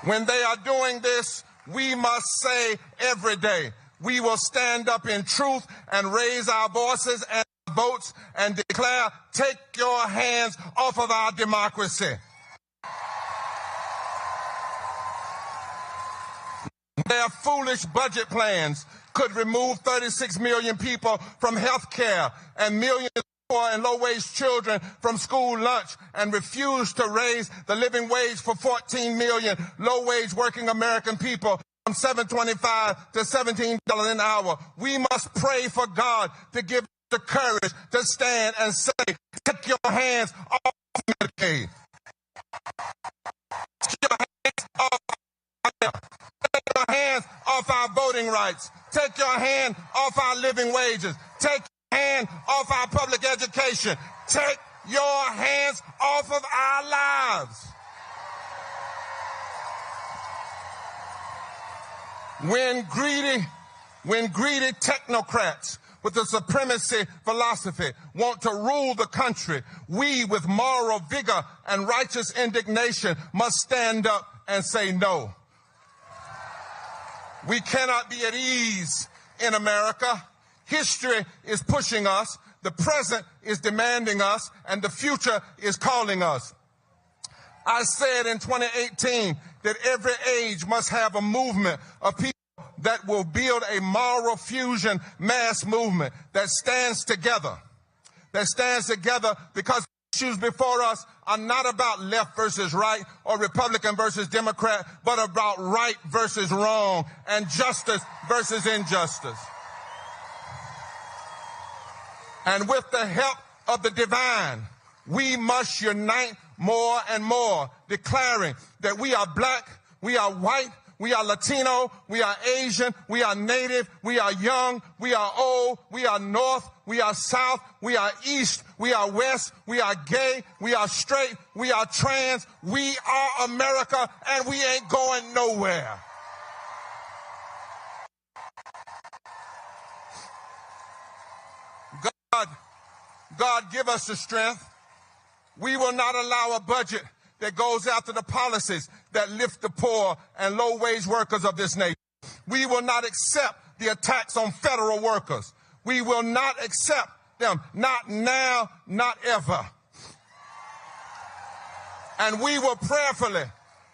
When they are doing this, we must say every day, we will stand up in truth and raise our voices and votes and declare, take your hands off of our democracy. Their foolish budget plans could remove 36 million people from health care and millions of poor and low-wage children from school lunch and refuse to raise the living wage for 14 million low-wage working American people from $7.25 to $17 an hour. We must pray for God to give the courage to stand and say, take your hands off Medicaid. Take your hands off Take your hands off our voting rights. Take your hand off our living wages. Take your hand off our public education. Take your hands off of our lives. When greedy technocrats with a supremacy philosophy want to rule the country, we with moral vigor and righteous indignation must stand up and say no. We cannot be at ease in America. History is pushing us, the present is demanding us, and the future is calling us. I said in 2018 that every age must have a movement of people that will build a moral fusion mass movement that stands together. Because issues before us are not about left versus right or Republican versus Democrat, but about right versus wrong and justice versus injustice. And with the help of the divine, We must unite more and more, declaring that we are black, we are white, we are Latino, we are Asian, we are Native, we are young, we are old, we are North, we are South, we are East, we are West, we are gay, we are straight, we are trans, we are America, and we ain't going nowhere. God give us the strength. We will not allow a budget that goes after the policies that lift the poor and low-wage workers of this nation. We will not accept the attacks on federal workers. We will not accept them, not now, not ever. And we will prayerfully,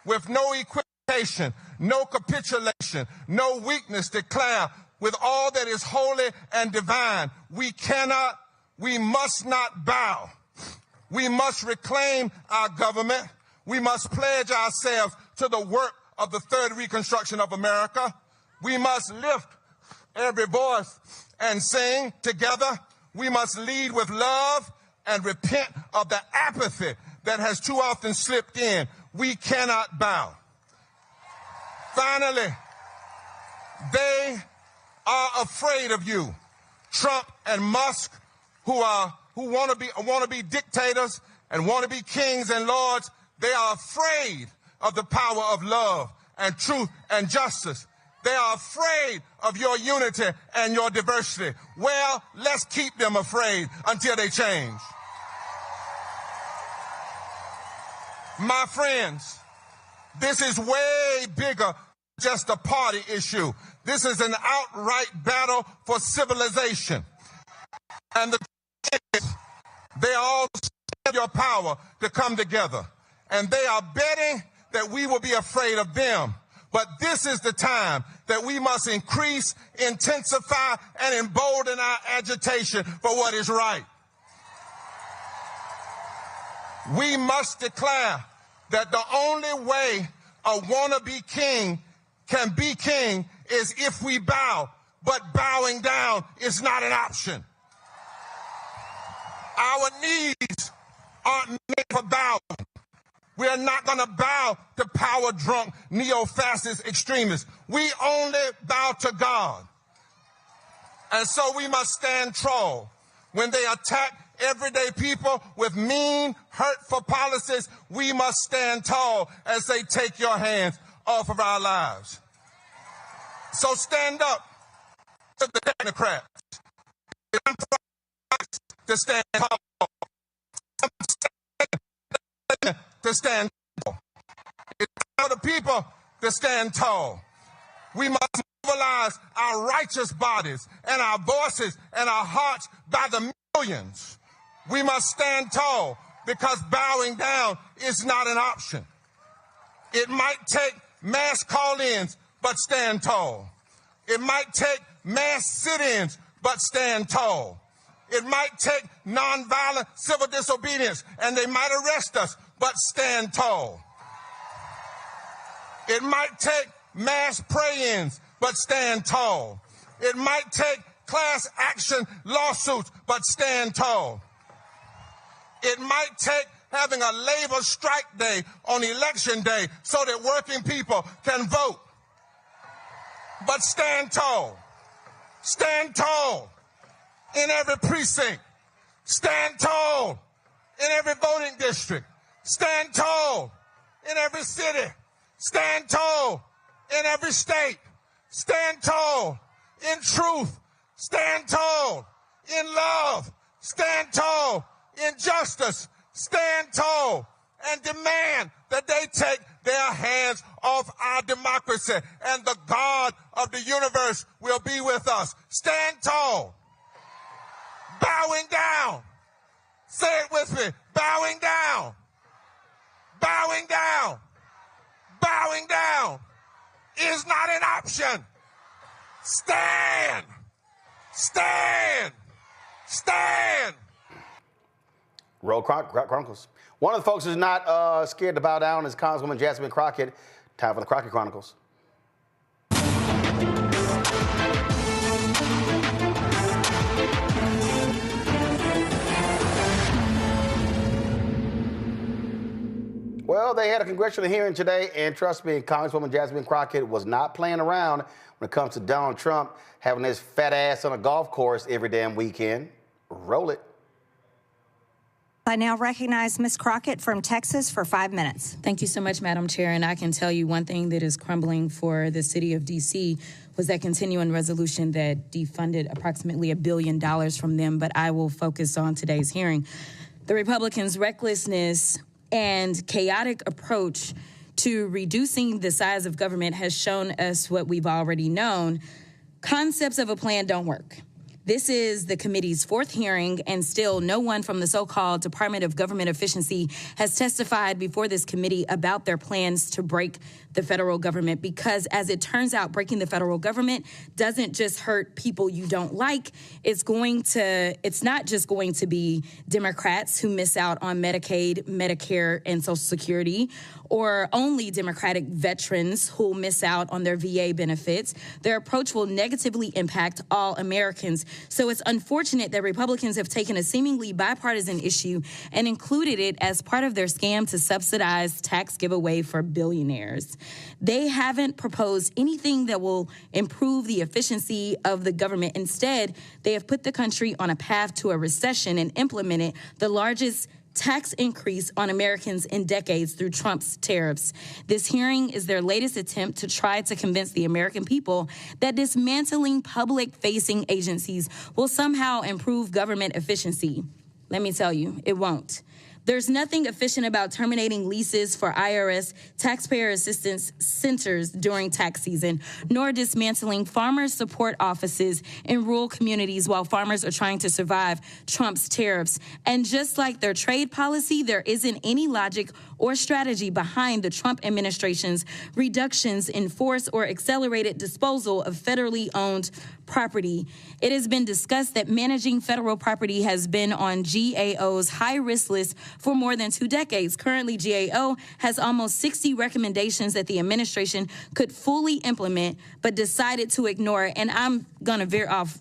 with no equivocation, no capitulation, no weakness, declare with all that is holy and divine, we must not bow. We must reclaim our government. We must pledge ourselves to the work of the third reconstruction of America. We must lift every voice and sing together. We must lead with love and repent of the apathy that has too often slipped in. We cannot bow. Finally, they are afraid of you. Trump and Musk, who want to be dictators and want to be kings and lords, they are afraid of the power of love and truth and justice. They are afraid of your unity and your diversity. Well, let's keep them afraid until they change. My friends, this is way bigger than just a party issue. This is an outright battle for civilization. And they all have your power to come together. And they are betting that we will be afraid of them. But this is the time that we must increase, intensify, and embolden our agitation for what is right. We must declare that the only way a wannabe king can be king is if we bow, but bowing down is not an option. Our knees aren't made for bowing. We are not going to bow to power-drunk, neo-fascist extremists. We only bow to God. And so we must stand tall. When they attack everyday people with mean, hurtful policies, we must stand tall as they take your hands off of our lives. So stand up to the technocrats. To stand tall. To stand tall. It's time for the people to stand tall. We must mobilize our righteous bodies and our voices and our hearts by the millions. We must stand tall because bowing down is not an option. It might take mass call-ins, but stand tall. It might take mass sit-ins, but stand tall. It might take nonviolent civil disobedience, and they might arrest us, but stand tall. It might take mass pray-ins, but stand tall. It might take class action lawsuits, but stand tall. It might take having a labor strike day on election day so that working people can vote. But stand tall. Stand tall in every precinct. Stand tall in every voting district. Stand tall in every city. Stand tall in every state. Stand tall in truth. Stand tall in love. Stand tall in justice. Stand tall and demand that they take their hands off our democracy, and the God of the universe will be with us. Stand tall. Bowing down. Say it with me. Bowing down. Bowing down. Bowing down is not an option. Stand. Stand. Stand. Roll Chronicles. One of the folks who's not scared to bow down is Congresswoman Jasmine Crockett. Time for the Crockett Chronicles. Well, they had a congressional hearing today, and trust me, Congresswoman Jasmine Crockett was not playing around when it comes to Donald Trump having his fat ass on a golf course every damn weekend. Roll it. I now recognize Ms. Crockett from Texas for 5 minutes. Thank you so much, Madam Chair. And I can tell you one thing that is crumbling for the city of D.C. was that continuing resolution that defunded approximately $1 billion from them. But I will focus on today's hearing. The Republicans' recklessness and chaotic approach to reducing the size of government has shown us what we've already known. Concepts of a plan don't work. This is the committee's fourth hearing, and still no one from the so-called Department of Government Efficiency has testified before this committee about their plans to break the federal government, because as it turns out, breaking the federal government doesn't just hurt people you don't like. It's not just going to be Democrats who miss out on Medicaid, Medicare, and Social Security, or only Democratic veterans who will miss out on their VA benefits. Their approach will negatively impact all Americans. So it's unfortunate that Republicans have taken a seemingly bipartisan issue and included it as part of their scam to subsidize tax giveaway for billionaires. They haven't proposed anything that will improve the efficiency of the government. Instead, they have put the country on a path to a recession and implemented the largest tax increase on Americans in decades through Trump's tariffs. This hearing is their latest attempt to try to convince the American people that dismantling public-facing agencies will somehow improve government efficiency. Let me tell you, it won't. There's nothing efficient about terminating leases for IRS taxpayer assistance centers during tax season, nor dismantling farmers' support offices in rural communities while farmers are trying to survive Trump's tariffs. And just like their trade policy, there isn't any logic or strategy behind the Trump administration's reductions in force or accelerated disposal of federally owned property. It has been discussed that managing federal property has been on GAO's high-risk list for more than 2 decades. Currently, GAO has almost 60 recommendations that the administration could fully implement, but decided to ignore. And I'm going to veer off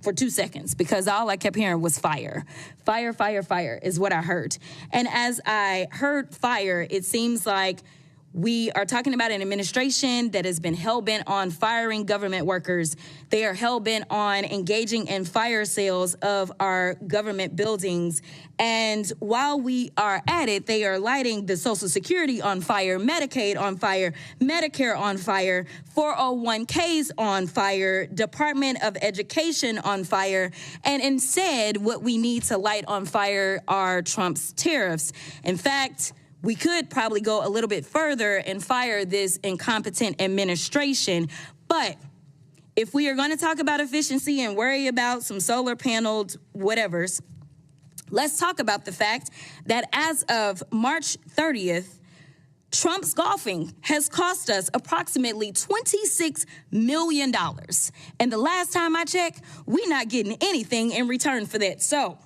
for 2 seconds because all I kept hearing was fire. Fire, fire, fire is what I heard. And as I heard fire, it seems like we are talking about an administration that has been hell-bent on firing government workers. They are hell-bent on engaging in fire sales of our government buildings. And while we are at it, they are lighting the Social Security on fire, Medicaid on fire, Medicare on fire, 401ks on fire, Department of Education on fire. And instead, what we need to light on fire are Trump's tariffs. In fact, we could probably go a little bit further and fire this incompetent administration. But if we are going to talk about efficiency and worry about some solar paneled whatevers, let's talk about the fact that as of March 30th, Trump's golfing has cost us approximately $26 million. And the last time I checked, we're not getting anything in return for that. So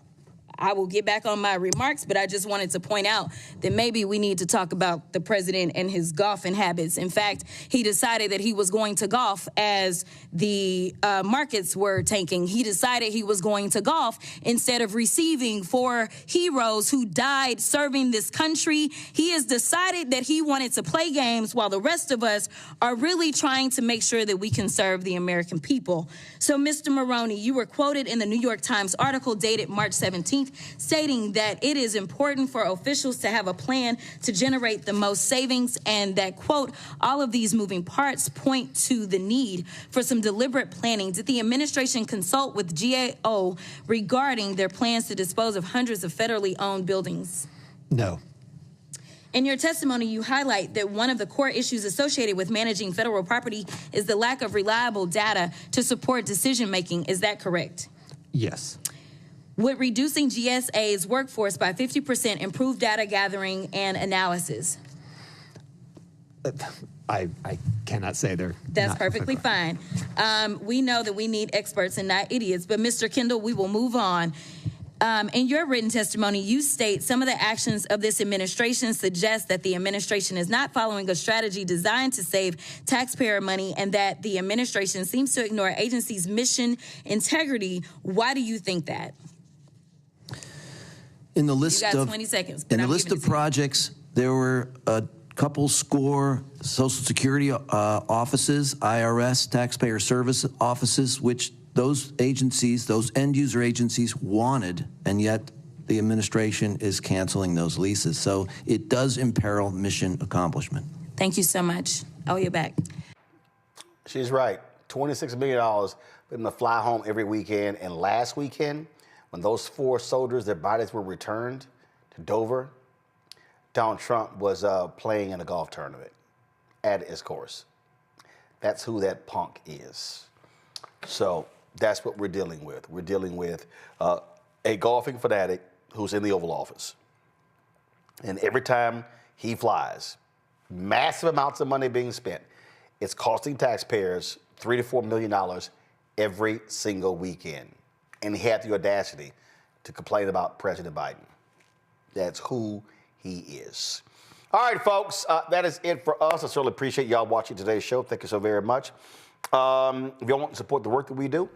I will get back on my remarks, but I just wanted to point out that maybe we need to talk about the president and his golfing habits. In fact, he decided that he was going to golf as the markets were tanking. He decided he was going to golf instead of receiving 4 heroes who died serving this country. He has decided that he wanted to play games while the rest of us are really trying to make sure that we can serve the American people. So, Mr. Maroney, you were quoted in the New York Times article dated March 17th, stating that it is important for officials to have a plan to generate the most savings and that, quote, all of these moving parts point to the need for some deliberate planning. Did the administration consult with GAO regarding their plans to dispose of hundreds of federally owned buildings? No. In your testimony, you highlight that one of the core issues associated with managing federal property is the lack of reliable data to support decision-making. Is that correct? Yes. Would reducing GSA's workforce by 50% improve data gathering and analysis? I cannot say they're That's perfectly fine. We know that we need experts and not idiots, but Mr. Kendall, we will move on. In your written testimony, you state some of the actions of this administration suggest that the administration is not following a strategy designed to save taxpayer money and that the administration seems to ignore agencies' mission integrity. Why do you think that? In the list You got of 20 seconds. in the list of projects there were a couple score Social Security offices, IRS, taxpayer service offices, which those agencies, those end-user agencies wanted, and yet the administration is canceling those leases. So it does imperil mission accomplishment. Thank you so much. Oh, you're back. She's right. $26 million for them to fly home every weekend. And last weekend, when those 4 soldiers, their bodies were returned to Dover, Donald Trump was playing in a golf tournament at his course. That's who that punk is. So that's what we're dealing with. We're dealing with a golfing fanatic who's in the Oval Office. And every time he flies, massive amounts of money being spent. It's costing taxpayers $3 to $4 million every single weekend. And he had the audacity to complain about President Biden. That's who he is. All right, folks, that is it for us. I certainly appreciate y'all watching today's show. Thank you so very much. If y'all want to support the work that we do,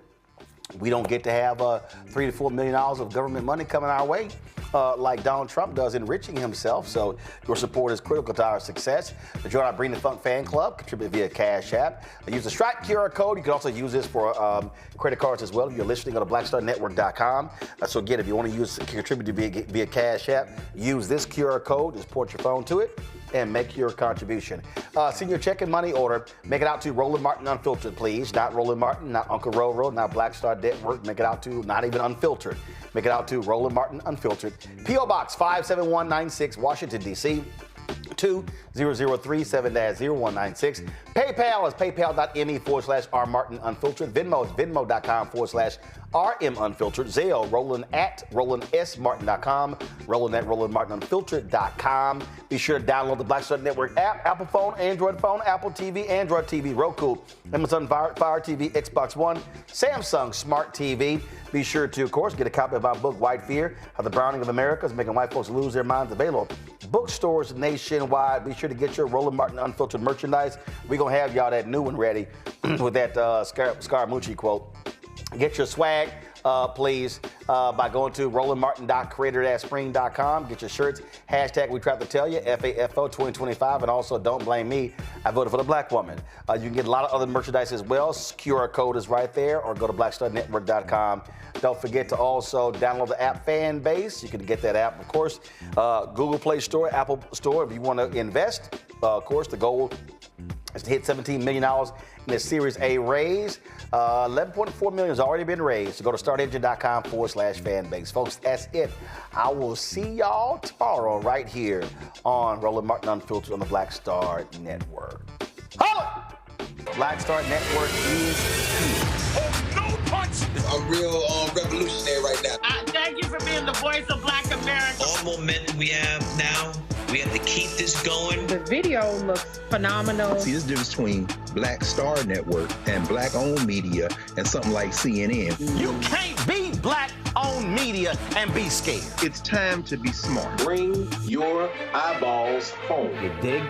we don't get to have $3 to $4 million of government money coming our way like Donald Trump does, enriching himself. So your support is critical to our success. To join our Bring the Funk fan club, contribute via Cash App. Use the Stripe QR code. You can also use this for credit cards as well. If you're listening, go to blackstarnetwork.com. So again, if you want to contribute via Cash App, use this QR code. Just port your phone to it and make your contribution. Send your check and money order. Make it out to Roland Martin Unfiltered, please. Not Roland Martin, not Uncle Roro, not Black Star Network. Make it out to not even Unfiltered. Make it out to Roland Martin Unfiltered. P.O. Box 57196, Washington, D.C. 20037-0196. PayPal is paypal.me/rmartinunfiltered. Venmo is venmo.com/rmunfiltered. Zelle, Roland at rolandsmartin.com. Roland at rolandmartinunfiltered.com. Be sure to download the Black Star Network app. Apple phone, Android phone, Apple TV, Android TV, Roku, Amazon Fire TV, Xbox One, Samsung Smart TV. Be sure to, of course, get a copy of our book, White Fear, How the Browning of America is Making White Folks Lose Their Minds, available bookstores nationwide. Be sure to get your Roland Martin Unfiltered merchandise. We're going to have y'all that new one ready with that Scaramucci quote. Get your swag, please, by going to rolandmartin.creator-spring.com. Get your shirts. Hashtag We Tried to Tell You, FAFO 2025. And also, don't blame me. I voted for the black woman. You can get a lot of other merchandise as well. QR code is right there, or go to blackstarnetwork.com. Don't forget to also download the app Fanbase. You can get that app, of course. Google Play Store, Apple Store. If you want to invest, of course, the goal is to hit $17 million in the Series A raise. $11.4 million has already been raised. So go to startengine.com/fanbase. Folks, that's it. I will see y'all tomorrow right here on Roland Martin Unfiltered on the Black Star Network. Holla! Black Star Network is here. I'm real revolutionary right now. Thank you for being the voice of Black America. All momentum we have now, we have to keep this going. The video looks phenomenal. See, there's a difference between Black Star Network and black-owned media and something like CNN. You can't be black-owned media and be scared. It's time to be smart. Bring your eyeballs home. You dig?